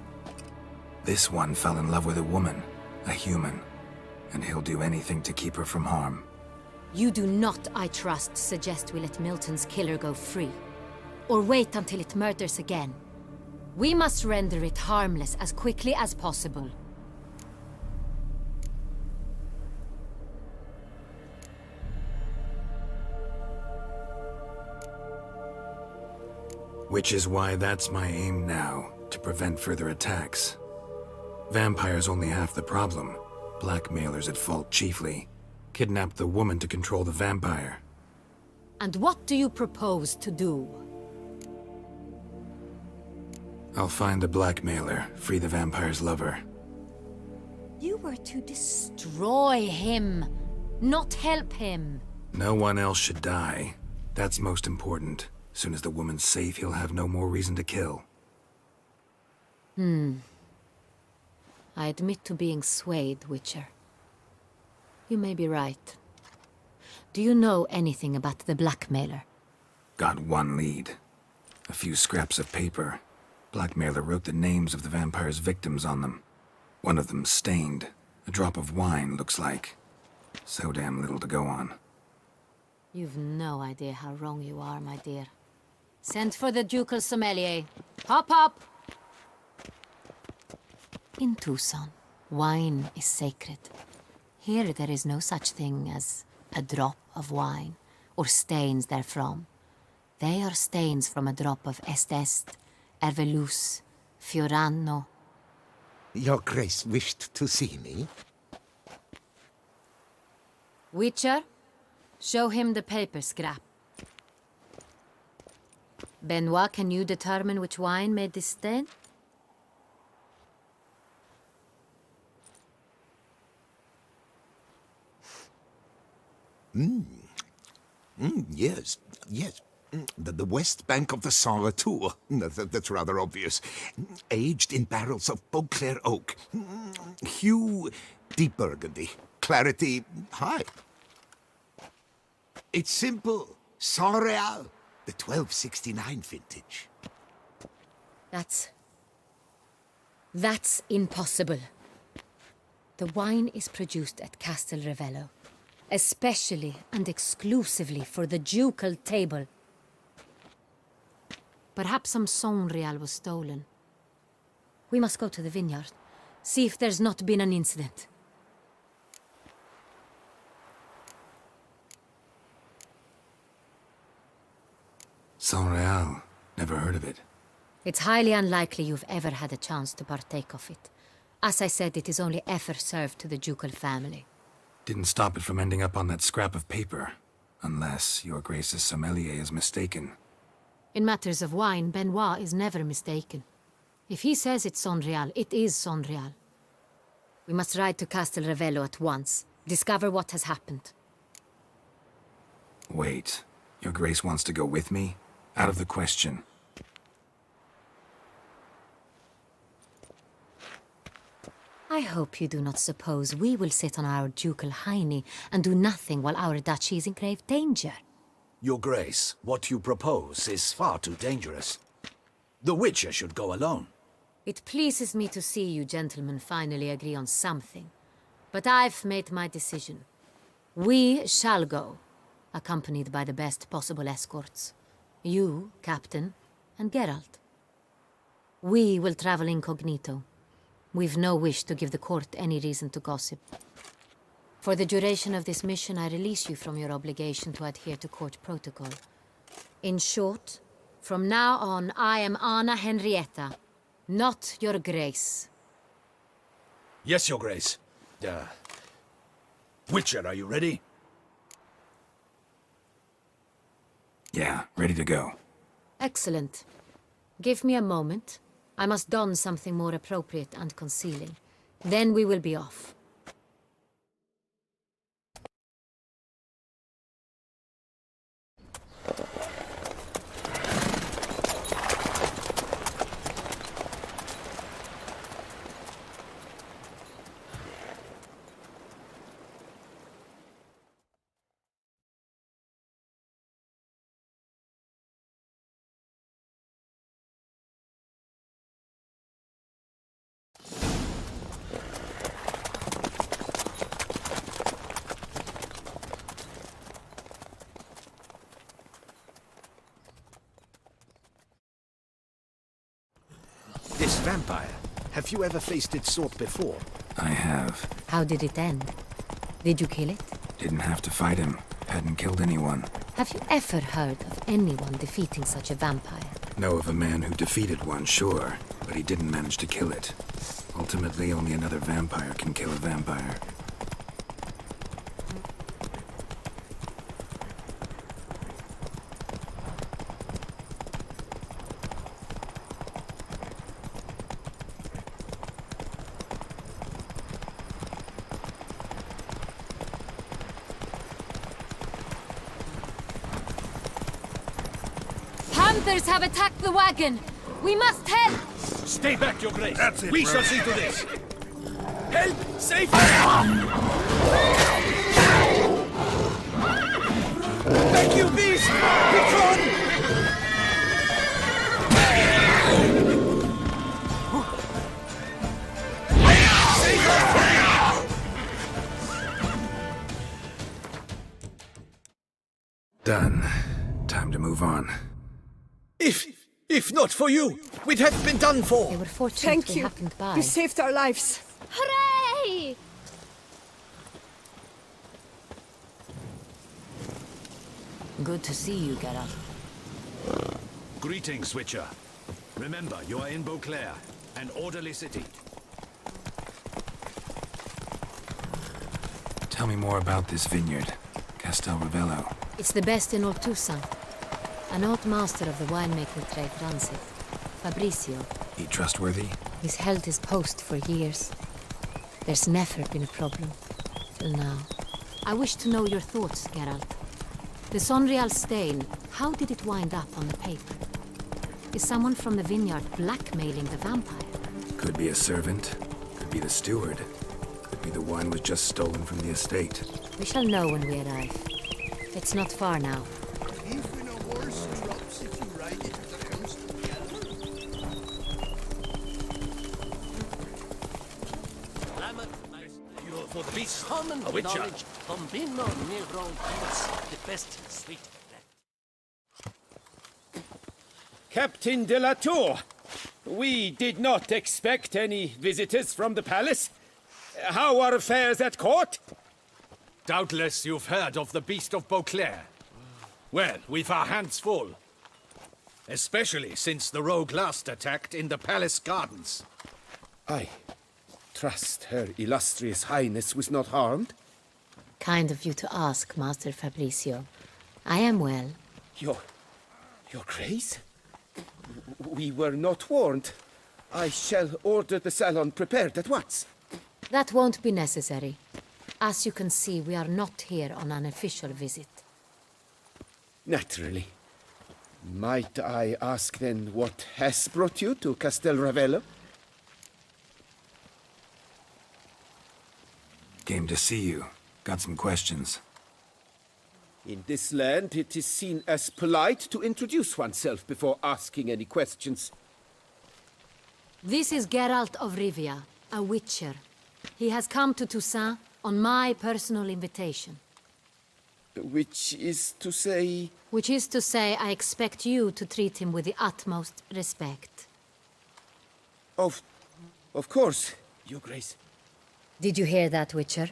This one fell in love with a woman, a human, and he'll do anything to keep her from harm. You do not, I trust, suggest we let Milton's killer go free. Or wait until it murders again. We must render it harmless as quickly as possible. Which is why that's my aim now, to prevent further attacks. Vampires only half the problem. Blackmailers at fault chiefly. Kidnap the woman to control the vampire. And what do you propose to do? I'll find the blackmailer, free the vampire's lover. You were to destroy him, not help him. No one else should die. That's most important. Soon as the woman's safe, he'll have no more reason to kill. I admit to being swayed, Witcher. You may be right. Do you know anything about the blackmailer? Got one lead. A few scraps of paper. Blackmailer wrote the names of the vampire's victims on them. One of them stained. A drop of wine, looks like. So damn little to go on. You've no idea how wrong you are, my dear. Send for the ducal sommelier. Hop, hop! In Tucson, wine is sacred. Here there is no such thing as a drop of wine, or stains therefrom. They are stains from a drop of Est, Ervelus, Fiorano. Your Grace wished to see me? Witcher, show him the paper scrap. Benoit, can you determine which wine made this stain? Yes, yes. The west bank of the Saint Retour. That's rather obvious. Aged in barrels of Beauclair oak. Hue, deep burgundy. Clarity, high. It's simple. Saint Real, the 1269 vintage. That's impossible. The wine is produced at Castel Ravello, especially and exclusively for the ducal table. Perhaps some Saint Real was stolen. We must go to the vineyard, see if there's not been an incident. Saint Real. Never heard of it. It's highly unlikely you've ever had a chance to partake of it. As I said, it is only ever served to the ducal family. Didn't stop it from ending up on that scrap of paper. Unless your Grace's sommelier is mistaken. In matters of wine, Benoit is never mistaken. If he says it's Saint Real, it is Saint Real. We must ride to Castel Ravello at once. Discover what has happened. Wait. Your Grace wants to go with me? Out of the question. I hope you do not suppose we will sit on our ducal hiney and do nothing while our duchy is in grave danger. Your Grace, what you propose is far too dangerous. The Witcher should go alone. It pleases me to see you gentlemen finally agree on something. But I've made my decision. We shall go, accompanied by the best possible escorts. You, Captain, and Geralt. We will travel incognito. We've no wish to give the court any reason to gossip. For the duration of this mission, I release you from your obligation to adhere to court protocol. In short, from now on, I am Anna Henrietta, not your Grace. Yes, Your Grace. Witcher, are you ready? Yeah, ready to go. Excellent. Give me a moment. I must don something more appropriate and concealing. Then we will be off. This vampire, have you ever faced its sort before? I have. How did it end? Did you kill it? Didn't have to fight him. Hadn't killed anyone. Have you ever heard of anyone defeating such a vampire? Know of a man who defeated one, sure, but he didn't manage to kill it. Ultimately, only another vampire can kill a vampire. Panthers have attacked the wagon! We must help! Stay back, Your Grace. That's it, We Rogue. shall see to this. Help! Save Thank you, beast! Begone! Done. Time to move on. If not for you, we'd have been done for. They were fortunate Thank we you. happened by. You saved our lives. Hooray! Good to see you, Geralt. Greetings, Witcher. Remember, you are in Beauclair, an orderly city. Tell me more about this vineyard, Castel Ravello. It's the best in all Toussaint. An old master of the winemaking trade runs it. Fabricio. He trustworthy? He's held his post for years. There's never been a problem. Till now. I wish to know your thoughts, Geralt. The Sonreal stain, how did it wind up on the paper? Is someone from the vineyard blackmailing the vampire? Could be a servant. Could be the steward. Could be the wine was just stolen from the estate. We shall know when we arrive. It's not far now. Even a horse drops if you ride it to the coast of You're for the beast. Common A Witcher. knowledge, Bombino Negro eats the best sweet bread. Captain de la Tour, we did not expect any visitors from the palace. How are affairs at court? Doubtless you've heard of the Beast of Beauclair. Well, we've our hands full. Especially since the rogue last attacked in the palace gardens. I trust Her Illustrious Highness was not harmed. Kind of you to ask, Master Fabricio. I am well. Your Grace? We were not warned. I shall order the salon prepared at once. That won't be necessary. As you can see, we are not here on an official visit. Naturally. Might I ask then what has brought you to Castel Ravello? Came to see you. Got some questions. In this land, it is seen as polite to introduce oneself before asking any questions. This is Geralt of Rivia, a witcher. He has come to Toussaint on my personal invitation. Which is to say... Which is to say, I expect you to treat him with the utmost respect. Of course, Your Grace. Did you hear that, Witcher?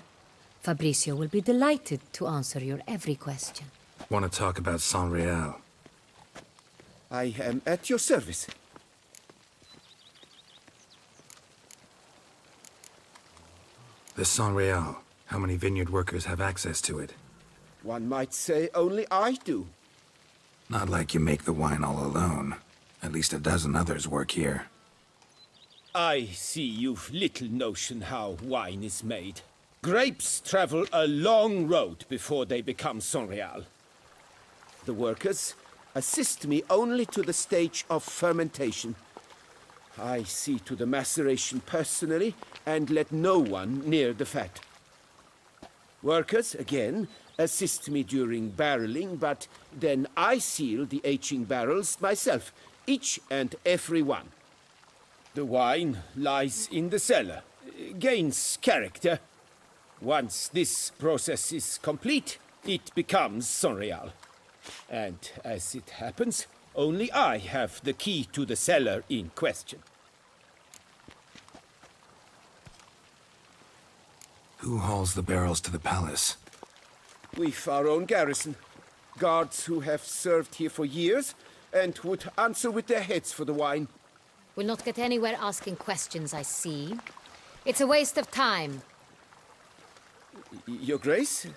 Fabricio will be delighted to answer your every question. Want to talk about Sonreal? I am at your service. The Sonreal. How many vineyard workers have access to it? One might say only I do. Not like you make the wine all alone. At least a dozen others work here. I see you've little notion how wine is made. Grapes travel a long road before they become Sonreal. The workers assist me only to the stage of fermentation. I see to the maceration personally and let no one near the fat. Workers, again, assist me during barreling, but then I seal the aging barrels myself, each and every one. The wine lies in the cellar, gains character. Once this process is complete, it becomes Sonreal. And as it happens, only I have the key to the cellar in question. Who hauls the barrels to the palace? We've our own garrison. Guards who have served here for years and would answer with their heads for the wine. We'll not get anywhere asking questions, I see. It's a waste of time. Your Grace?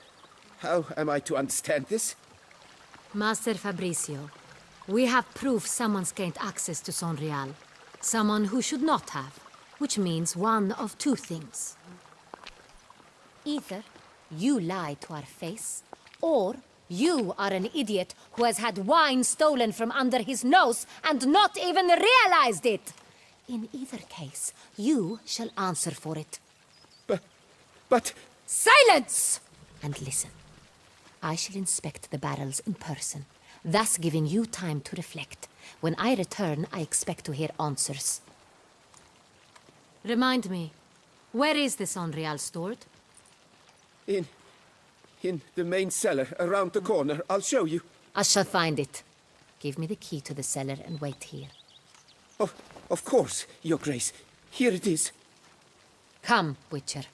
How am I to understand this? Master Fabricio, we have proof someone's gained access to Sonreal. Someone who should not have, which means one of two things. Either you lie to our face, or you are an idiot who has had wine stolen from under his nose and not even realized it. In either case, you shall answer for it. But... Silence! And listen. I shall inspect the barrels in person, thus giving you time to reflect. When I return, I expect to hear answers. Remind me, where is the Sonreal stored? In the main cellar, around the corner. I'll show you. I shall find it. Give me the key to the cellar and wait here. Oh, of course, Your Grace. Here it is. Come, Witcher.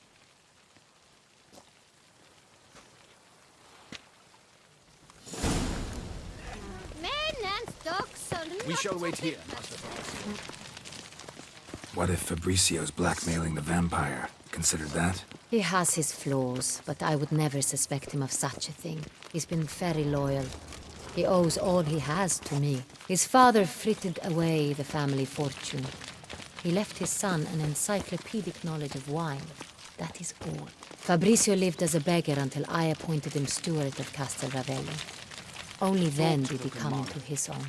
Men and dogs are We shall wait here, Master. What if Fabricio's blackmailing the vampire? Considered that? He has his flaws, but I would never suspect him of such a thing. He's been very loyal. He owes all he has to me. His father frittered away the family fortune. He left his son an encyclopedic knowledge of wine. That is all. Fabricio lived as a beggar until I appointed him steward of Castel Ravello. Only then did he come into his own.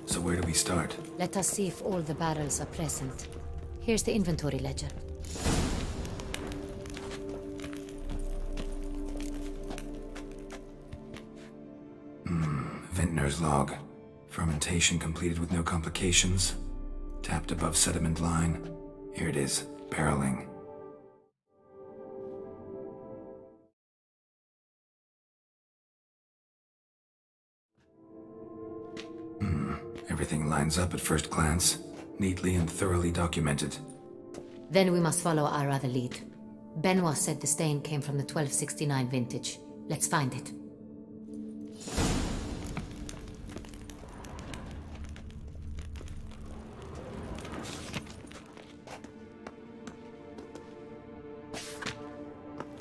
So where do we start? Let us see if all the barrels are present. Here's the inventory ledger. Vintner's log. Fermentation completed with no complications. Tapped above sediment line. Here it is. Barreling. Everything lines up at first glance. Neatly and thoroughly documented. Then we must follow our other lead. Benoit said the stain came from the 1269 vintage. Let's find it.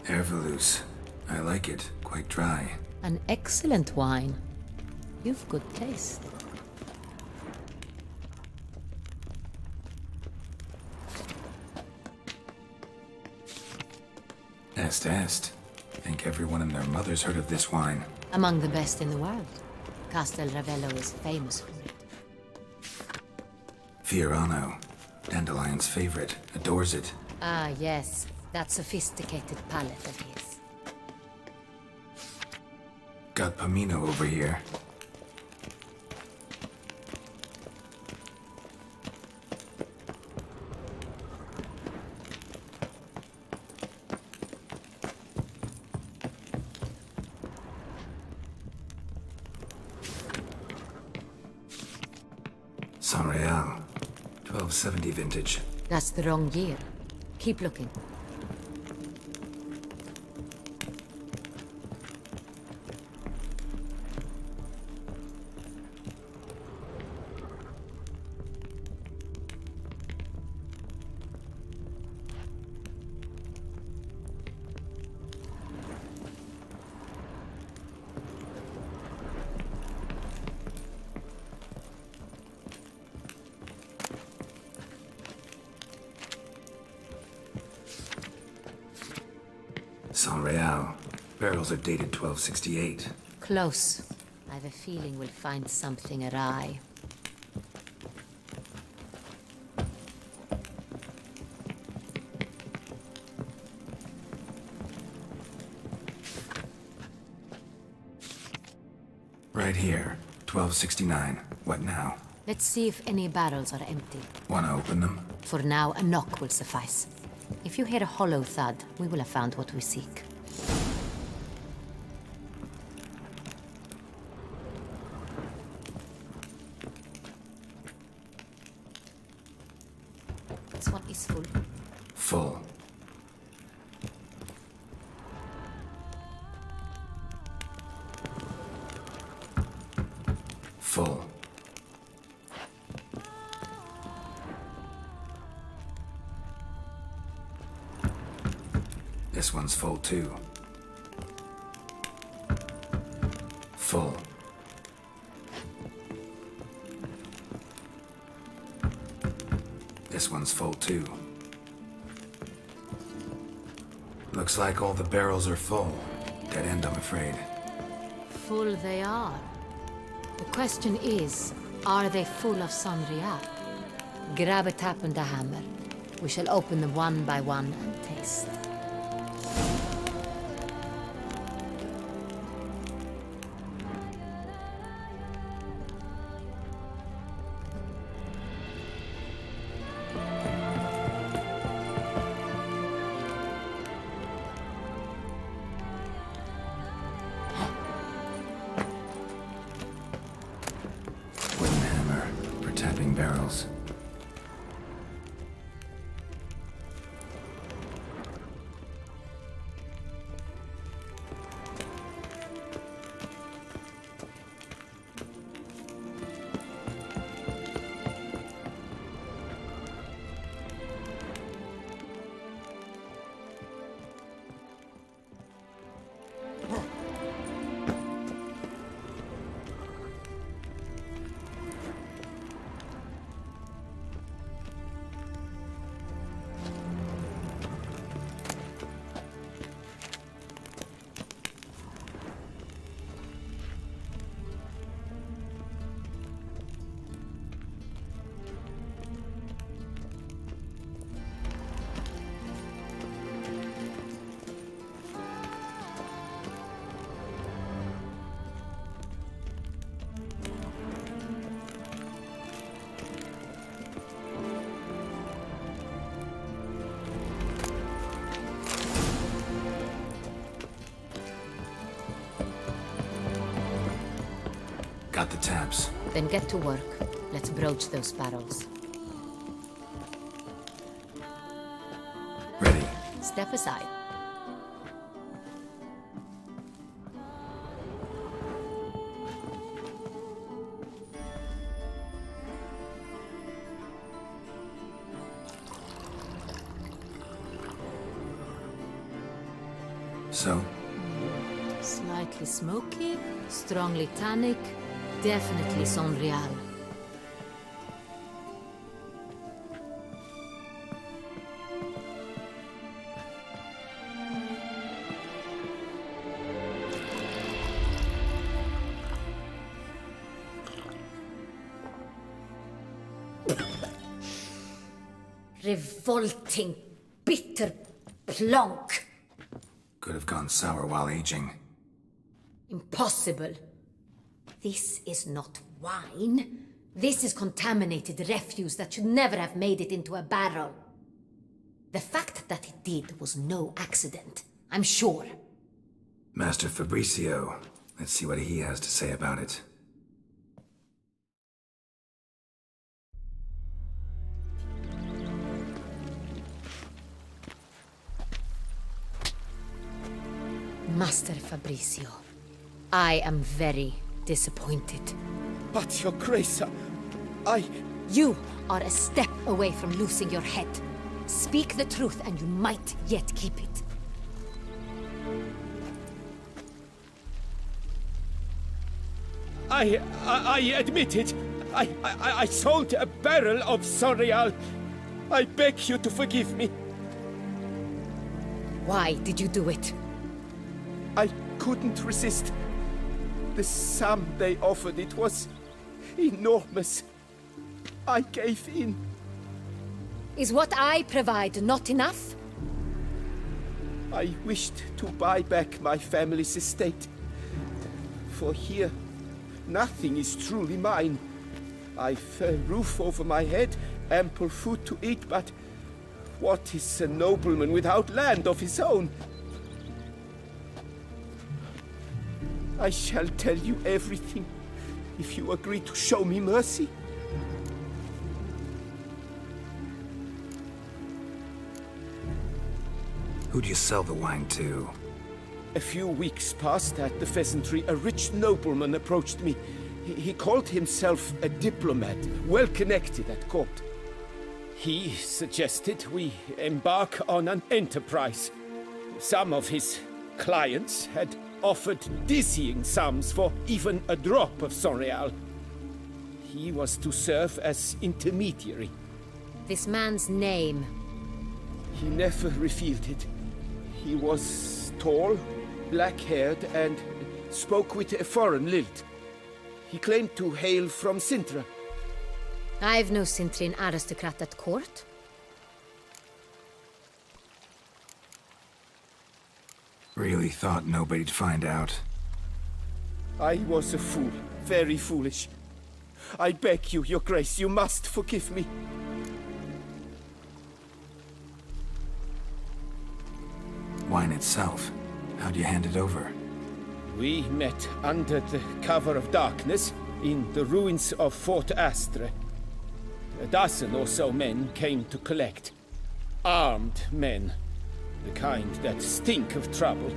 Herveloos. I like it. Quite dry. An excellent wine. You've good taste. Est. Think everyone and their mother's heard of this wine. Among the best in the world. Castel Ravello is famous for it. Fiorano. Dandelion's favorite. Adores it. Ah, yes. That sophisticated palate of his. Got Pomino over here. Sonreal. 1270 vintage. That's the wrong year. Keep looking. San Real. Barrels are dated 1268. Close. I have a feeling we'll find something awry. Right here. 1269. What now? Let's see if any barrels are empty. Wanna open them? For now, a knock will suffice. If you hear a hollow thud, we will have found what we seek. This one is full. Full. Full. This one's full too. Full. This one's full too. Looks like all the barrels are full. Dead end, I'm afraid. Full they are. The question is, are they full of San Real? Grab a tap and a hammer. We shall open them one by one and taste. Wooden hammer for tapping barrels. Got the taps. Then get to work. Let's broach those barrels. Ready. Step aside. So? Slightly smoky, strongly tannic, definitely San Real. Revolting, bitter plonk. Could have gone sour while aging. Impossible. This is not wine. This is contaminated refuse that should never have made it into a barrel. The fact that it did was no accident, I'm sure. Master Fabricio. Let's see what he has to say about it. Master Fabricio, I am very disappointed. But, Your Grace, I... You are a step away from losing your head. Speak the truth and you might yet keep it. I admit it. I sold a barrel of San Real. I beg you to forgive me. Why did you do it? I couldn't resist. The sum they offered, it was enormous. I gave in. Is what I provide not enough? I wished to buy back my family's estate. For here, nothing is truly mine. I've a roof over my head, ample food to eat, but what is a nobleman without land of his own? I shall tell you everything, if you agree to show me mercy. Who do you sell the wine to? A few weeks past at the Pheasantry, a rich nobleman approached me. He called himself a diplomat, well connected at court. He suggested we embark on an enterprise. Some of his clients had offered dizzying sums for even a drop of Sorial. He was to serve as intermediary. This man's name? He never revealed it. He was tall, black-haired, and spoke with a foreign lilt. He claimed to hail from Sintra. I've no Sintrian aristocrat at court. Really thought nobody'd find out. I was a fool, very foolish. I beg you, Your Grace, you must forgive me. Wine itself, how'd you hand it over? We met under the cover of darkness in the ruins of Fort Astre. A dozen or so men came to collect. Armed men. The kind that stink of trouble.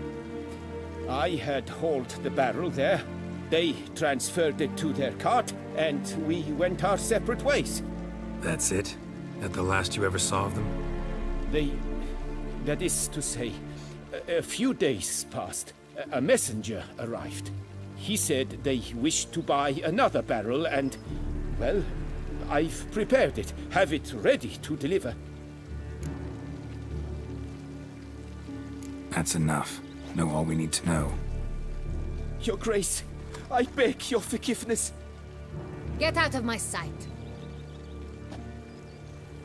I had hauled the barrel there. They transferred it to their cart, and we went our separate ways. That's it? That the last you ever saw of them? That is to say, a few days passed. A messenger arrived. He said they wished to buy another barrel and, well, I've prepared it. Have it ready to deliver. That's enough. Know all we need to know. Your Grace, I beg your forgiveness. Get out of my sight.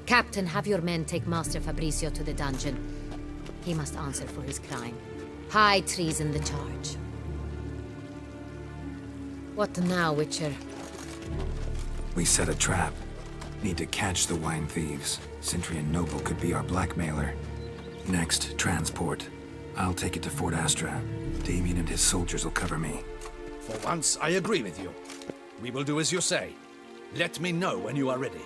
Captain, have your men take Master Fabrizio to the dungeon. He must answer for his crime. High treason the charge. What now, Witcher? We set a trap. Need to catch the wine thieves. Sintrian Noble could be our blackmailer. Next, transport. I'll take it to Fort Astra. Damien and his soldiers will cover me. For once, I agree with you. We will do as you say. Let me know when you are ready.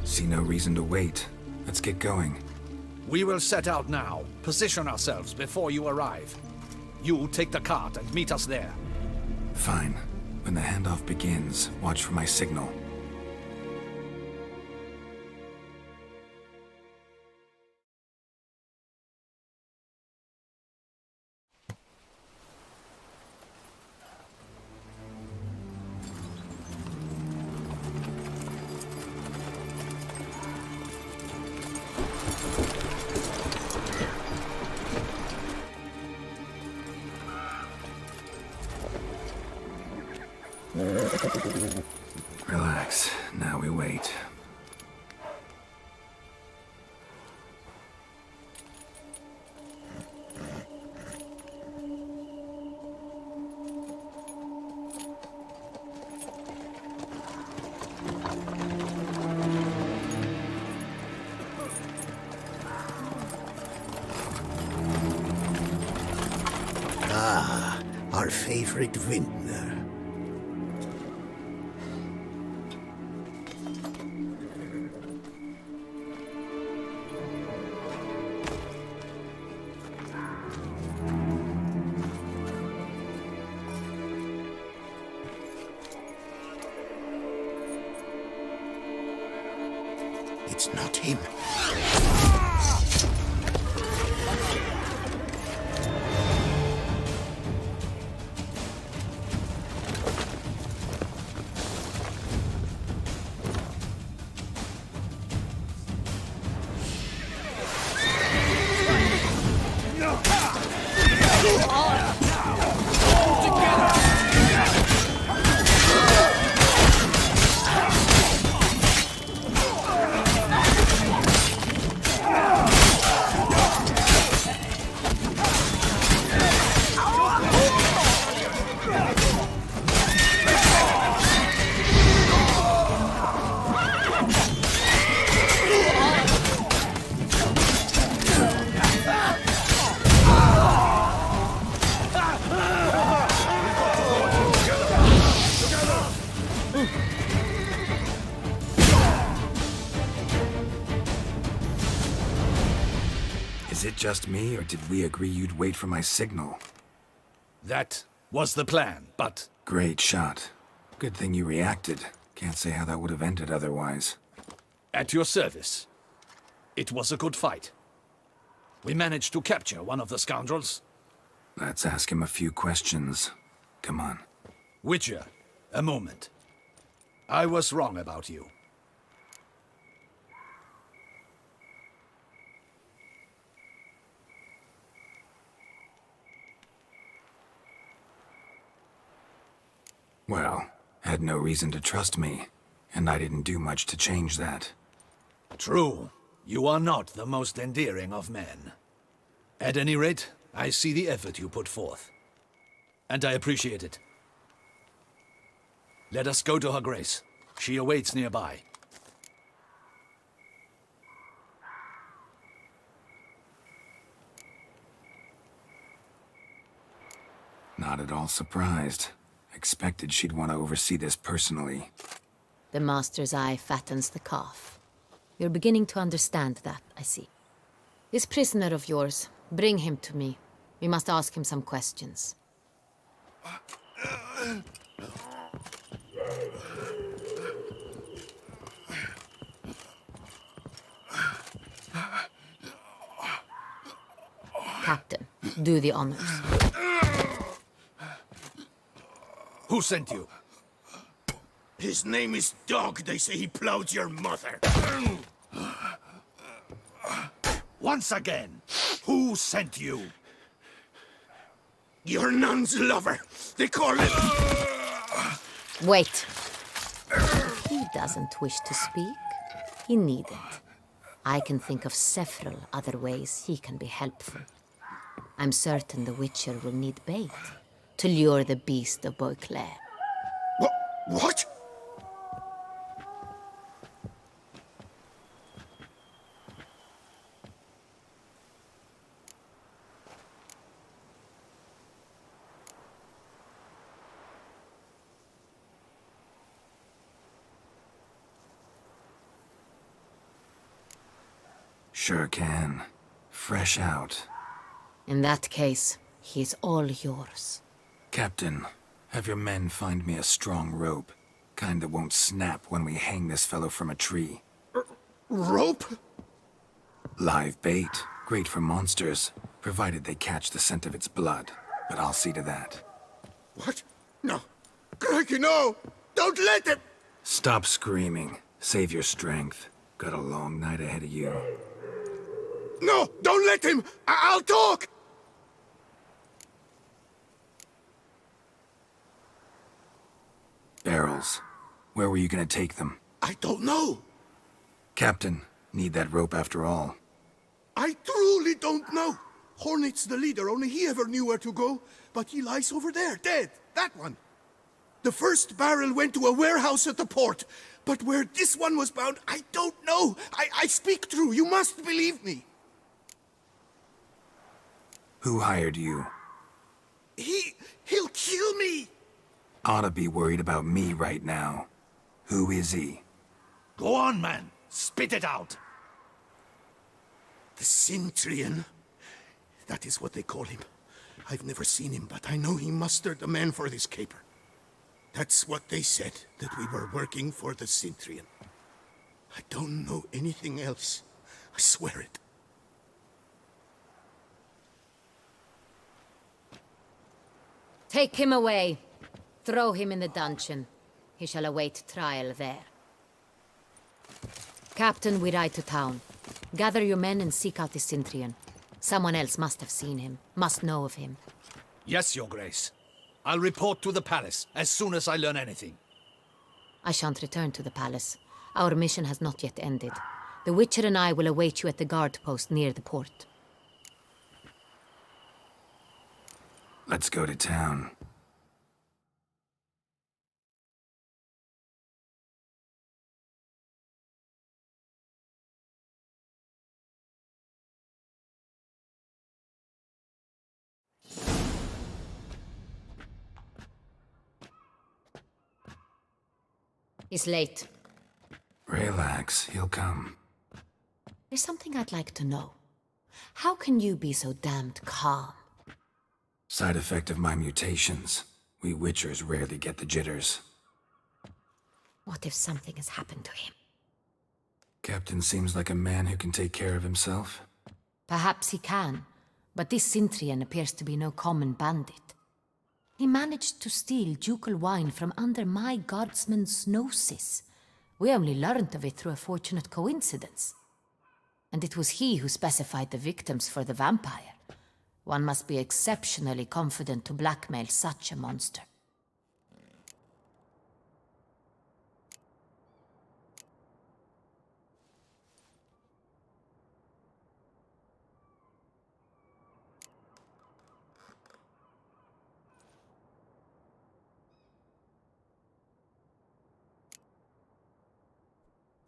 See no reason to wait. Let's get going. We will set out now. Position ourselves before you arrive. You take the cart and meet us there. Fine. When the handoff begins, watch for my signal. Relax. Now we wait. Ah, our favorite vintner. It's not him. Is it just me, or did we agree you'd wait for my signal? That was the plan, but... Great shot. Good thing you reacted. Can't say how that would have ended otherwise. At your service. It was a good fight. We managed to capture one of the scoundrels. Let's ask him a few questions. Come on. Witcher, a moment. I was wrong about you. Well, had no reason to trust me, and I didn't do much to change that. True. You are not the most endearing of men. At any rate, I see the effort you put forth. And I appreciate it. Let us go to her grace. She awaits nearby. Not at all surprised. Expected she'd want to oversee this personally. The master's eye fattens the calf. You're beginning to understand that, I see. This prisoner of yours, bring him to me. We must ask him some questions. Captain, do the honors. Who sent you? His name is Dog. They say he plowed your mother. Once again, who sent you? Your nun's lover. They call it... Wait. If he doesn't wish to speak, he needn't. I can think of several other ways he can be helpful. I'm certain the Witcher will need bait to lure the beast of Beauclair. What? Sure can. Fresh out. In that case, he's all yours. Captain, have your men find me a strong rope. Kind that won't snap when we hang this fellow from a tree. Rope? Live bait. Great for monsters, provided they catch the scent of its blood. But I'll see to that. What? No. Crikey, no! Don't let him! Stop screaming. Save your strength. Got a long night ahead of you. No! Don't let him! I'll talk! Barrels. Where were you gonna take them? I don't know. Captain, need that rope after all. I truly don't know. Hornet's the leader, only he ever knew where to go. But he lies over there, dead. That one. The first barrel went to a warehouse at the port. But where this one was bound, I don't know. I speak true. You must believe me. Who hired you? He'll kill me. Oughta be worried about me right now. Who is he? Go on, man. Spit it out. The Cintrian. That is what they call him. I've never seen him, but I know he mustered a man for this caper. That's what they said, that we were working for the Cintrian. I don't know anything else. I swear it. Take him away. Throw him in the dungeon. He shall await trial there. Captain, we ride to town. Gather your men and seek out the Cintrian. Someone else must have seen him, must know of him. Yes, Your Grace. I'll report to the palace as soon as I learn anything. I shan't return to the palace. Our mission has not yet ended. The Witcher and I will await you at the guard post near the port. Let's go to town. He's late. Relax, he'll come. There's something I'd like to know. How can you be so damned calm? Side effect of my mutations. We Witchers rarely get the jitters. What if something has happened to him? Captain seems like a man who can take care of himself. Perhaps he can, but this Cintrian appears to be no common bandit. He managed to steal ducal wine from under my guardsman's noses. We only learned of it through a fortunate coincidence. And it was he who specified the victims for the vampire. One must be exceptionally confident to blackmail such a monster.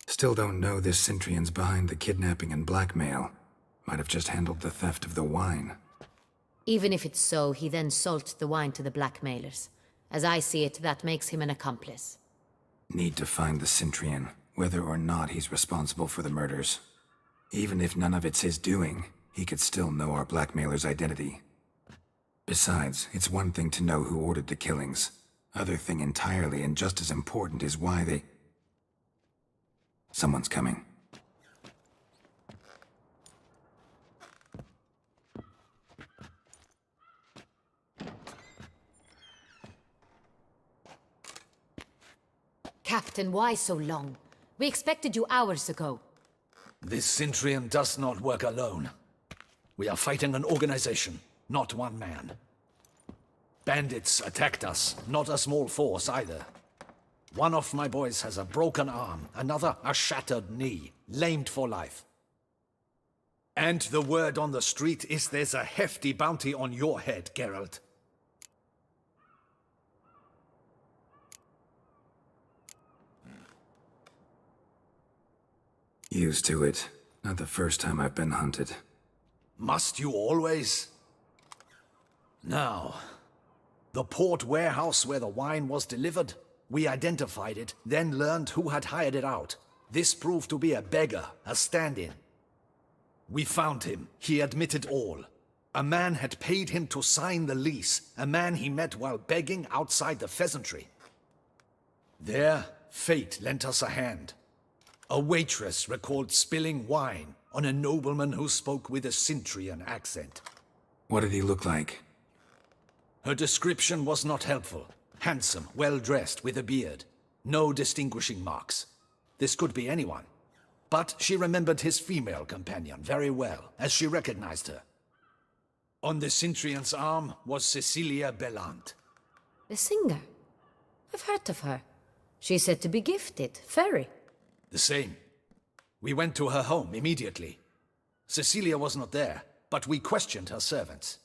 Still don't know this Cintrian's behind the kidnapping and blackmail. Might have just handled the theft of the wine. Even if it's so, he then sold the wine to the blackmailers. As I see it, that makes him an accomplice. Need to find the Cintrian, whether or not he's responsible for the murders. Even if none of it's his doing, he could still know our blackmailer's identity. Besides, it's one thing to know who ordered the killings. Other thing entirely, and just as important, is why they... Someone's coming. Captain, why so long? We expected you hours ago. This Cintrian does not work alone. We are fighting an organization, not one man. Bandits attacked us, not a small force either. One of my boys has a broken arm, another a shattered knee, lamed for life. And the word on the street is there's a hefty bounty on your head, Geralt. Used to it. Not the first time I've been hunted. Must you always? Now, the port warehouse where the wine was delivered, we identified it, then learned who had hired it out. This proved to be a beggar, a stand-in. We found him. He admitted all. A man had paid him to sign the lease, a man he met while begging outside the pheasantry. There, fate lent us a hand. A waitress recalled spilling wine on a nobleman who spoke with a Cintrian accent. What did he look like? Her description was not helpful. Handsome, well-dressed, with a beard. No distinguishing marks. This could be anyone. But she remembered his female companion very well, as she recognized her. On the Cintrian's arm was Cecilia Bellant. The singer? I've heard of her. She's said to be gifted, fairy. The same. We went to her home immediately. Cecilia was not there, but we questioned her servants.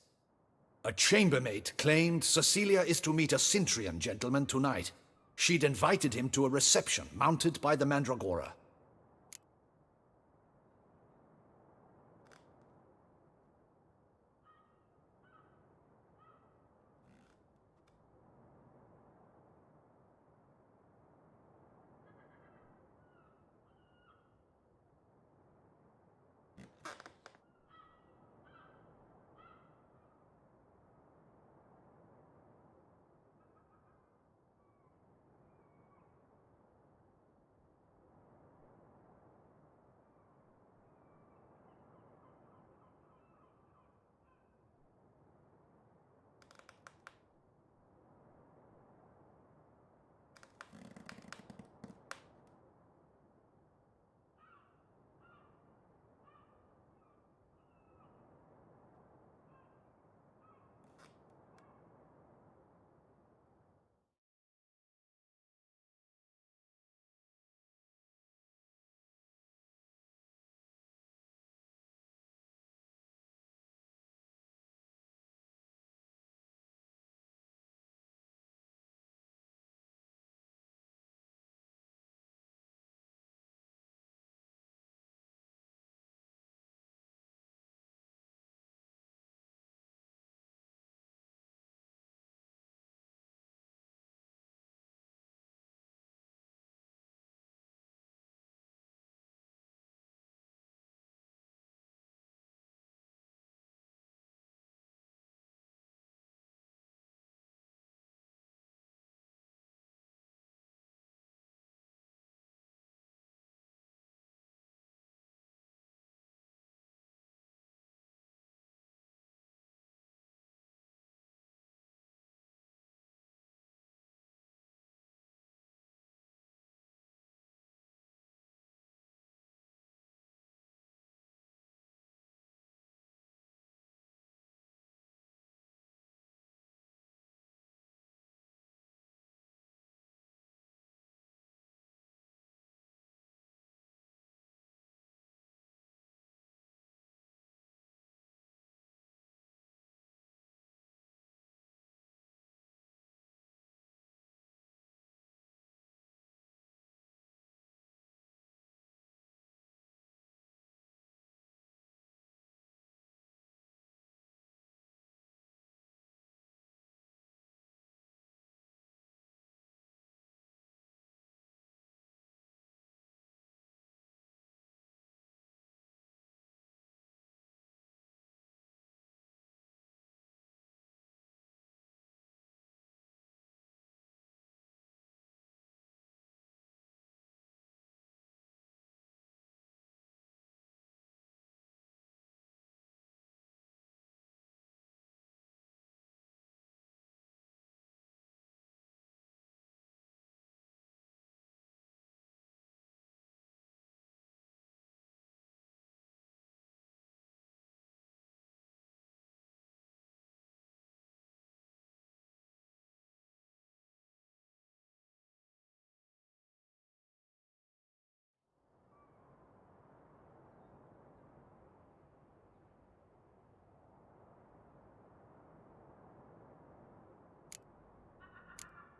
A chambermaid claimed Cecilia is to meet a Cintrian gentleman tonight. She'd invited him to a reception mounted by the Mandragora.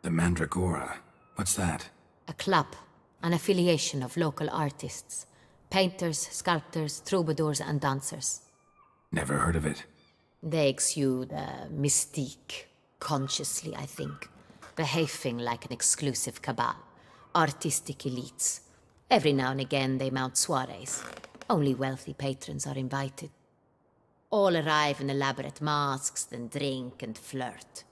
The Mandragora. What's that? A club, an affiliation of local artists. Painters, sculptors, troubadours, and dancers. Never heard of it. They exude mystique, consciously, I think. Behaving like an exclusive cabal. Artistic elites. Every now and again they mount soirees. Only wealthy patrons are invited. All arrive in elaborate masks, then drink and flirt.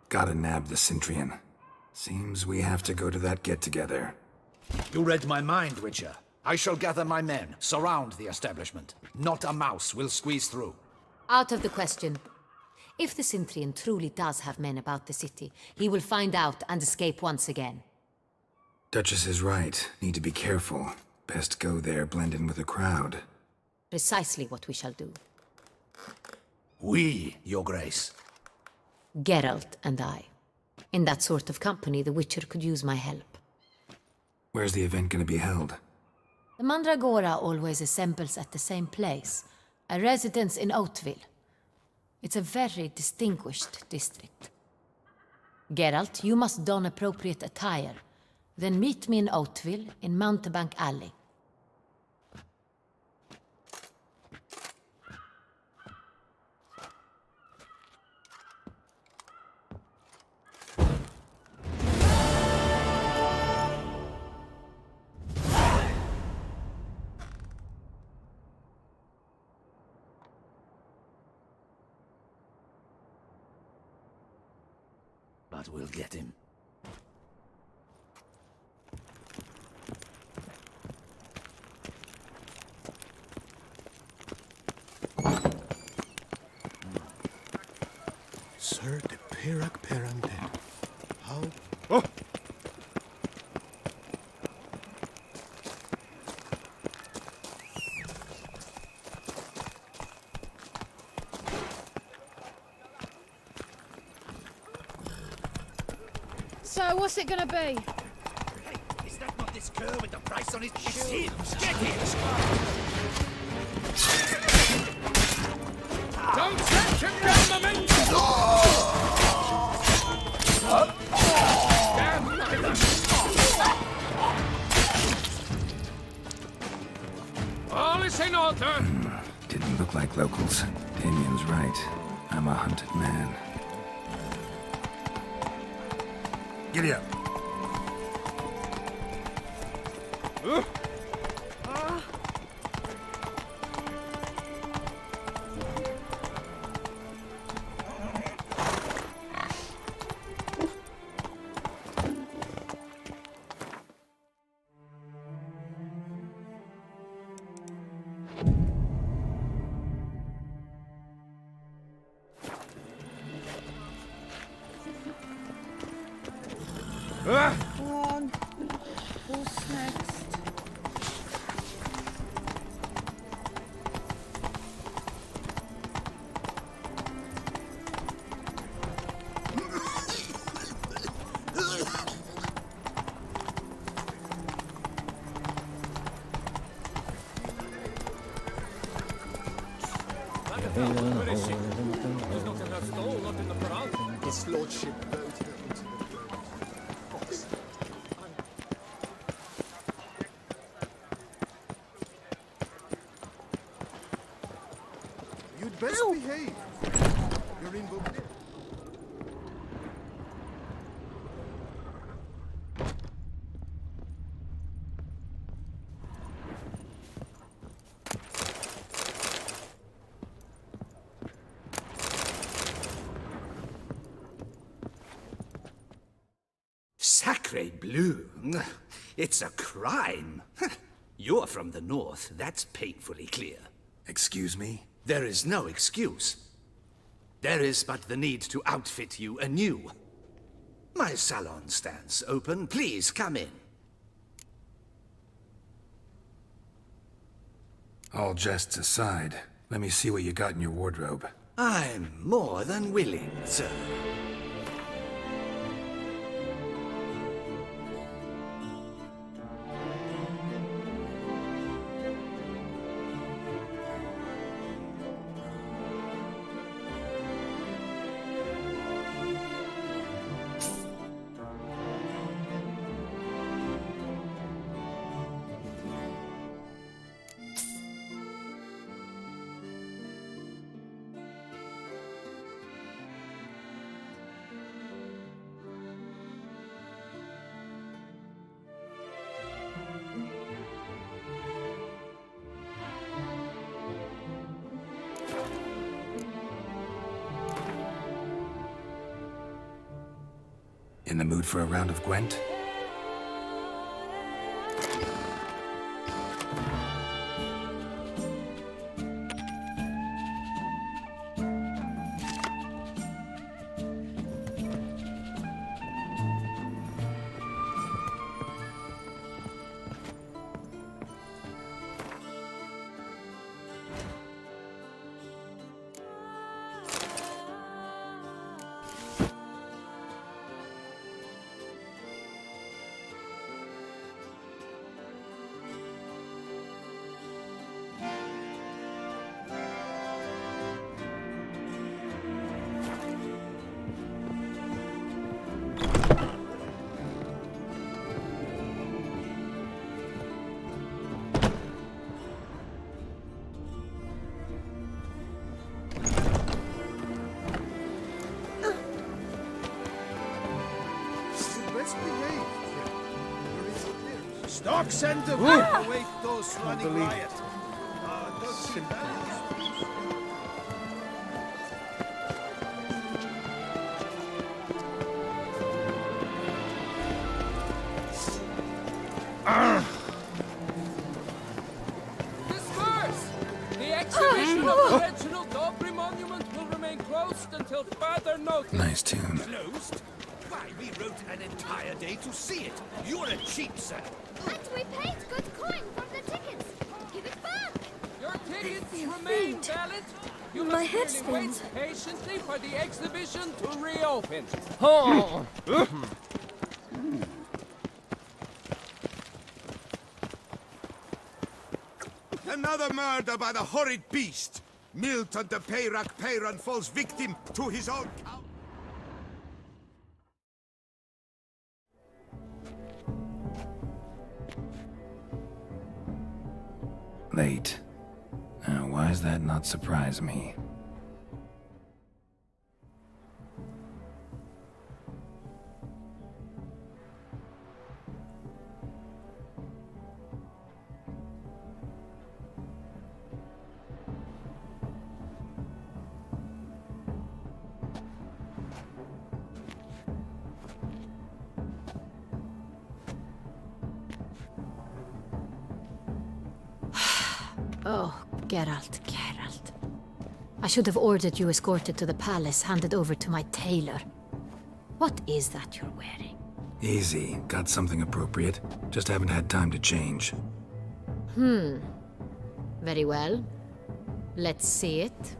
Gotta nab the Cintrian. Seems we have to go to that get-together. You read my mind, Witcher. I shall gather my men, surround the establishment. Not a mouse will squeeze through. Out of the question. If the Cintrian truly does have men about the city, he will find out and escape once again. Duchess is right. Need to be careful. Best go there, blend in with the crowd. Precisely what we shall do. We, Your Grace. Geralt and I. In that sort of company, the Witcher could use my help. Where's the event gonna be held? The Mandragora always assembles at the same place, a residence in Oatville. It's a very distinguished district. Geralt, you must don appropriate attire. Then meet me in Oatville, in Mountebank Alley. But we'll get him. Sir de Perac Perangden. How? Oh! So, what's it gonna be? Hey, is that not this cur with the price on his shoes? Get it! Don't set him down, momentum! Stand neither! All is in order! Didn't look like locals. Damien's right. I'm a hunted man. Giddy up. Go on. What's next? His lordship rode her into the box. You'd best behave. You're in Beauclair. Sacre bleu! It's a crime. You're from the north, that's painfully clear. Excuse me? There is no excuse. There is but the need to outfit you anew. My salon stands open. Please come in. All jests aside, let me see what you got in your wardrobe. I'm more than willing, sir. In the mood for a round of Gwent? Stock center will await those running riot. Disperse! The exhibition of the original Dobry monument will remain closed until further notice. Nice tune. Closed? Why, we wrote an entire day to see it. You're a cheap, sir. But we paid good coin for the tickets. Give it back. Your tickets remain valid. You My must head merely wait spins. patiently for the exhibition to reopen. Another murder by the horrid beast! Milton de Peyrac Peyran falls victim to his own cow. Late. Why does that not surprise me? Oh, Geralt, Geralt. I should have ordered you escorted to the palace, handed over to my tailor. What is that you're wearing? Easy. Got something appropriate. Just haven't had time to change. Very well. Let's see it.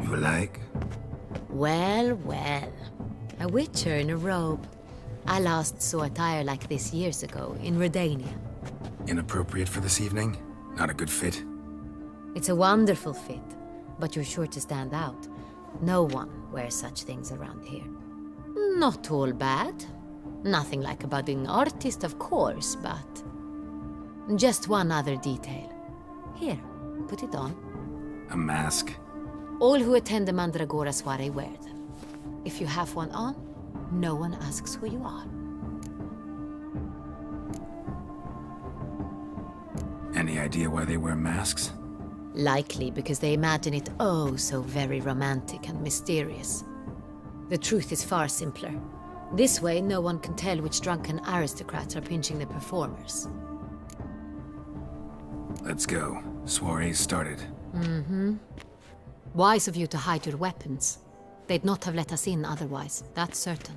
You like? Well, well. A witcher in a robe. I last saw attire like this years ago, in Redania. Inappropriate for this evening? Not a good fit? It's a wonderful fit, but you're sure to stand out. No one wears such things around here. Not all bad. Nothing like a budding artist, of course, but... just one other detail. Here, put it on. A mask? All who attend the Mandragora soiree wear them. If you have one on, no one asks who you are. Any idea why they wear masks? Likely because they imagine it oh so very romantic and mysterious. The truth is far simpler. This way, no one can tell which drunken aristocrats are pinching the performers. Let's go. Soiree's started. Wise of you to hide your weapons. They'd not have let us in otherwise, that's certain.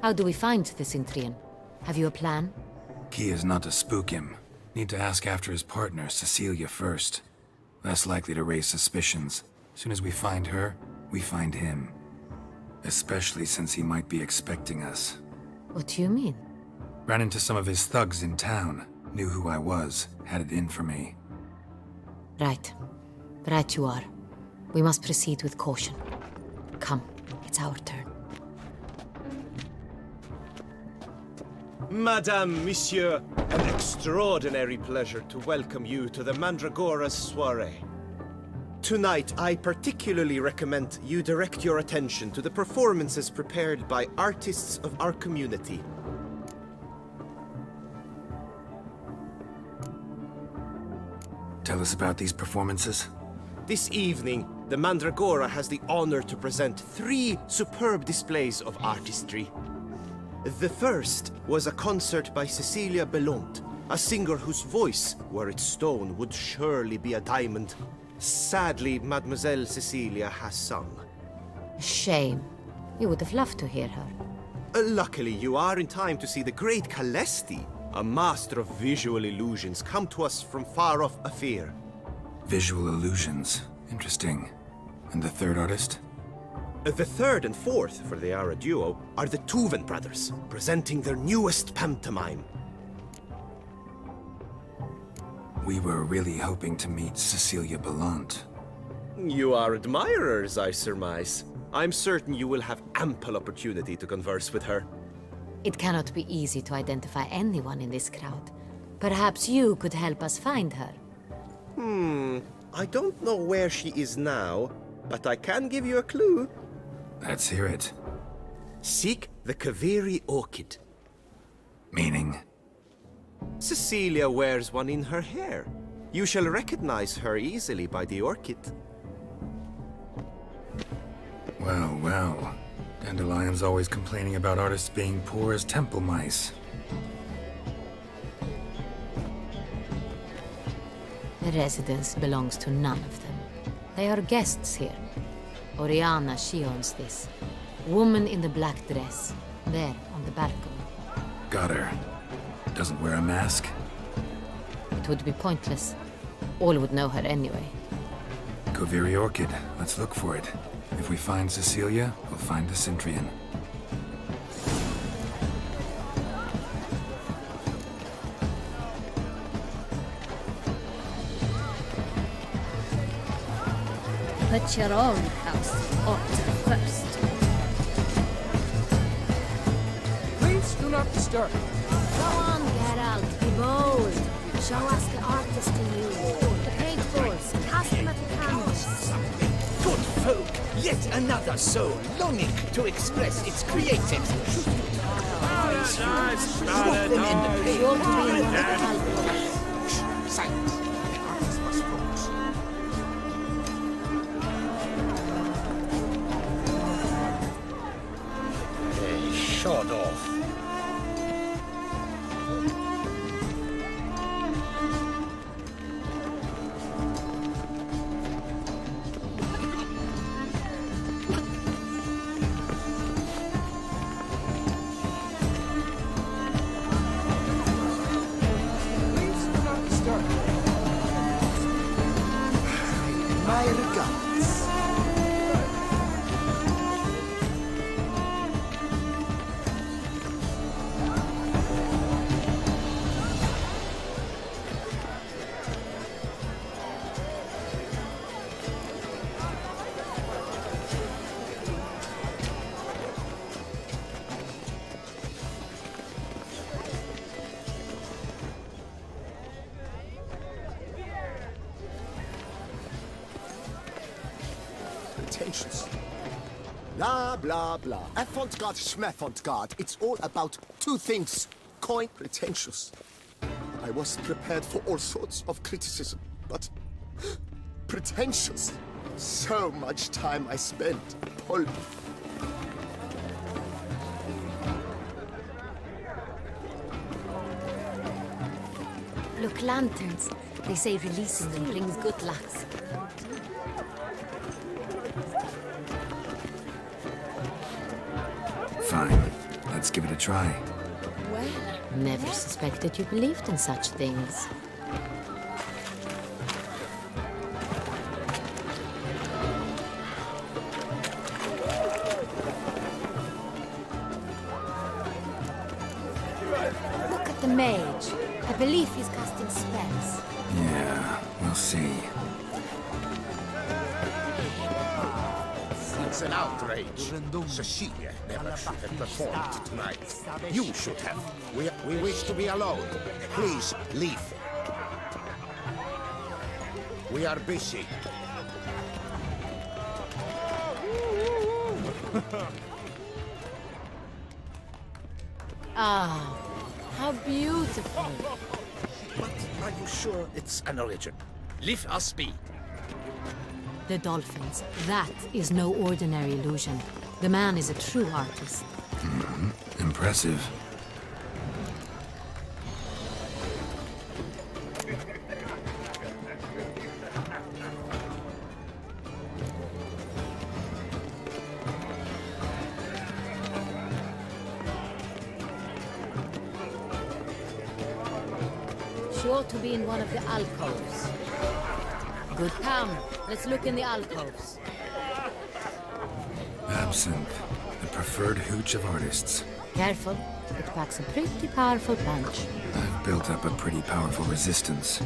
How do we find the Cintrian? Have you a plan? Key is not to spook him. Need to ask after his partner, Cecilia, first. Less likely to raise suspicions. Soon as we find her, we find him. Especially since he might be expecting us. What do you mean? Ran into some of his thugs in town. Knew who I was. Had it in for me. Right. Right you are. We must proceed with caution. Come, it's our turn. Madame, Monsieur, an extraordinary pleasure to welcome you to the Mandragora's soiree. Tonight, I particularly recommend you direct your attention to the performances prepared by artists of our community. Tell us about these performances. This evening, the Mandragora has the honor to present 3 superb displays of artistry. The first was a concert by Cecilia Belont, a singer whose voice, were it stone, would surely be a diamond. Sadly, Mademoiselle Cecilia has sung. Shame. You would have loved to hear her. Luckily, you are in time to see the great Calesti, a master of visual illusions, come to us from far off Afir. Visual illusions. Interesting. And the third artist? The third and fourth, for they are a duo, are the Tuven brothers, presenting their newest pantomime. We were really hoping to meet Cecilia Belont. You are admirers, I surmise. I'm certain you will have ample opportunity to converse with her. It cannot be easy to identify anyone in this crowd. Perhaps you could help us find her. I don't know where she is now, but I can give you a clue. Let's hear it. Seek the Kaveri orchid. Meaning? Cecilia wears one in her hair. You shall recognize her easily by the orchid. Well, well. Dandelion's always complaining about artists being poor as temple mice. The residence belongs to none of them. They are guests here. Oriana, she owns this. Woman in the black dress. There, on the balcony. Got her. Doesn't wear a mask? It would be pointless. All would know her anyway. Kaveri Orchid. Let's look for it. If we find Cecilia, we'll find the Centrian. Put your own house in order first. Please do not disturb. Go on, Geralt. Be bold. Show us the artist in you. The paintballs. Cast them at the canvas. Good folk, yet another soul longing to express its creativity. Drop them in the paint. You're to be in the palpable. Silence. The artist must focus. Shot off. My regards. Pretentious. Blah, blah, blah. Avant-garde, schmavant-garde. It's all about 2 things. Coin, pretentious. I was prepared for all sorts of criticism, but pretentious. So much time I spent. Pulp. Look, lanterns. They say releasing them brings good luck. Fine. Let's give it a try. Well, never suspected you believed in such things. Look at the mage. I believe he's casting spells. Yeah, we'll see. It's an outrage. Cecilia never should have performed tonight. You should have. We wish to be alone. Please, leave. We are busy. Ah, how beautiful. But are you sure it's an origin? Leave us be. The dolphins. That is no ordinary illusion. The man is a true artist. Impressive. She ought to be in one of the alcoves. Good, come. Let's look in the alcoves. Absinthe, the preferred hooch of artists. Careful. It packs a pretty powerful punch. I've built up a pretty powerful resistance.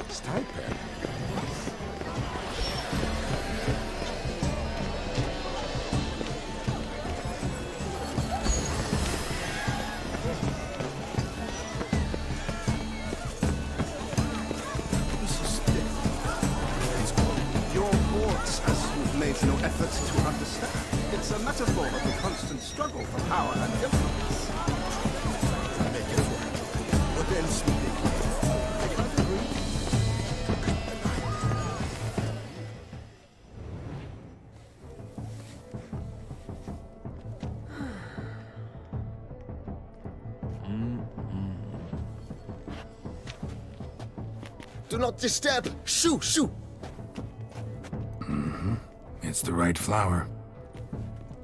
Stiper? No effort to understand. It's a metaphor of the constant struggle for power and influence. Make it work. What else would they I can't agree. Do not disturb! Shoo! Shoo! It's the right flower.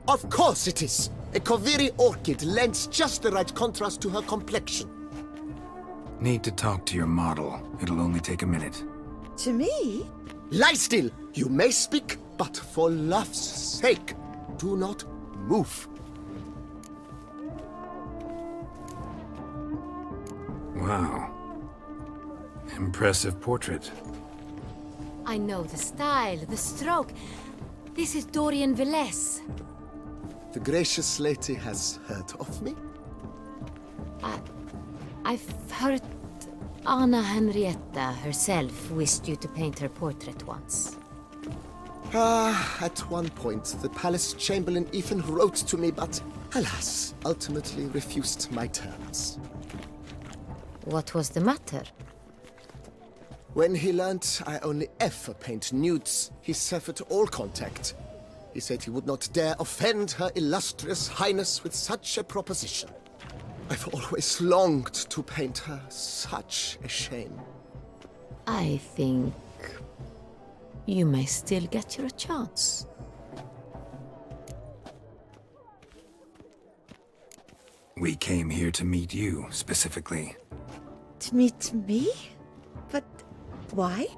Of course it is! A Koviri orchid lends just the right contrast to her complexion. Need to talk to your model. It'll only take a minute. To me? Lie still! You may speak, but for love's sake, do not move. Wow. Impressive portrait. I know the style, the stroke. This is Dorian Velez. The gracious lady has heard of me? I've heard Anna Henrietta herself wished you to paint her portrait once. At one point, the palace chamberlain even wrote to me, but alas, ultimately refused my terms. What was the matter? When he learned I only ever paint nudes, he severed all contact. He said he would not dare offend her illustrious highness with such a proposition. I've always longed to paint her. Such a shame. I think you may still get your chance. We came here to meet you, specifically. To meet me? But why?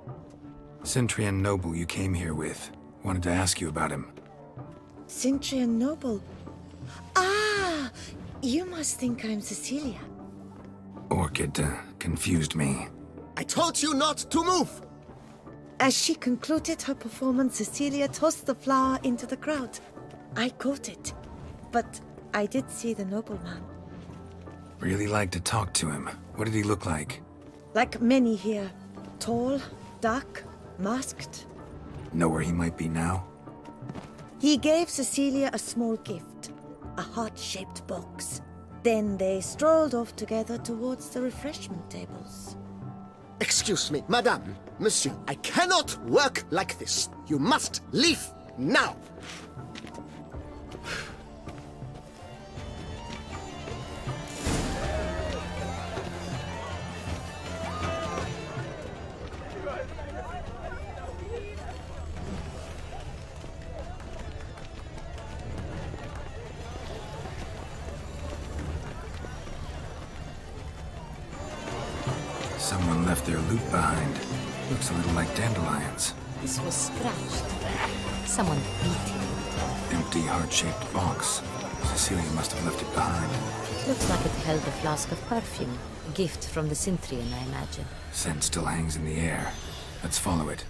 Centrian Noble you came here with. Wanted to ask you about him. Centrian Noble? Ah! You must think I'm Cecilia. Orchid confused me. I told you not to move! As she concluded her performance, Cecilia tossed the flower into the crowd. I caught it, but I did see the nobleman. Really like to talk to him. What did he look like? Like many here. Tall, dark, masked. Know where he might be now? He gave Cecilia a small gift, a heart-shaped box. Then they strolled off together towards the refreshment tables. Excuse me, madame, monsieur, I cannot work like this. You must leave now. Someone left their loot behind. Looks a little like dandelions. This was scratched. Someone beat it. Empty heart-shaped box. Cecilia must have left it behind. Looks like it held a flask of perfume. A gift from the Cintrian, I imagine. Scent still hangs in the air. Let's follow it.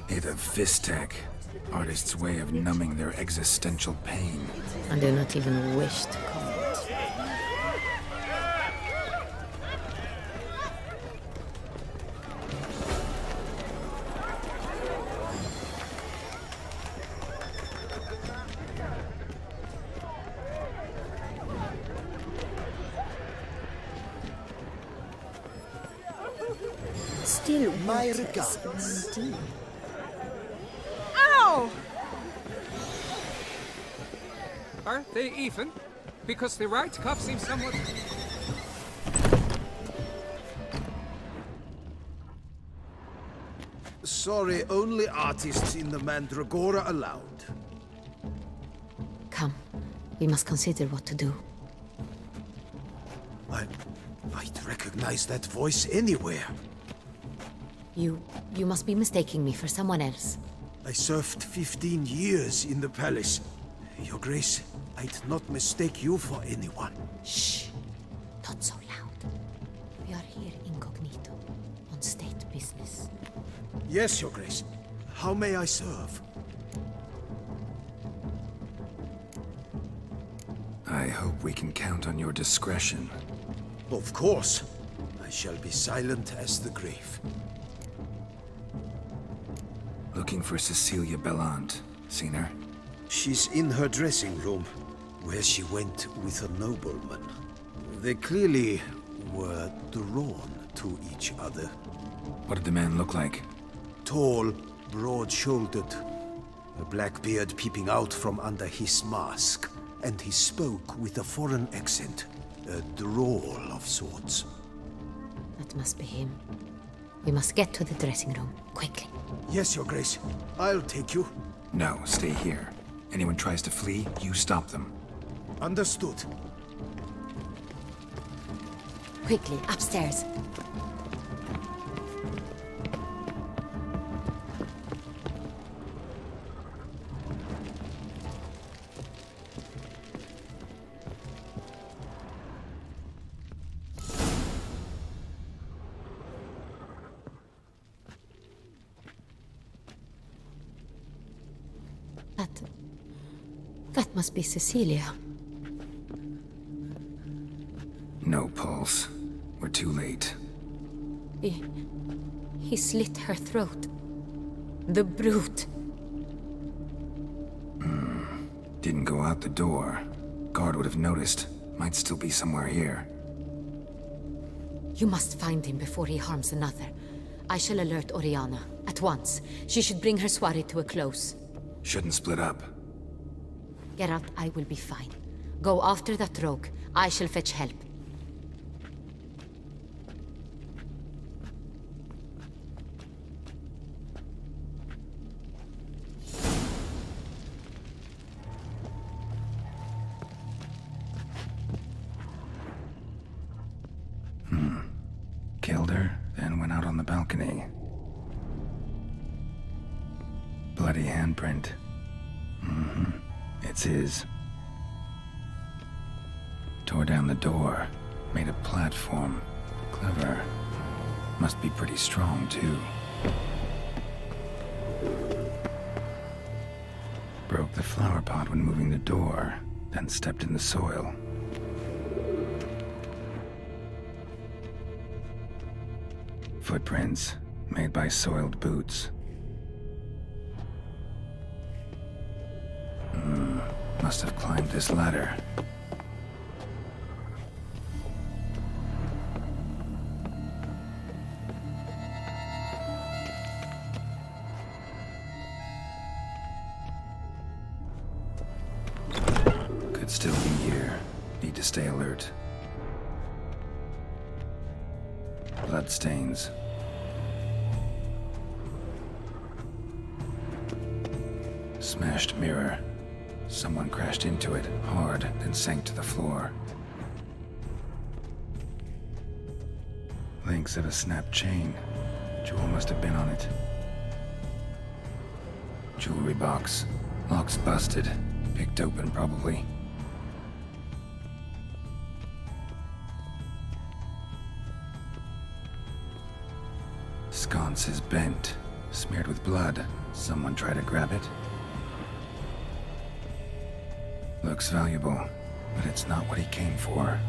It of Vistek. Artist's way of numbing their existential pain. I do not even wish to comment. Still My waters, regards. indeed. Ow! Are they even? Because the right cuff seems somewhat... Sorry, only artists in the Mandragora allowed. Come. We must consider what to do. I'd recognize that voice anywhere. You must be mistaking me for someone else. I served 15 years in the palace. Your Grace, I'd not mistake you for anyone. Shh. Not so loud. We are here incognito, on state business. Yes, Your Grace. How may I serve? I hope we can count on your discretion. Of course. I shall be silent as the grave. Looking for Cecilia Bellant. Seen her? She's in her dressing room, where she went with a nobleman. They clearly were drawn to each other. What did the man look like? Tall, broad-shouldered, a black beard peeping out from under his mask, and he spoke with a foreign accent, a drawl of sorts. That must be him. We must get to the dressing room, quickly. Yes, Your Grace. I'll take you. No, stay here. Anyone tries to flee, you stop them. Understood. Quickly, upstairs. That must be Cecilia. No pulse. We're too late. He slit her throat. The brute. Didn't go out the door. Guard would have noticed. Might still be somewhere here. You must find him before he harms another. I shall alert Oriana. At once. She should bring her soirée to a close. Shouldn't split up. Geralt, I will be fine. Go after that rogue. I shall fetch help. Killed her, then went out on the balcony. Bloody handprint. It's his. Tore down the door. Made a platform. Clever. Must be pretty strong, too. Broke the flower pot when moving the door, then stepped in the soil. Footprints, made by soiled boots. Must have climbed this ladder. Could still be here. Need to stay alert. Bloodstains. Smashed mirror. Someone crashed into it, hard, then sank to the floor. Links of a snapped chain. Jewel must have been on it. Jewelry box. Lock's busted. Picked open, probably. Sconce is bent. Smeared with blood. Someone tried to grab it. Looks valuable, but it's not what he came for.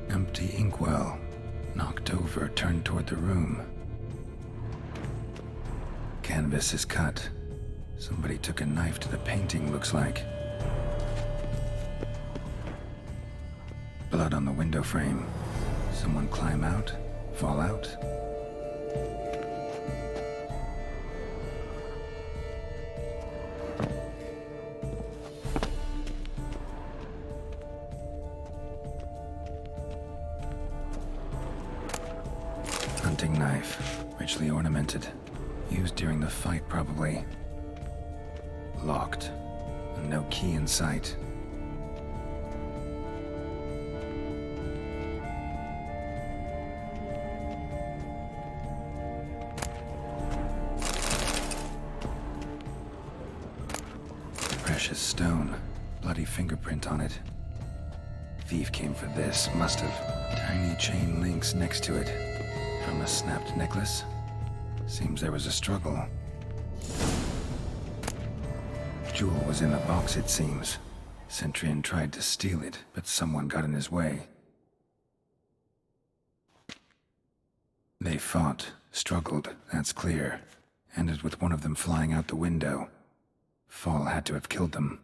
Empty inkwell. Knocked over, turned toward the room. Canvas is cut. Somebody took a knife to the painting, looks like. Blood on the window frame. Someone climb out? Fall out? Hunting knife, richly ornamented. Used during the fight, probably. Locked. And no key in sight. Precious stone. Bloody fingerprint on it. Thief came for this, must have. Tiny chain links next to it. From a snapped necklace? Seems there was a struggle. Jewel was in the box, it seems. Centurion tried to steal it, but someone got in his way. They fought, struggled, that's clear. Ended with one of them flying out the window. Fall had to have killed them.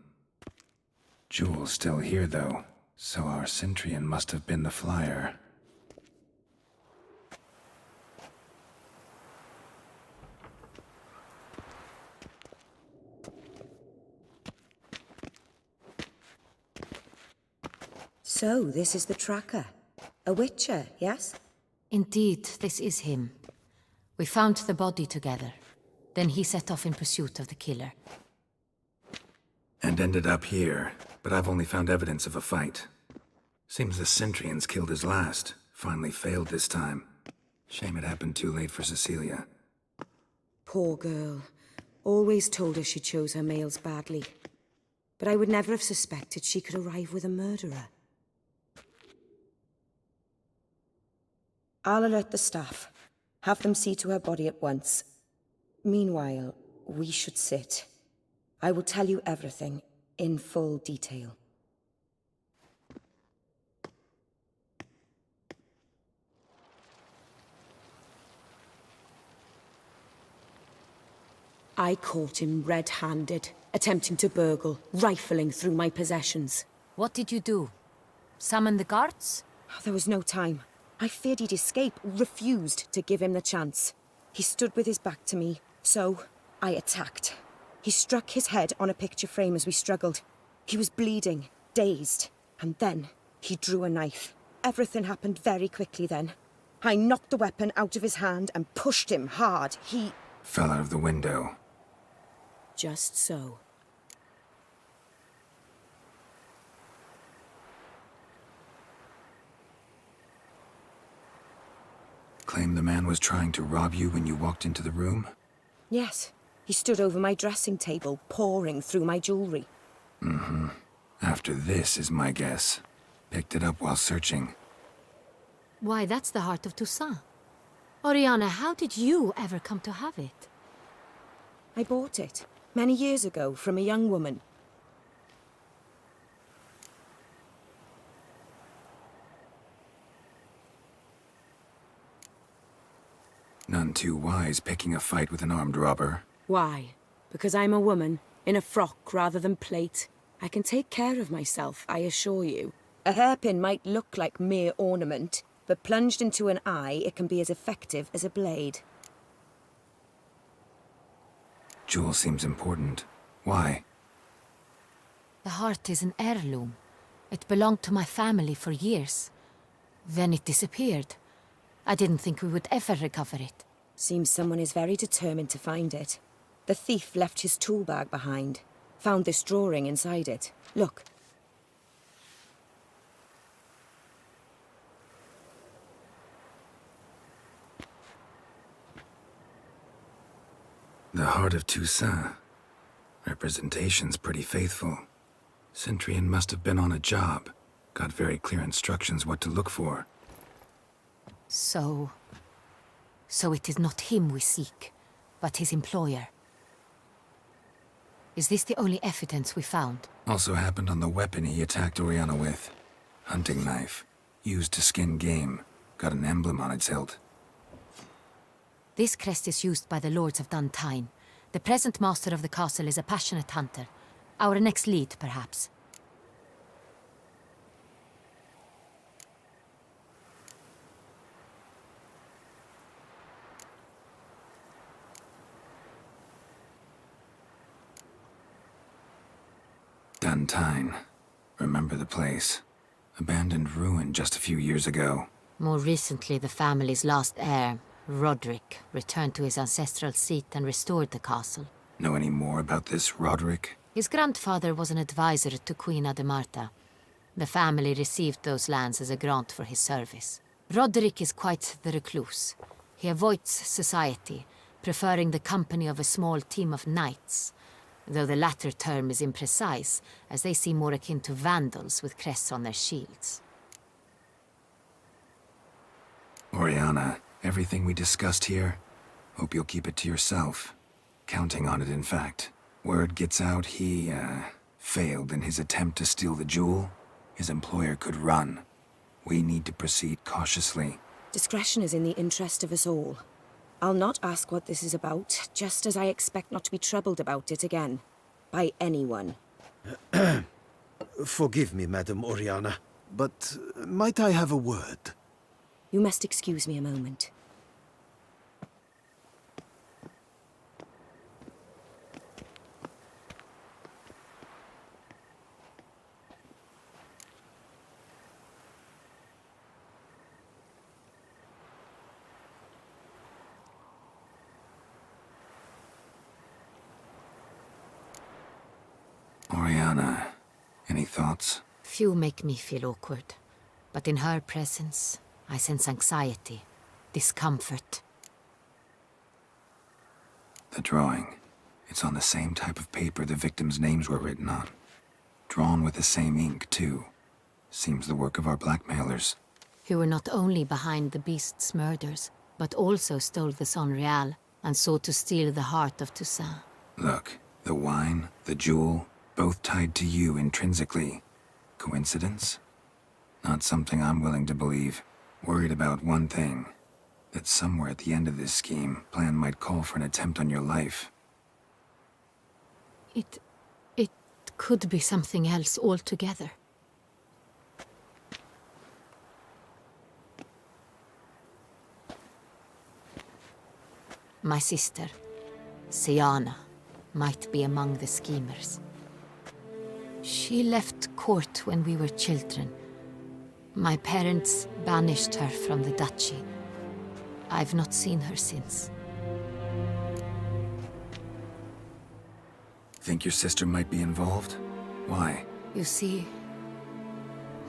Jewel's still here, though, so our Centurion must have been the flyer. So, this is the tracker. A witcher, yes? Indeed, this is him. We found the body together. Then he set off in pursuit of the killer. And ended up here, but I've only found evidence of a fight. Seems the Centurions killed his last. Finally failed this time. Shame it happened too late for Cecilia. Poor girl. Always told her she chose her males badly. But I would never have suspected she could arrive with a murderer. I'll alert the staff. Have them see to her body at once. Meanwhile, we should sit. I will tell you everything, in full detail. I caught him red-handed, attempting to burgle, rifling through my possessions. What did you do? Summon the guards? There was no time. I feared he'd escape, refused to give him the chance. He stood with his back to me, so I attacked. He struck his head on a picture frame as we struggled. He was bleeding, dazed, and then he drew a knife. Everything happened very quickly then. I knocked the weapon out of his hand and pushed him hard. He fell out of the window. Just so. Claim the man was trying to rob you when you walked into the room? Yes. He stood over my dressing table, pouring through my jewelry. Mm-hmm. After this is my guess. Picked it up while searching. Why, that's the heart of Toussaint. Oriana, how did you ever come to have it? I bought it, many years ago, from a young woman. None too wise picking a fight with an armed robber. Why? Because I'm a woman, in a frock rather than plate. I can take care of myself, I assure you. A hairpin might look like mere ornament, but plunged into an eye, it can be as effective as a blade. Jewel seems important. Why? The heart is an heirloom. It belonged to my family for years. Then it disappeared. I didn't think we would ever recover it. Seems someone is very determined to find it. The thief left his tool bag behind. Found this drawing inside it. Look. The heart of Toussaint. Representation's pretty faithful. Centurion must have been on a job. Got very clear instructions what to look for. So it is not him we seek, but his employer. Is this the only evidence we found? Also happened on the weapon he attacked Oriana with. Hunting knife. Used to skin game. Got an emblem on its hilt. This crest is used by the Lords of Duntine. The present master of the castle is a passionate hunter. Our next lead, perhaps. Duntine. Remember the place. Abandoned ruin just a few years ago. More recently, the family's last heir, Roderick, returned to his ancestral seat and restored the castle. Know any more about this Roderick? His grandfather was an advisor to Queen Ademarta. The family received those lands as a grant for his service. Roderick is quite the recluse. He avoids society, preferring the company of a small team of knights, though the latter term is imprecise, as they seem more akin to vandals with crests on their shields. Oriana, everything we discussed here, hope you'll keep it to yourself. Counting on it, in fact. Word gets out he, failed in his attempt to steal the jewel. His employer could run. We need to proceed cautiously. Discretion is in the interest of us all. I'll not ask what this is about, just as I expect not to be troubled about it again. By anyone. Forgive me, Madam Oriana. But might I have a word? You must excuse me a moment. Oriana, any thoughts? Few make me feel awkward, but in her presence, I sense anxiety, discomfort. The drawing. It's on the same type of paper the victims' names were written on. Drawn with the same ink, too. Seems the work of our blackmailers. Who were not only behind the beast's murders, but also stole the Sonreal and sought to steal the heart of Toussaint. Look, the wine, the jewel, both tied to you intrinsically. Coincidence? Not something I'm willing to believe. Worried about one thing. That somewhere at the end of this scheme, plan might call for an attempt on your life. It could be something else altogether. My sister, Siana, might be among the schemers. She left court when we were children. My parents banished her from the duchy. I've not seen her since. Think your sister might be involved? Why? You see,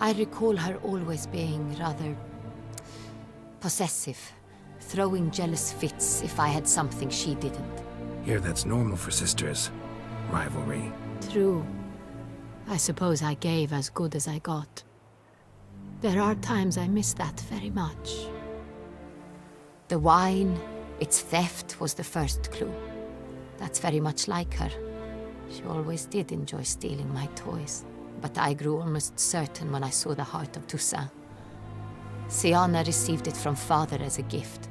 I recall her always being rather possessive, throwing jealous fits if I had something she didn't. Here, that's normal for sisters. Rivalry. True. I suppose I gave as good as I got. There are times I miss that very much. The wine, its theft, was the first clue. That's very much like her. She always did enjoy stealing my toys, but I grew almost certain when I saw the heart of Toussaint. Siana received it from father as a gift,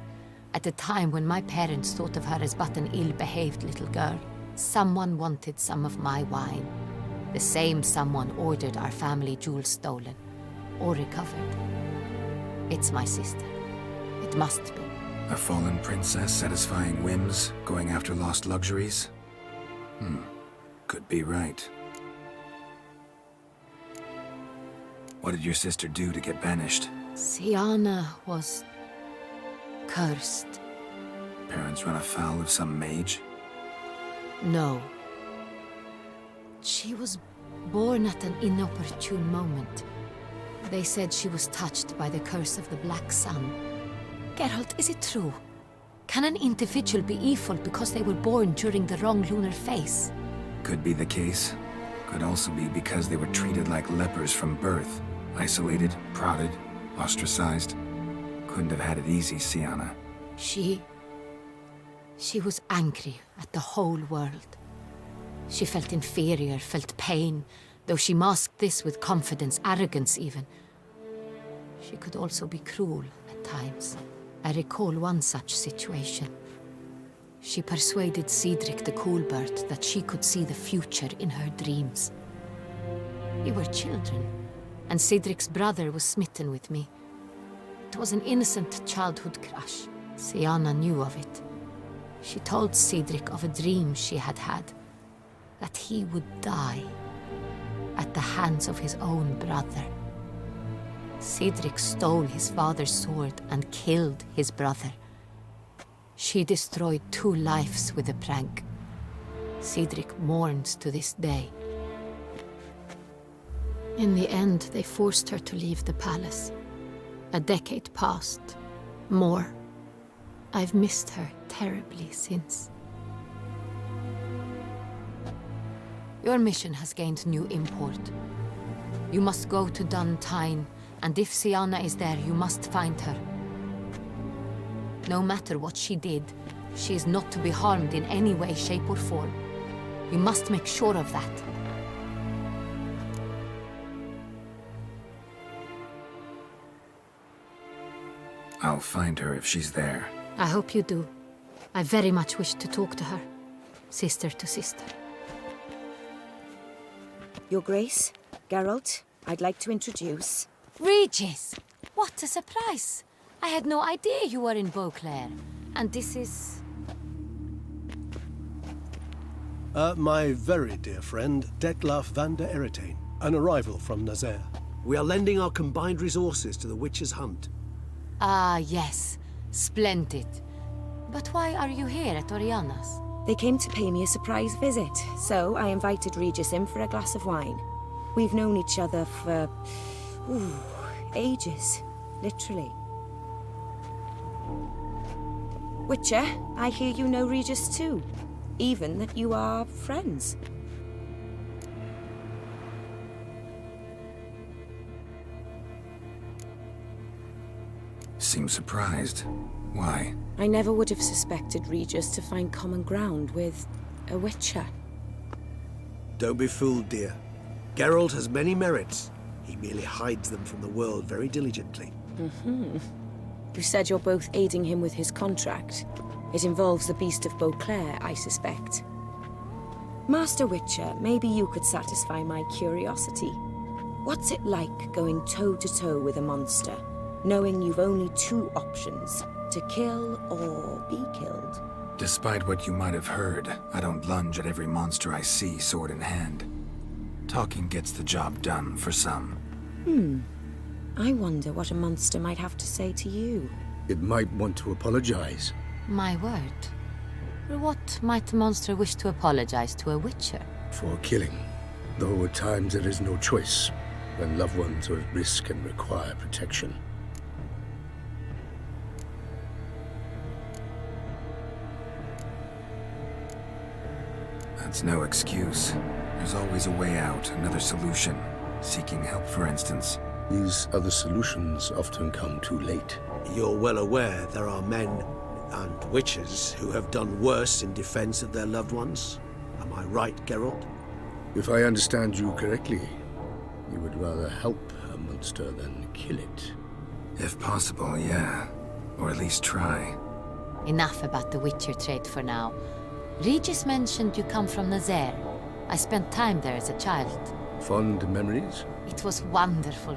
at a time when my parents thought of her as but an ill-behaved little girl. Someone wanted some of my wine. The same someone ordered our family jewels stolen, or recovered. It's my sister. It must be. A fallen princess satisfying whims, going after lost luxuries? Could be right. What did your sister do to get banished? Siana was cursed. Parents run afoul of some mage? No. She was born at an inopportune moment. They said she was touched by the curse of the Black Sun. Geralt, is it true? Can an individual be evil because they were born during the wrong lunar phase? Could be the case. Could also be because they were treated like lepers from birth. Isolated, prodded, ostracized. Couldn't have had it easy, Siana. She was angry at the whole world. She felt inferior, felt pain, though she masked this with confidence, arrogance even. She could also be cruel at times. I recall one such situation. She persuaded Cedric the Coolbird that she could see the future in her dreams. We were children, and Cedric's brother was smitten with me. It was an innocent childhood crush. Siana knew of it. She told Cedric of a dream she had had, that he would die. at the hands of his own brother. Cedric stole his father's sword and killed his brother. She destroyed 2 lives with a prank. Cedric mourns to this day. In the end, they forced her to leave the palace. A decade passed. More. I've missed her terribly since. Your mission has gained new import. You must go to Dun Tine, and if Sianna is there, you must find her. No matter what she did, she is not to be harmed in any way, shape, or form. You must make sure of that. I'll find her if she's there. I hope you do. I very much wish to talk to her. Sister to sister. Your Grace, Geralt, I'd like to introduce... Regis! What a surprise! I had no idea you were in Beauclair. And this is... My very dear friend, Detlaf van der Eretain, an arrival from Nazaire. We are lending our combined resources to the Witcher's Hunt. Ah, yes. Splendid. But why are you here at Oriana's? They came to pay me a surprise visit, so I invited Regis in for a glass of wine. We've known each other for... ages. Literally. Witcher, I hear you know Regis too. Even that you are friends. Seems surprised. Why? I never would have suspected Regis to find common ground with a Witcher. Don't be fooled, dear. Geralt has many merits. He merely hides them from the world very diligently. You said you're both aiding him with his contract. It involves the Beast of Beauclair, I suspect. Master Witcher, maybe you could satisfy my curiosity. What's it like going toe-to-toe with a monster, knowing you've only 2 options, to kill or be killed? Despite what you might have heard, I don't lunge at every monster I see sword in hand. Talking gets the job done for some. I wonder what a monster might have to say to you. It might want to apologize. My word. For what might a monster wish to apologize to a Witcher? For killing. Though at times there is no choice, when loved ones are at risk and require protection. That's no excuse. There's always a way out, another solution. Seeking help, for instance. These other solutions often come too late. You're well aware there are men and witches who have done worse in defense of their loved ones. Am I right, Geralt? If I understand you correctly, you would rather help a monster than kill it. If possible, yeah. Or at least try. Enough about the Witcher trade for now. Regis mentioned you come from Nazaire. I spent time there as a child. Fond memories? It was wonderful.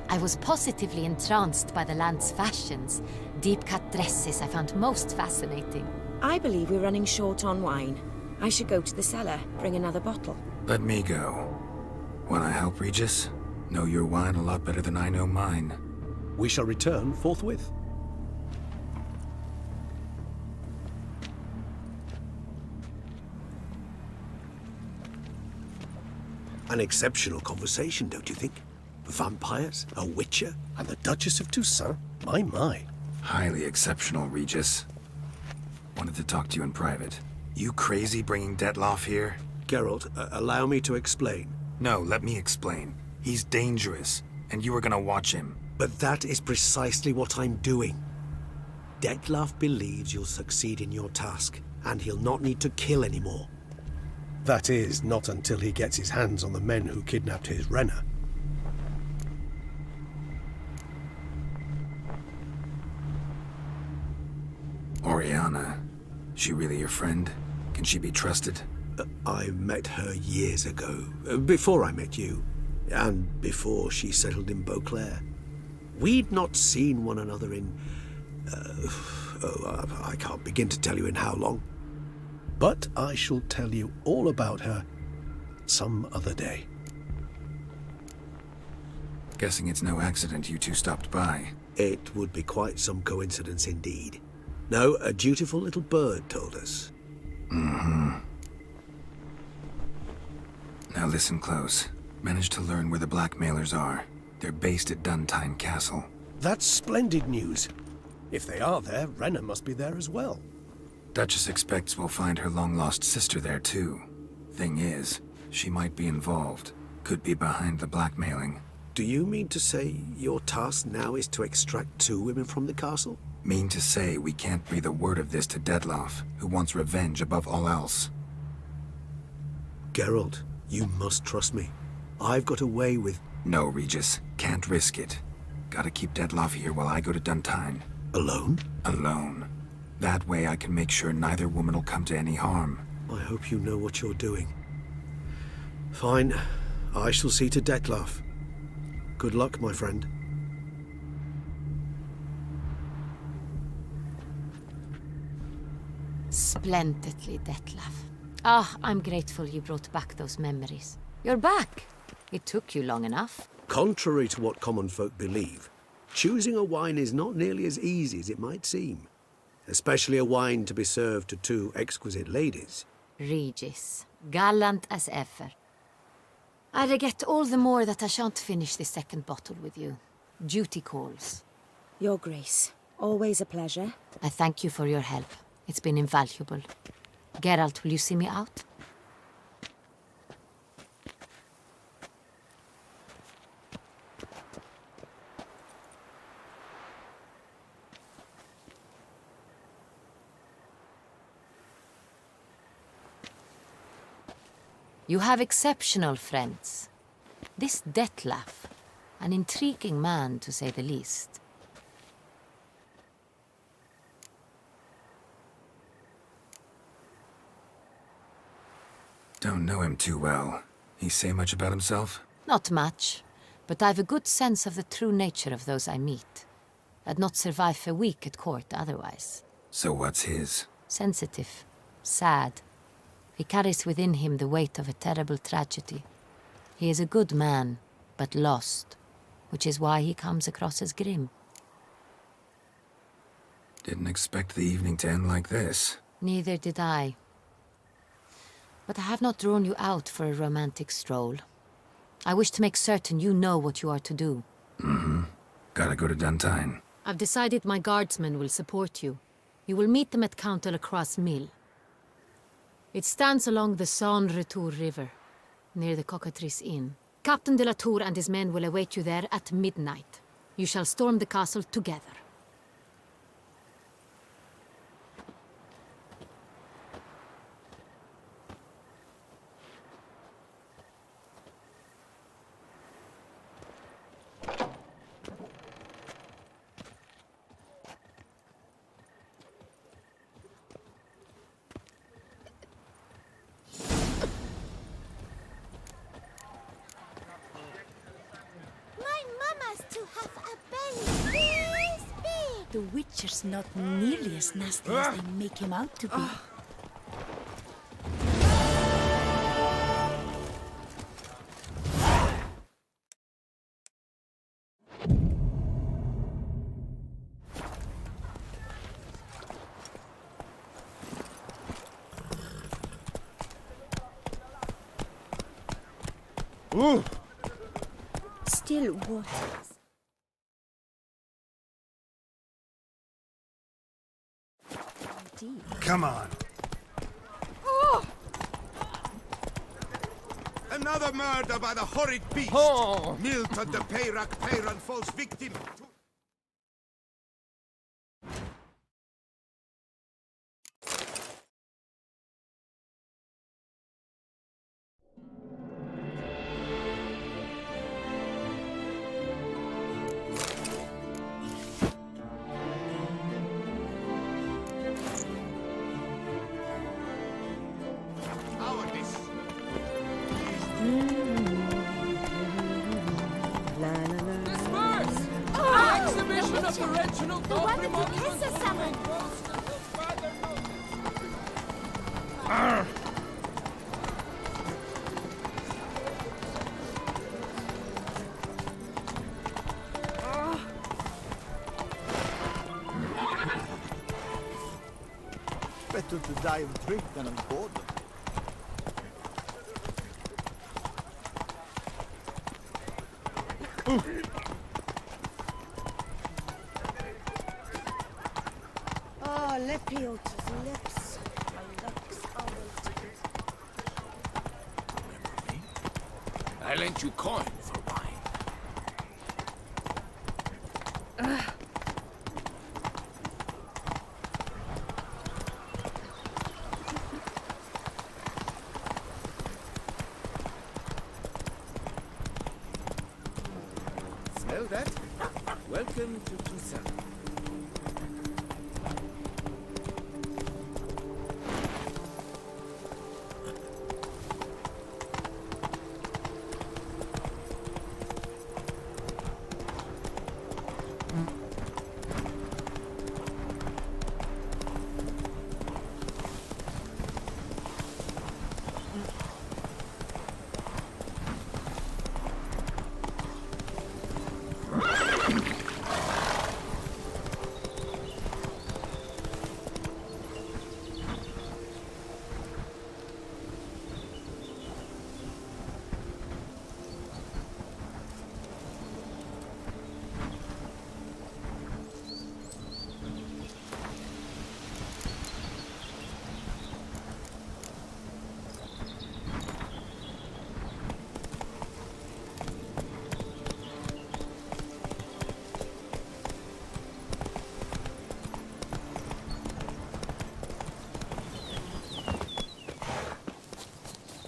I was positively entranced by the land's fashions. Deep-cut dresses I found most fascinating. I believe we're running short on wine. I should go to the cellar, bring another bottle. Let me go. Wanna help, Regis? Know your wine a lot better than I know mine. We shall return forthwith. An exceptional conversation, don't you think? Vampires, a witcher, and the Duchess of Toussaint? My. Highly exceptional, Regis. Wanted to talk to you in private. You crazy bringing Detlaf here? Geralt, allow me to explain. No, let me explain. He's dangerous, and you were gonna watch him. But that is precisely what I'm doing. Detlaf believes you'll succeed in your task, and he'll not need to kill anymore. That is, not until he gets his hands on the men who kidnapped his Renna. Oriana. She really your friend? Can she be trusted? I met her years ago, before I met you, and before she settled in Beauclair. We'd not seen one another in... I can't begin to tell you in how long. But I shall tell you all about her some other day. Guessing it's no accident you two stopped by. It would be quite some coincidence indeed. No, a dutiful little bird told us. Mm-hmm. Now listen close. Managed to learn where the blackmailers are. They're based at Duntine Castle. That's splendid news. If they are there, Renna must be there as well. Duchess expects we'll find her long-lost sister there too. Thing is, she might be involved. Could be behind the blackmailing. Do you mean to say your task now is to extract 2 women from the castle? Mean to say we can't breathe a word of this to Dettlaff, who wants revenge above all else. Geralt, you must trust me. I've got a way with... No, Regis. Can't risk it. Gotta keep Dettlaff here while I go to Duntine. Alone? Alone. That way I can make sure neither woman will come to any harm. I hope you know what you're doing. Fine. I shall see to Dettlaff. Good luck, my friend. Splendidly, Dettlaff. Ah, I'm grateful you brought back those memories. You're back. It took you long enough. Contrary to what common folk believe, choosing a wine is not nearly as easy as it might seem. Especially a wine to be served to 2 exquisite ladies. Regis, gallant as ever. I regret all the more that I shan't finish the second bottle with you. Duty calls. Your Grace, always a pleasure. I thank you for your help. It's been invaluable. Geralt, will you see me out? You have exceptional friends. This Dettlaff, an intriguing man to say the least. Don't know him too well. He say much about himself? Not much, but I've a good sense of the true nature of those I meet. I'd not survive a week at court otherwise. So what's his? Sensitive, sad. He carries within him the weight of a terrible tragedy. He is a good man, but lost, which is why he comes across as grim. Didn't expect the evening to end like this. Neither did I. But I have not drawn you out for a romantic stroll. I wish to make certain you know what you are to do. Mm-hmm. Gotta go to Duntine. I've decided my guardsmen will support you. You will meet them at Count Delacroix' mill. It stands along the Saône-Retour River, near the Cockatrice Inn. Captain de la Tour and his men will await you there at midnight. You shall storm the castle together. The Witcher's not nearly as nasty as they make him out to be. Still waters. Come on. Another murder by the horrid beast! Oh. Milton de Peyrac Peyran falls victim to... Better to die of drink than of boredom. Oh, Lepiota's lips. My lux I lent you coin for wine. Smell that? Welcome to Toussaint.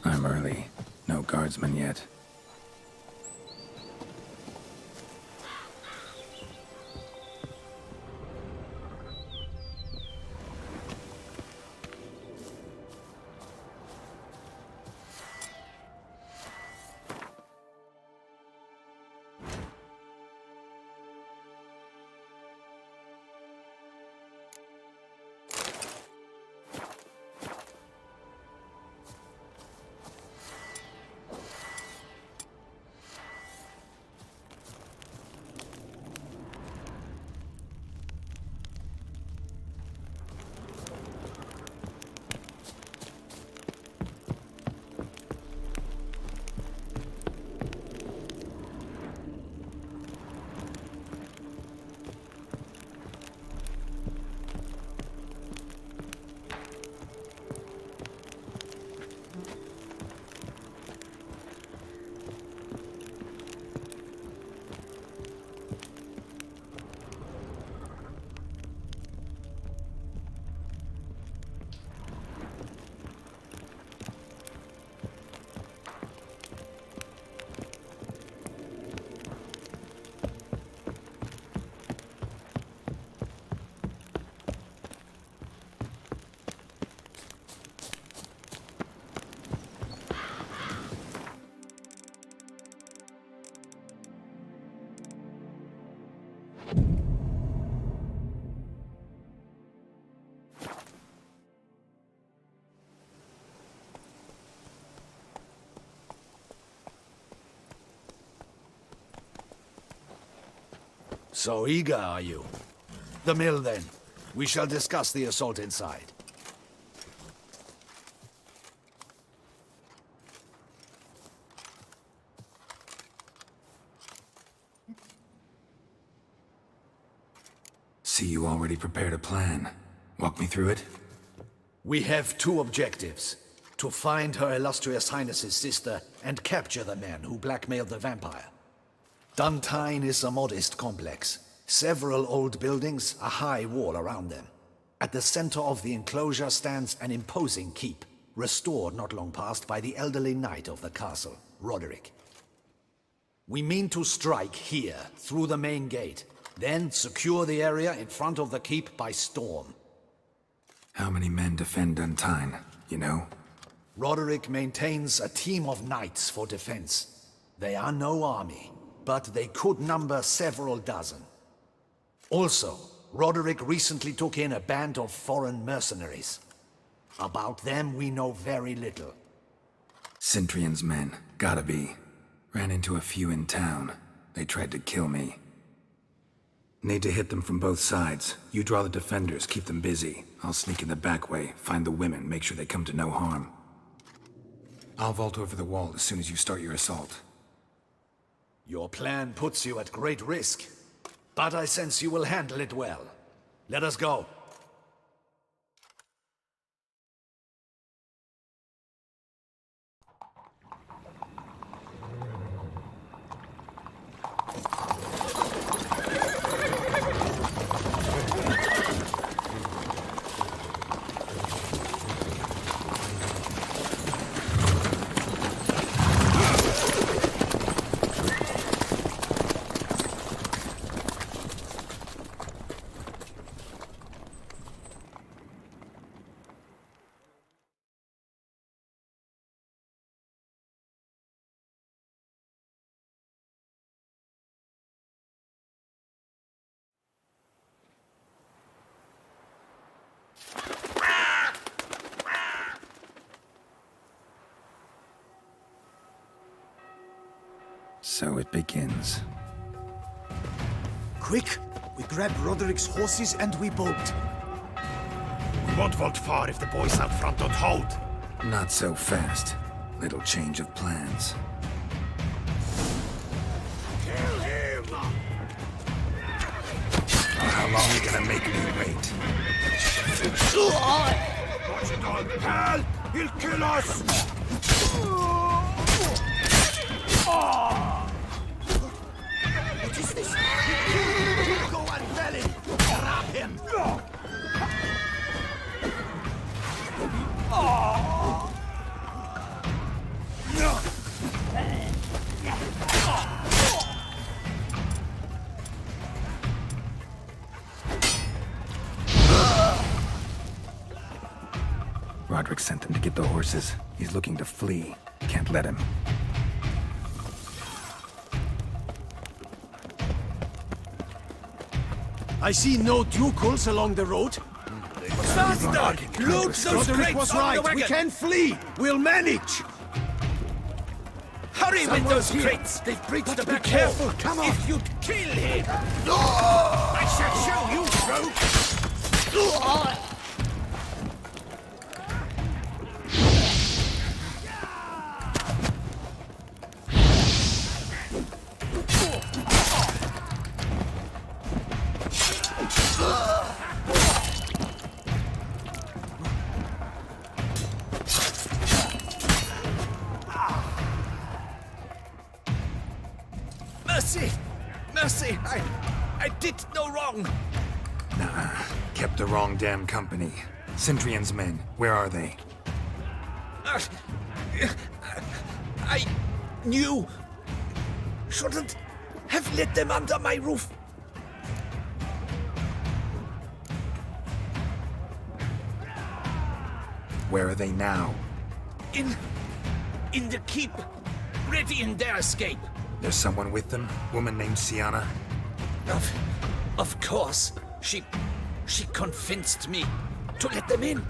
I'm early. No guardsmen yet. So eager are you? The mill, then. We shall discuss the assault inside. See, you already prepared a plan. Walk me through it. We have two objectives. To find Her Illustrious Highness's sister and capture the man who blackmailed the vampire. Duntine is a modest complex. Several old buildings, a high wall around them. At the center of the enclosure stands an imposing keep, restored not long past by the elderly knight of the castle, Roderick. We mean to strike here, through the main gate, then secure the area in front of the keep by storm. How many men defend Duntine, you know? Roderick maintains a team of knights for defense. They are no army, but they could number several dozen. Also, Roderick recently took in a band of foreign mercenaries. About them we know very little. Cintrian's men, gotta be. Ran into a few in town. They tried to kill me. Need to hit them from both sides. You draw the defenders, keep them busy. I'll sneak in the back way, find the women, make sure they come to no harm. I'll vault over the wall as soon as you start your assault. Your plan puts you at great risk, but I sense you will handle it well. Let us go. So it begins. Quick! We grab Roderick's horses and we bolt. We won't vault far if the boys out front don't hold. Not so fast. Little change of plans. Kill him! How long are you gonna make me wait? Watch it on, Hal! He'll kill us! What is this? Go and belly! Grab him! Roderick sent them to get the horses. He's looking to flee. Can't let him. I see no ducals along the road. Faster! Loot those Roderick crates was on the right. wagon! We can flee. We'll manage. Hurry with Someone's those here. crates! They've breached But the be back careful! wall. Come on. If you'd kill him! I shall show you, rogue! Mercy! Mercy! I did no wrong! Nah, kept the wrong damn company. Centrion's men, where are they? I knew. Shouldn't have let them under my roof. Where are they now? In the keep, ready in their escape. There's someone with them? Woman named Sienna? Of course. She convinced me to let them in.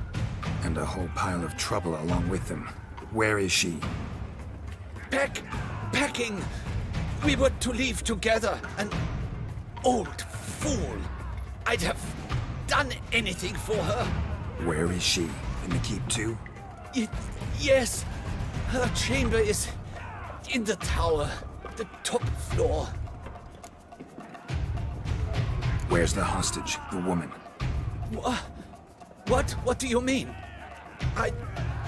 And a whole pile of trouble along with them. Where is she? Packing. We were to leave together. An old fool. I'd have done anything for her. Where is she? In the keep too? Yes. Her chamber is in the tower. The top floor. Where's the hostage, the woman? What do you mean? I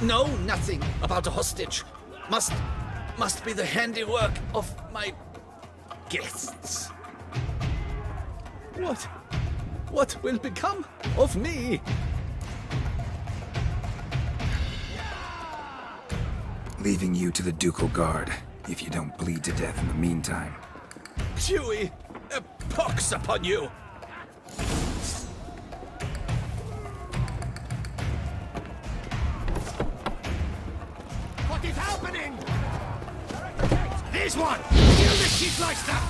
know nothing about a hostage. Must be the handiwork of my guests. What will become of me? Leaving you to the Ducal Guard, if you don't bleed to death in the meantime. Huey, a pox upon you! What is happening? Here's one! Kill the sheep like that!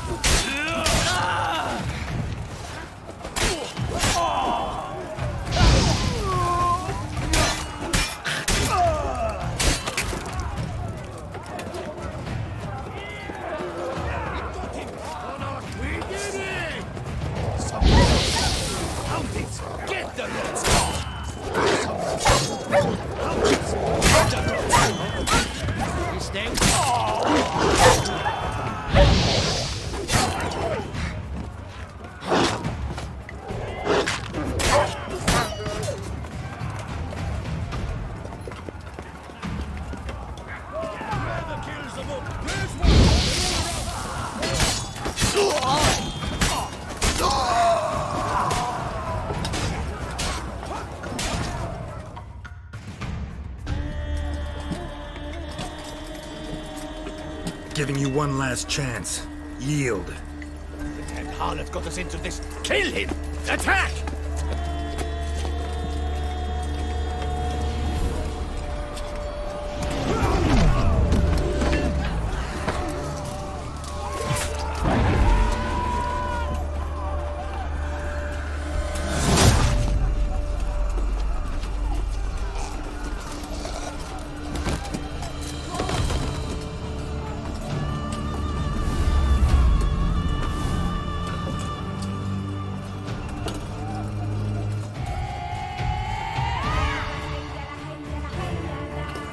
Giving you one last chance. Yield. The damned harlot got us into this. Kill him! Attack!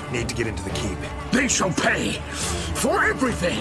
Need to get into the keep. They shall pay for everything!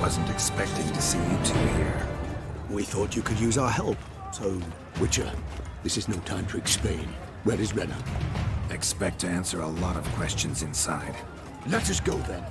Wasn't expecting to see you two here. We thought you could use our help, so... Witcher, this is no time to explain. Where is Renna? Expect to answer a lot of questions inside. Let us go then.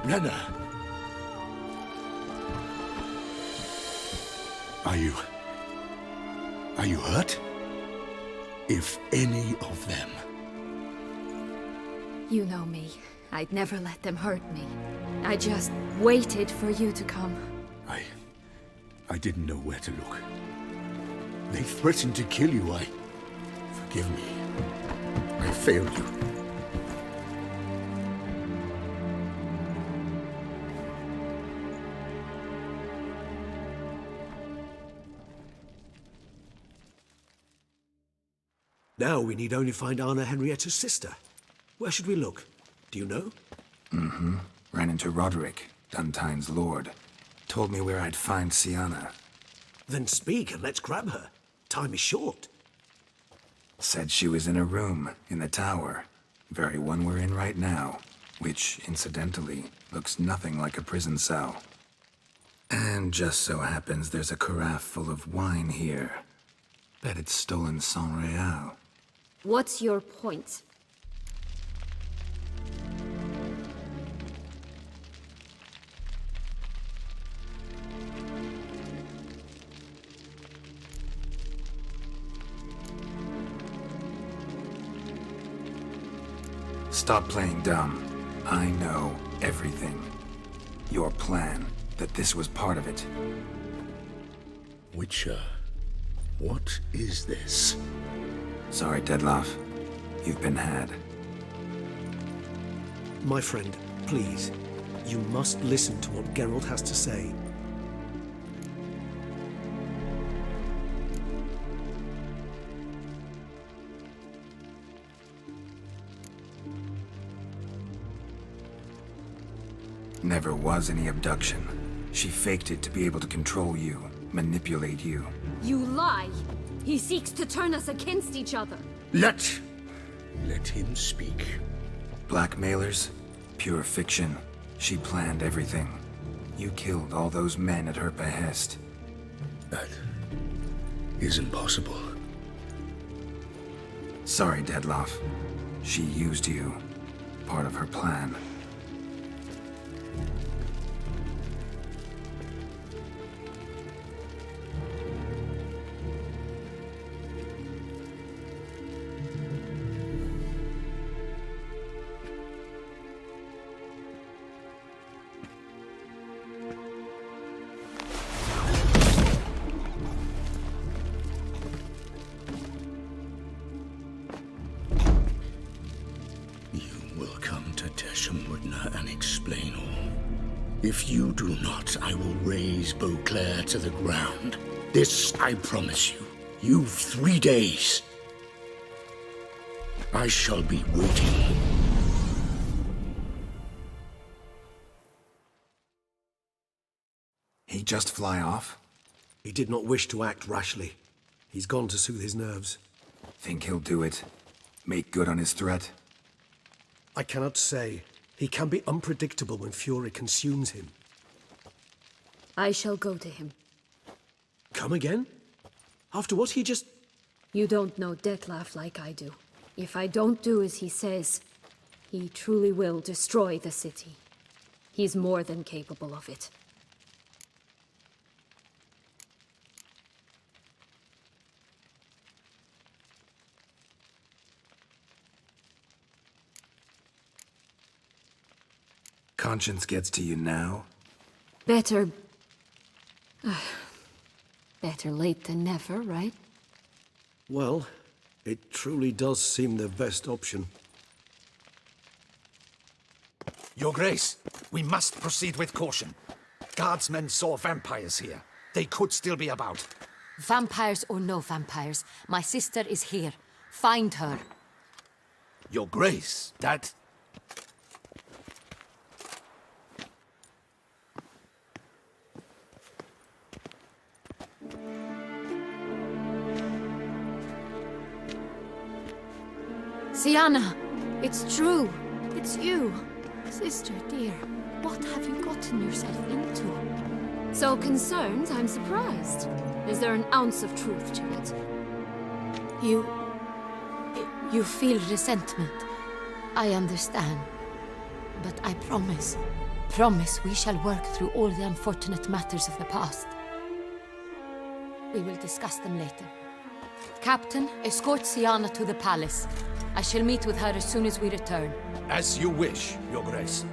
Renna! Are you hurt? If any of them. You know me. I'd never let them hurt me. I just waited for you to come. I didn't know where to look. They threatened to kill you. Forgive me. I failed you. Now we need only find Anna Henrietta's sister. Where should we look? Do you know? Mm-hmm. Ran into Roderick, Duntine's lord. Told me where I'd find Sienna. Then speak and let's grab her. Time is short. Said she was in a room in the tower. Very one we're in right now. Which, incidentally, looks nothing like a prison cell. And just so happens there's a carafe full of wine here. Bet it's stolen San Real. What's your point? Stop playing dumb. I know everything. Your plan, that this was part of it. Witcher, what is this? Sorry, Dettlaff. You've been had. My friend, please. You must listen to what Geralt has to say. Never was any abduction. She faked it to be able to control you, manipulate you. You lie! He seeks to turn us against each other. Let him speak. Blackmailers? Pure fiction. She planned everything. You killed all those men at her behest. That isn't possible. Sorry, Dettlaff. She used you. Part of her plan. And explain all. If you do not, I will raise Beauclair to the ground. This I promise you. You've 3 days. I shall be waiting. He just fly off? He did not wish to act rashly. He's gone to soothe his nerves. Think he'll do it? Make good on his threat? I cannot say. He can be unpredictable when fury consumes him. I shall go to him. Come again? After what he just... You don't know Dettlaff like I do. If I don't do as he says, he truly will destroy the city. He's more than capable of it. Conscience gets to you now? Better... better late than never, right? Well, it truly does seem the best option. Your Grace, we must proceed with caution. Guardsmen saw vampires here. They could still be about. Vampires or no vampires, my sister is here. Find her. Your Grace, that... Sienna, it's true. It's you. Sister, dear, what have you gotten yourself into? So concerned, I'm surprised. Is there an ounce of truth to it? You feel resentment. I understand. But I promise we shall work through all the unfortunate matters of the past. We will discuss them later. Captain, escort Sienna to the palace. I shall meet with her as soon as we return. As you wish, Your Grace.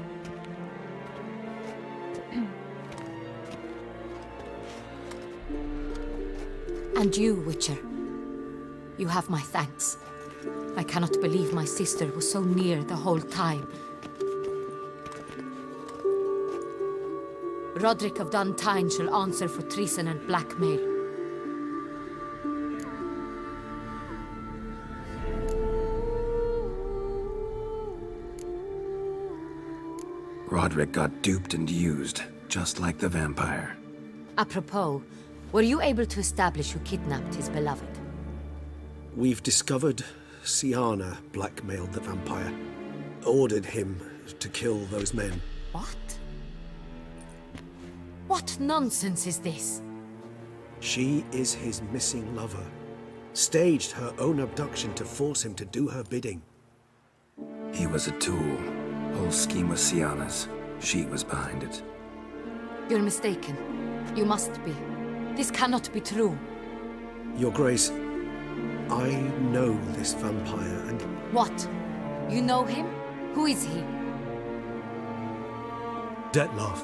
And you, Witcher. You have my thanks. I cannot believe my sister was so near the whole time. Roderick of Duntine shall answer for treason and blackmail. Roderick got duped and used, just like the vampire. Apropos, were you able to establish who kidnapped his beloved? We've discovered Siana blackmailed the vampire, ordered him to kill those men. What? What nonsense is this? She is his missing lover. Staged her own abduction to force him to do her bidding. He was a tool. Whole scheme was Siana's. She was behind it. You're mistaken. You must be. This cannot be true. Your Grace, I know this vampire and... What? You know him? Who is he? Dettlaff.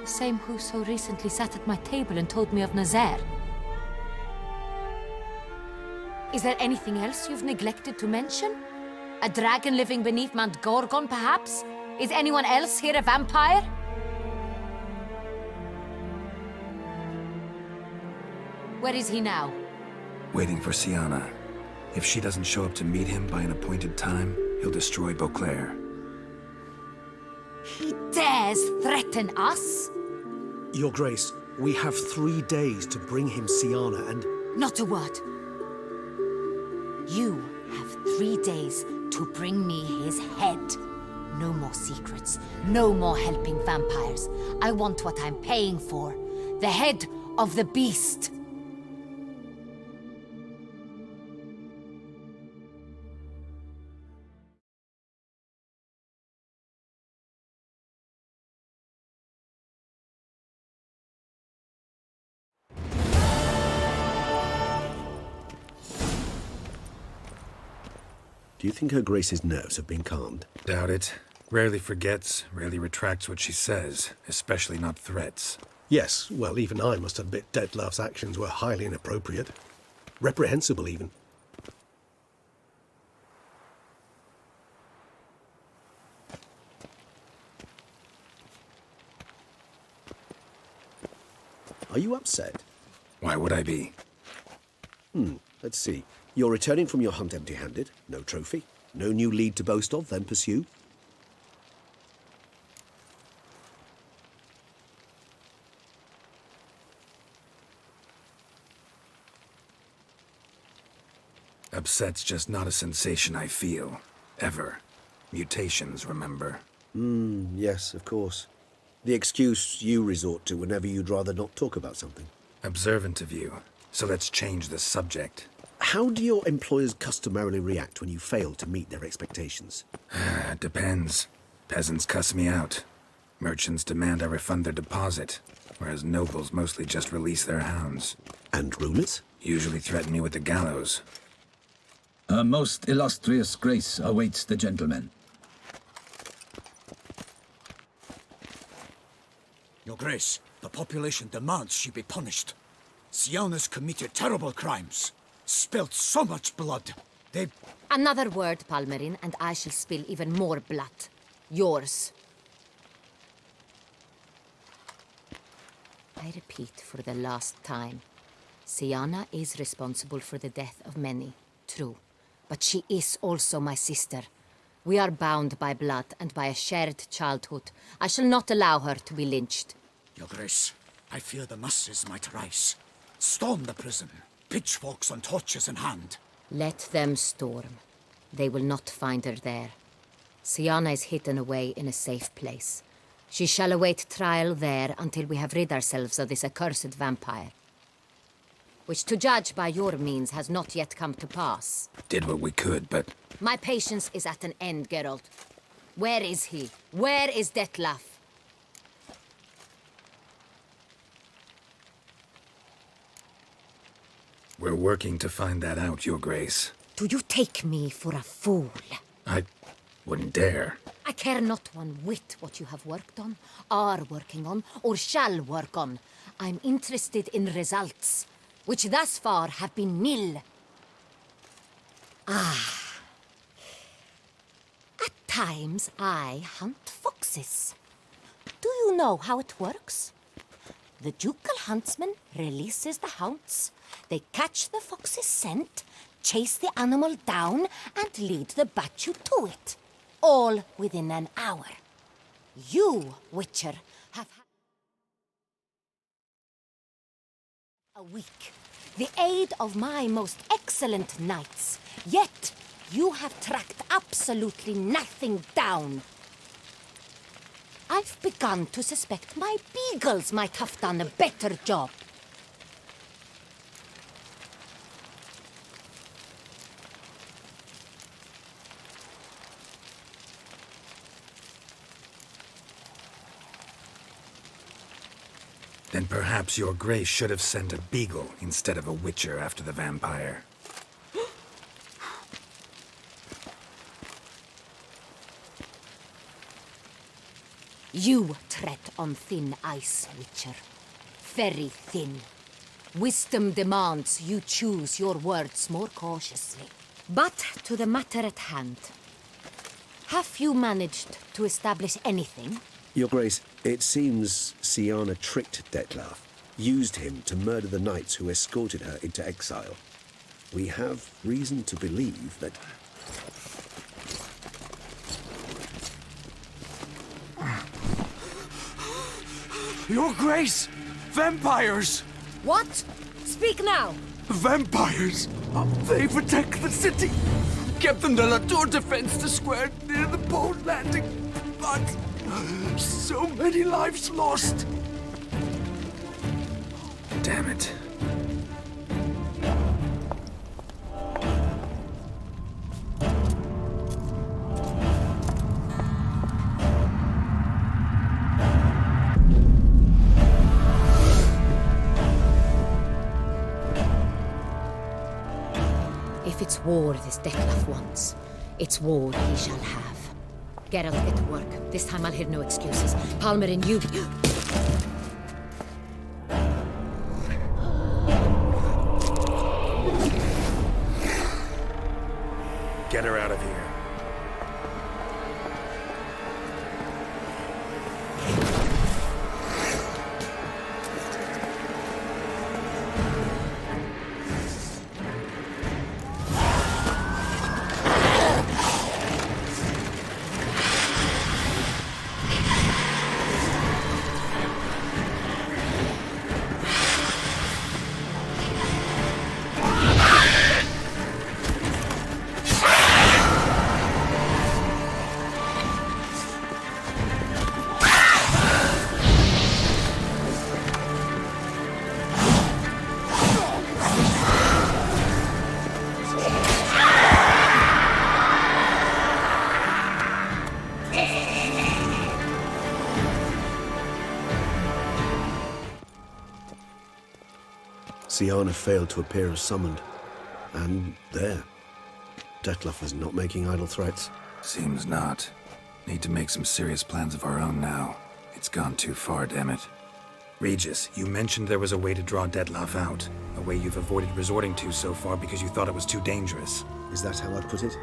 The same who so recently sat at my table and told me of Nazaire. Is there anything else you've neglected to mention? A dragon living beneath Mount Gorgon, perhaps? Is anyone else here a vampire? Where is he now? Waiting for Siana. If she doesn't show up to meet him by an appointed time, he'll destroy Beauclair. He dares threaten us? Your Grace, we have 3 days to bring him Siana and... Not a word. You have 3 days to bring me his head. No more secrets. No more helping vampires. I want what I'm paying for. The head of the beast. Do you think Her Grace's nerves have been calmed? Doubt it. Rarely forgets, rarely retracts what she says, especially not threats. Yes, well, even I must admit Dettlaff's actions were highly inappropriate. Reprehensible, even. Are you upset? Why would I be? Let's see. You're returning from your hunt empty-handed. No trophy. No new lead to boast of, then pursue. Upset's just not a sensation I feel. Ever. Mutations, remember? Yes, of course. The excuse you resort to whenever you'd rather not talk about something. Observant of you. So let's change the subject. How do your employers customarily react when you fail to meet their expectations? Depends. Peasants cuss me out. Merchants demand I refund their deposit, whereas nobles mostly just release their hounds. And rulers? Usually threaten me with the gallows. Her most illustrious grace awaits the gentleman. Your Grace, the population demands she be punished. Siana's committed terrible crimes. Spilt so much blood. They... Another word, Palmerin, and I shall spill even more blood. Yours. I repeat for the last time. Siana is responsible for the death of many, true. But she is also my sister. We are bound by blood and by a shared childhood. I shall not allow her to be lynched. Your Grace, I fear the masses might rise. Storm the prison, pitchforks and torches in hand. Let them storm. They will not find her there. Siana is hidden away in a safe place. She shall await trial there until we have rid ourselves of this accursed vampire. Which, to judge by your means, has not yet come to pass. Did what we could, but... My patience is at an end, Geralt. Where is he? Where is Dettlaff? We're working to find that out, Your Grace. Do you take me for a fool? I wouldn't dare. I care not one whit what you have worked on, are working on, or shall work on. I'm interested in results, which thus far have been nil. At times I hunt foxes. Do you know how it works? The ducal huntsman releases the hounds. They catch the fox's scent, chase the animal down, and lead the battue to it. all within an hour. You, Witcher, have had a week, the aid of my most excellent knights. Yet, you have tracked absolutely nothing down. I've begun to suspect my beagles might have done a better job. Then perhaps your grace should have sent a beagle instead of a witcher after the vampire. You tread on thin ice, Witcher. Very thin. Wisdom demands you choose your words more cautiously. But to the matter at hand. Have you managed to establish anything? Your Grace, it seems Syanna tricked Dettlaff, used him to murder the knights who escorted her into exile. We have reason to believe that... Your Grace! Vampires! What? Speak now! Vampires! They protect the city! Captain de la Tour defends the square near the boat landing, but so many lives lost! Damn it. If it's war this Dettlaff wants, it's war he shall have. Geralt, get to work. This time I'll hear no excuses. Palmer and you... Get her out of here. Syanna failed to appear as summoned. And there. Dettlaff is not making idle threats. Seems not. Need to make some serious plans of our own now. It's gone too far, damn it. Regis, you mentioned there was a way to draw Dettlaff out. A way you've avoided resorting to so far because you thought it was too dangerous. Is that how I'd put it?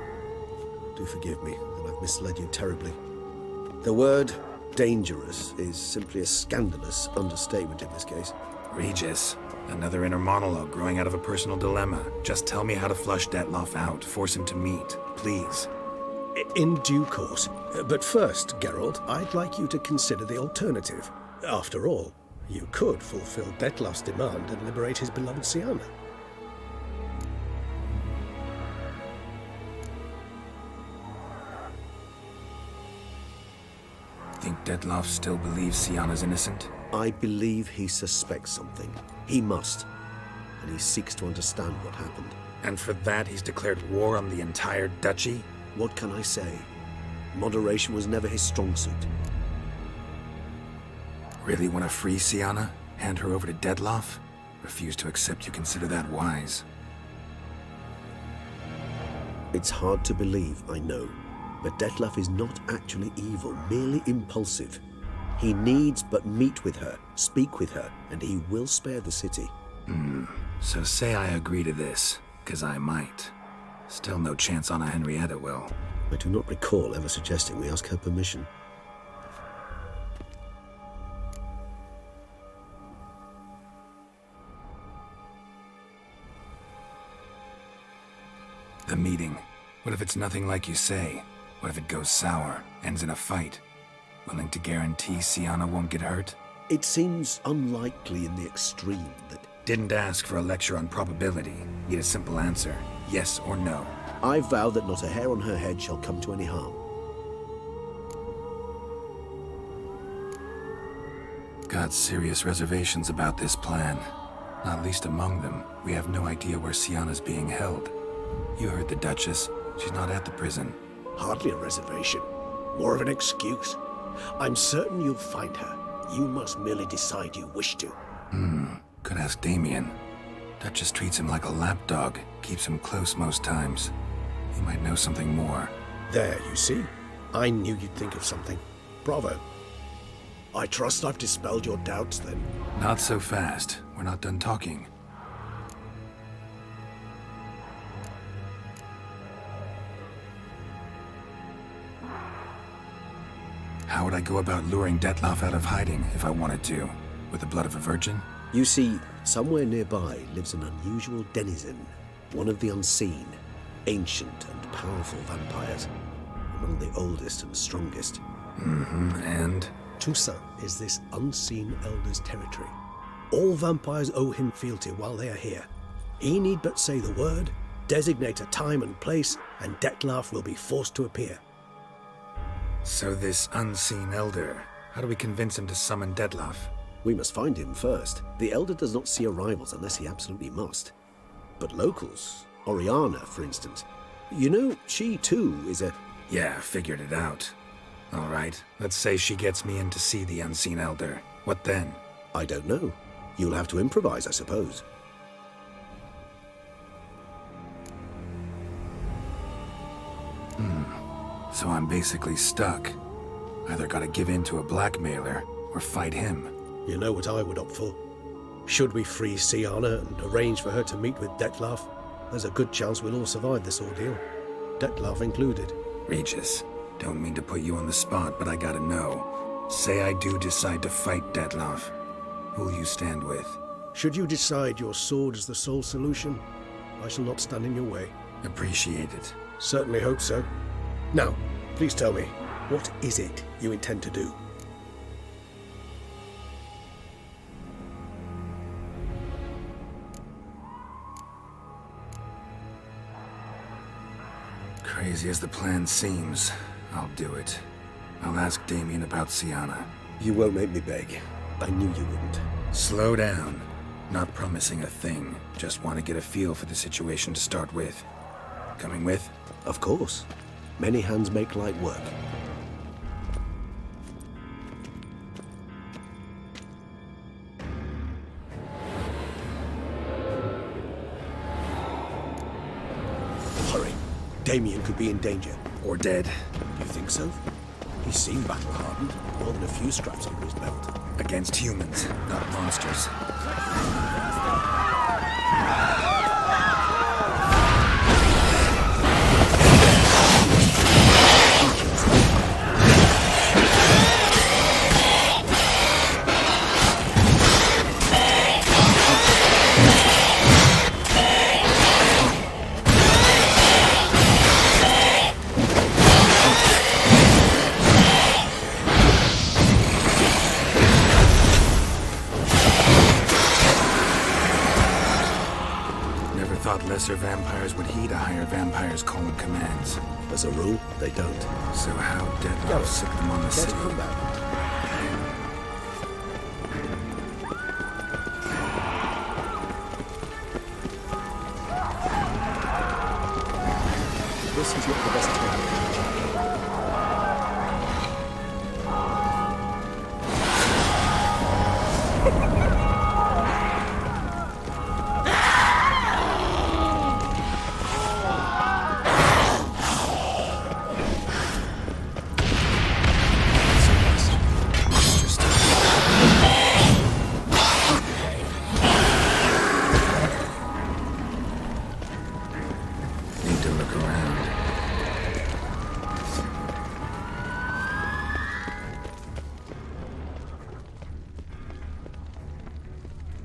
Do forgive me that I've misled you terribly. The word dangerous is simply a scandalous understatement in this case. Regis, another inner monologue growing out of a personal dilemma. Just tell me how to flush Dettlaff out, force him to meet, please. In due course. But first, Geralt, I'd like you to consider the alternative. After all, you could fulfill Dettlaff's demand and liberate his beloved Syanna. Think Dettlaff still believes Syanna's innocent? I believe he suspects something. He must. And he seeks to understand what happened. And for that he's declared war on the entire duchy? What can I say? Moderation was never his strong suit. Really want to free Syanna? Hand her over to Dettlaff? Refuse to accept you consider that wise. It's hard to believe, I know. But Dettlaff is not actually evil, merely impulsive. He needs but meet with her, speak with her, and he will spare the city. So say I agree to this, 'cause I might. Still no chance Anna Henrietta will. I do not recall ever suggesting we ask her permission. The meeting. What if it's nothing like you say? What if it goes sour, ends in a fight? Willing to guarantee Siana won't get hurt? It seems unlikely in the extreme that... Didn't ask for a lecture on probability. Need a simple answer. Yes or no. I vow that not a hair on her head shall come to any harm. Got serious reservations about this plan. Not least among them, we have no idea where Siana's being held. You heard the Duchess. She's not at the prison. Hardly a reservation. More of an excuse. I'm certain you'll find her. You must merely decide you wish to. Could ask Damien. Duchess treats him like a lapdog. Keeps him close most times. He might know something more. There, you see? I knew you'd think of something. Bravo. I trust I've dispelled your doubts, then. Not so fast. We're not done talking. How would I go about luring Detlaff out of hiding if I wanted to? With the blood of a virgin? You see, somewhere nearby lives an unusual denizen, one of the unseen, ancient and powerful vampires, among the oldest and strongest. And? Toussaint is this unseen elder's territory. All vampires owe him fealty while they are here. He need but say the word, designate a time and place, and Detlaff will be forced to appear. So this unseen elder, how do we convince him to summon Detlaff? We must find him first. The elder does not see arrivals unless he absolutely must. But locals, Oriana, for instance, you know, she too is a... Yeah, figured it out. All right, let's say she gets me in to see the unseen elder. What then? I don't know. You'll have to improvise, I suppose. So I'm basically stuck. Either gotta give in to a blackmailer, or fight him. You know what I would opt for. Should we free Siana and arrange for her to meet with Detlaff, there's a good chance we'll all survive this ordeal. Detlaff included. Regis, don't mean to put you on the spot, but I gotta know. Say I do decide to fight Detlaff. Who'll you stand with? Should you decide your sword is the sole solution, I shall not stand in your way. Appreciate it. Certainly hope so. Now, please tell me, what is it you intend to do? Crazy as the plan seems, I'll do it. I'll ask Damien about Siana. You won't make me beg. I knew you wouldn't. Slow down. Not promising a thing. Just want to get a feel for the situation to start with. Coming with? Of course. Many hands make light work. Hurry. Damien could be in danger. Or dead. You think so? He seemed battle-hardened. More than a few straps under his belt. Against humans, not monsters. Lesser vampires would heed a higher vampire's calling commands. As a rule, they don't. So how Detlaff sick them on the city? Come back. This is not the best time.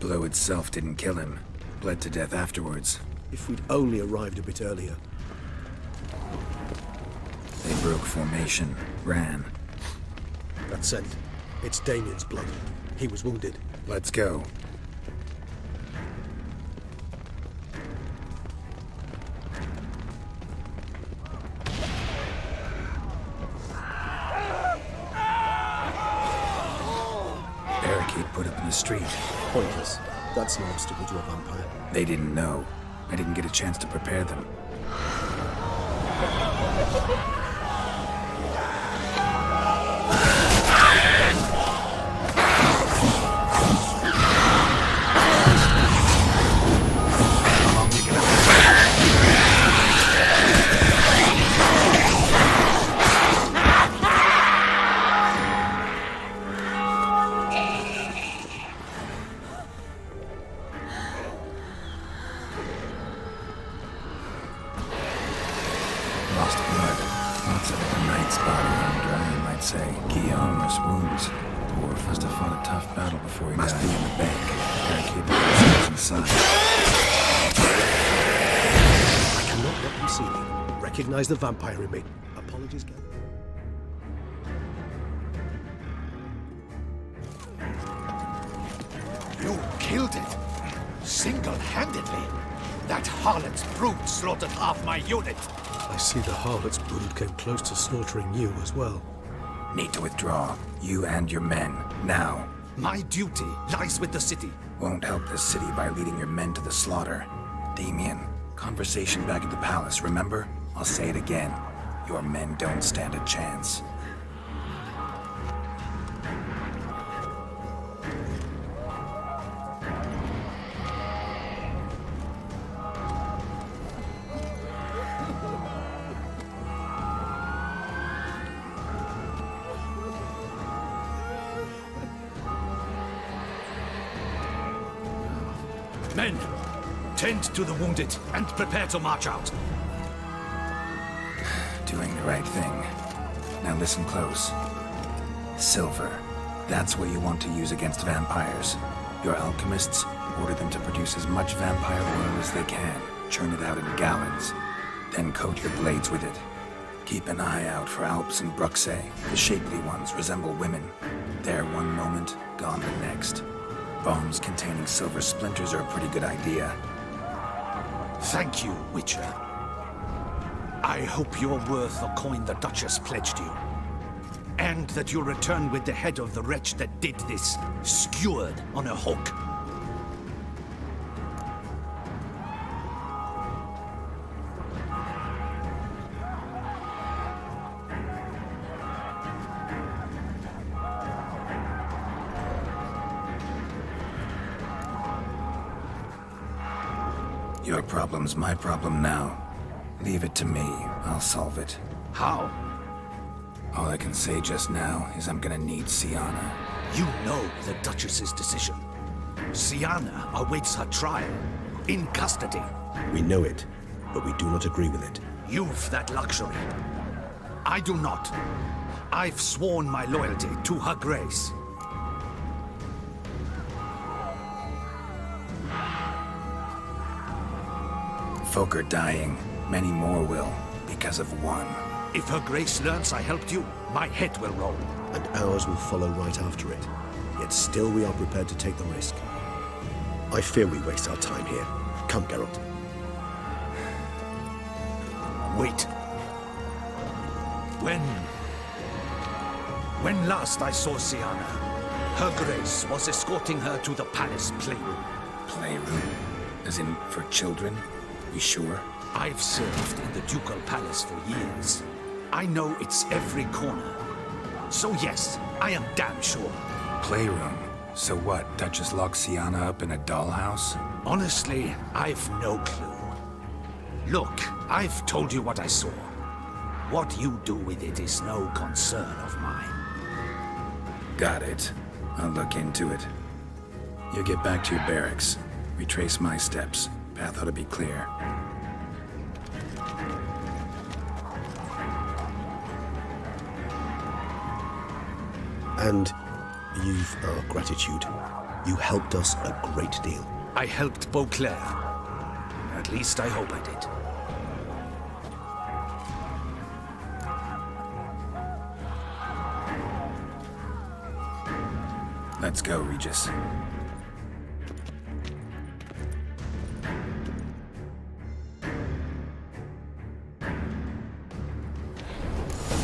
Blow itself didn't kill him. Bled to death afterwards. If we'd only arrived a bit earlier. They broke formation, ran. That scent. It's Damien's blood. He was wounded. Let's go. Barricade put up in the street. Pointless. That's no obstacle to a vampire. They didn't know. I didn't get a chance to prepare them. Lost blood. Lots of it. A knight's body hung dry, you might say. Guillaume's wounds. The dwarf must have fought a tough battle before he died. Be in the bank. Barricade the inside. I cannot let them see me. Recognize the vampire in me. Apologies, Gavin. You killed it. Single-handedly. That harlot's brood slaughtered half my unit. I see the harlot's brood came close to slaughtering you as well. Need to withdraw. You and your men. Now. My duty lies with the city. Won't help this city by leading your men to the slaughter. Damien, conversation back at the palace, remember? I'll say it again. Your men don't stand a chance. Men, tend to the wounded and prepare to march out. Doing the right thing. Now listen close. Silver. That's what you want to use against vampires. Your alchemists, order them to produce as much vampire oil as they can. Churn it out in gallons. Then coat your blades with it. Keep an eye out for Alps and Bruxae. The shapely ones resemble women. There one moment, gone the next. Bombs containing silver splinters are a pretty good idea. Thank you, Witcher. I hope you're worth the coin the Duchess pledged you. And that you'll return with the head of the wretch that did this, skewered on a hook. Your problem's my problem now. Leave it to me. I'll solve it. How? All I can say just now is I'm gonna need Syanna. You know the Duchess's decision. Syanna awaits her trial, in custody. We know it, but we do not agree with it. You've that luxury. I do not. I've sworn my loyalty to Her Grace. Folk are dying. Many more will, because of one. If Her Grace learns I helped you, my head will roll. And ours will follow right after it. Yet still we are prepared to take the risk. I fear we waste our time here. Come, Geralt. Wait. When last I saw Syanna, Her Grace was escorting her to the palace playroom. Playroom? As in, for children? You sure? I've served in the Ducal Palace for years. I know it's every corner. So yes, I am damn sure. Playroom? So what, Duchess locked Syanna up in a dollhouse? Honestly, I've no clue. Look, I've told you what I saw. What you do with it is no concern of mine. Got it. I'll look into it. You get back to your barracks. Retrace my steps. Path ought to be clear. And you've our gratitude. You helped us a great deal. I helped Beauclair. At least I hope I did. Let's go, Regis.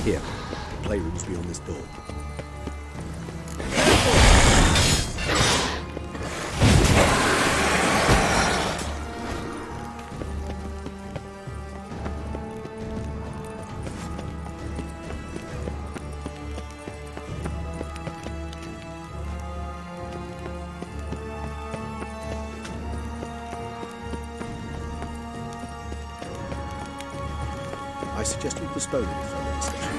Here, playroom's beyond this door. I suggest we postpone any further discussion.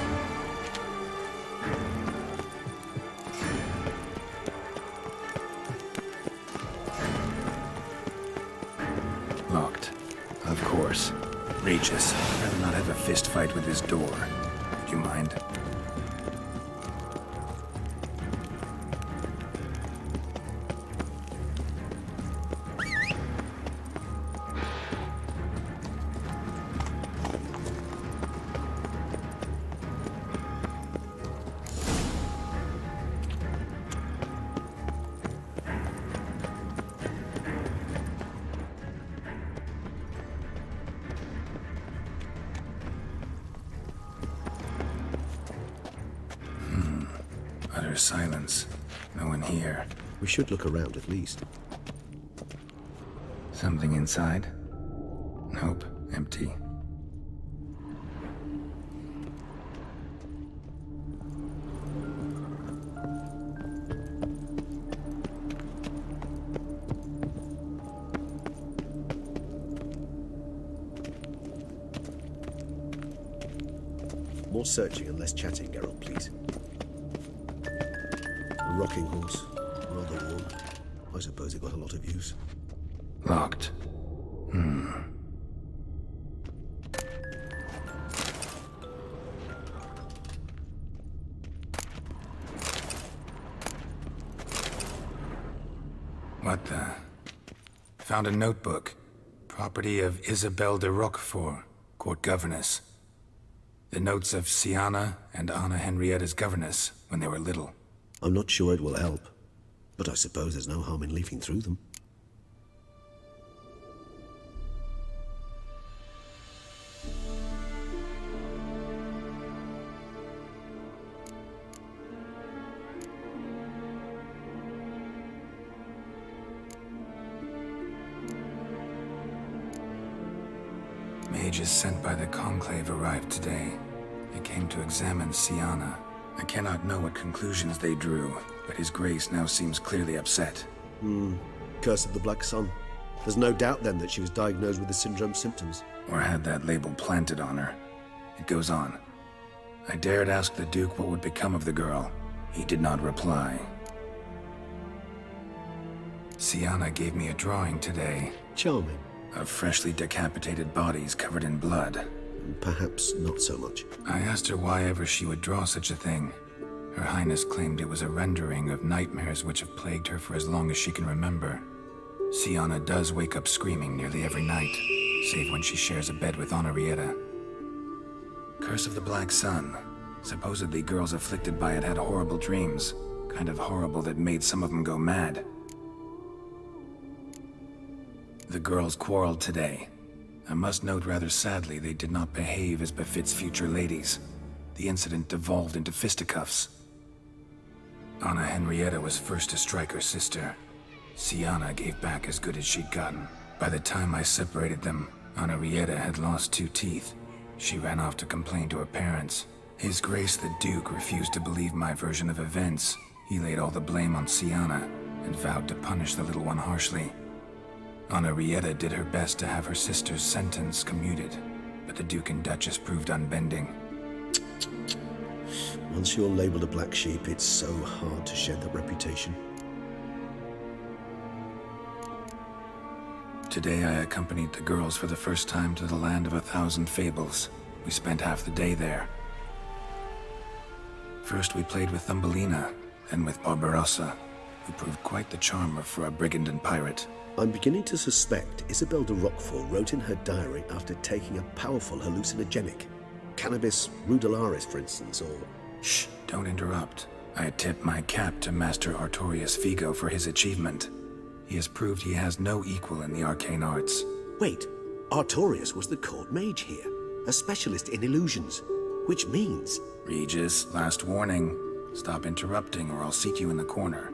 Locked. Of course. Regis, I'd rather not have a fist fight with this door. Would you mind? Utter silence. No one here. We should look around at least. Something inside? Nope, empty. More searching and less chatting, Geralt, please. A rocking horse. Rather worn. I suppose it got a lot of use. Locked. What the? Found a notebook. Property of Isabelle de Roquefort, court governess. The notes of Siana and Anna Henrietta's governess when they were little. I'm not sure it will help, but I suppose there's no harm in leafing through them. Mages sent by the Conclave arrived today. They came to examine Siana. I cannot know what conclusions they drew, but His Grace now seems clearly upset. Curse of the Black Sun. There's no doubt then that she was diagnosed with the syndrome symptoms. Or had that label planted on her. It goes on. I dared ask the Duke what would become of the girl. He did not reply. Siana gave me a drawing today. Charming. Of freshly decapitated bodies covered in blood. Perhaps not so much. I asked her why ever she would draw such a thing. Her Highness claimed it was a rendering of nightmares which have plagued her for as long as she can remember. Siana does wake up screaming nearly every night, save when she shares a bed with Henrietta. Curse of the Black Sun. Supposedly girls afflicted by it had horrible dreams. Kind of horrible that made some of them go mad. The girls quarreled today. I must note rather sadly they did not behave as befits future ladies. The incident devolved into fisticuffs. Anna Henrietta was first to strike her sister. Siana gave back as good as she'd gotten. By the time I separated them, Henrietta had lost 2 teeth. She ran off to complain to her parents. His Grace the Duke refused to believe my version of events. He laid all the blame on Siana and vowed to punish the little one harshly. Henrietta did her best to have her sister's sentence commuted, but the Duke and Duchess proved unbending. Once you're labeled a black sheep, it's so hard to shed that reputation. Today I accompanied the girls for the first time to the land of 1,000 fables. We spent half the day there. First we played with Thumbelina, then with Barbarossa, who proved quite the charmer for a brigand and pirate. I'm beginning to suspect Isabelle de Roquefort wrote in her diary after taking a powerful hallucinogenic. Cannabis rudelaris, for instance, or... Shh, don't interrupt. I tip my cap to Master Artorius Figo for his achievement. He has proved he has no equal in the arcane arts. Wait, Artorius was the court mage here, a specialist in illusions, which means... Regis, last warning. Stop interrupting or I'll seat you in the corner.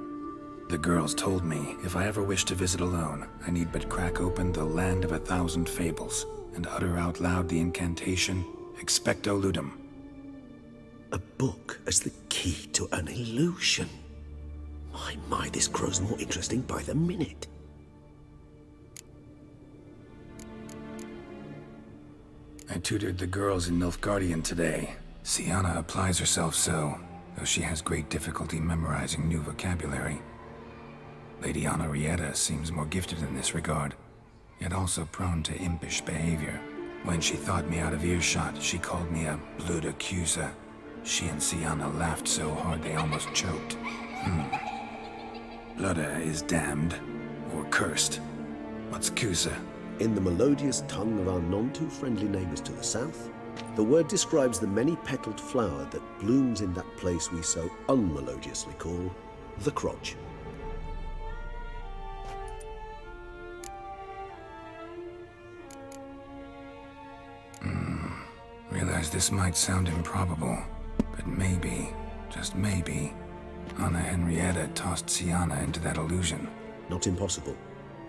The girls told me if I ever wish to visit alone, I need but crack open the Land of 1,000 Fables and utter out loud the incantation, Expecto Ludum. A book as the key to an illusion. My, this grows more interesting by the minute. I tutored the girls in Nilfgaardian today. Sienna applies herself so, though she has great difficulty memorizing new vocabulary. Lady Honorrietta seems more gifted in this regard, yet also prone to impish behavior. When she thought me out of earshot, she called me a blood accuser. She and Sienna laughed so hard they almost choked. Blooda is damned, or cursed. What's Cusa? In the melodious tongue of our none-too-friendly neighbors to the south, the word describes the many-petaled flower that blooms in that place we so unmelodiously call the crotch. Realize this might sound improbable, but maybe, just maybe, Anna Henrietta tossed Sienna into that illusion. Not impossible.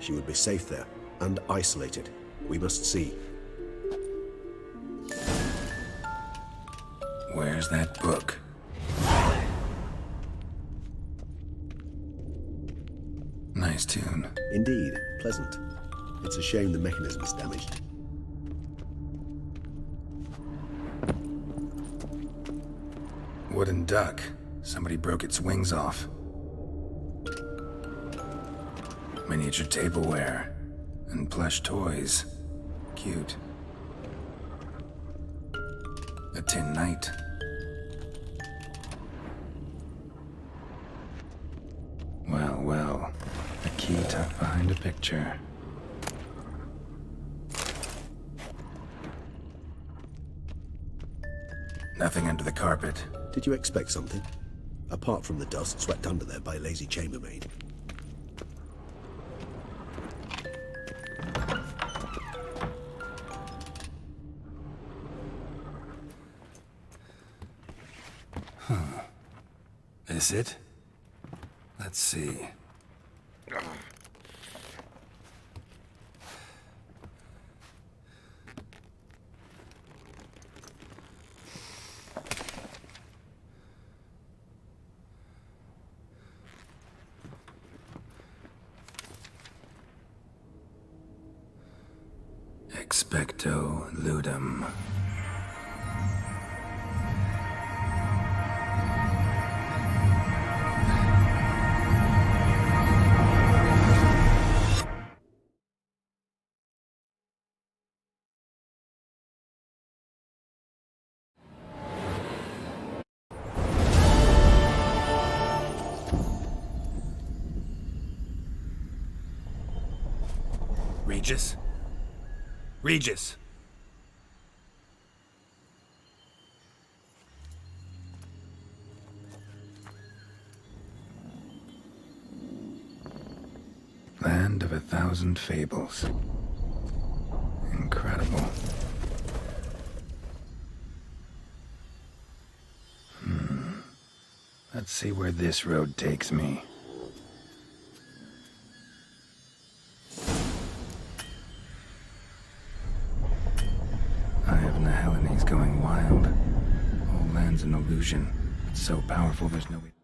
She would be safe there, and isolated. We must see. Where's that book? Nice tune. Indeed, pleasant. It's a shame the mechanism is damaged. Wooden duck. Somebody broke its wings off. Miniature tableware. And plush toys. Cute. A tin knight. Well, well. A key tucked behind a picture. Nothing under the carpet. Did you expect something? Apart from the dust swept under there by a lazy chambermaid. Is it? Let's see. Expecto Ludum. Regis? Regis! Land of 1,000 Fables. Incredible. Let's see where this road takes me. Eye of Nehelines going wild. Whole land's an illusion. It's so powerful there's no way.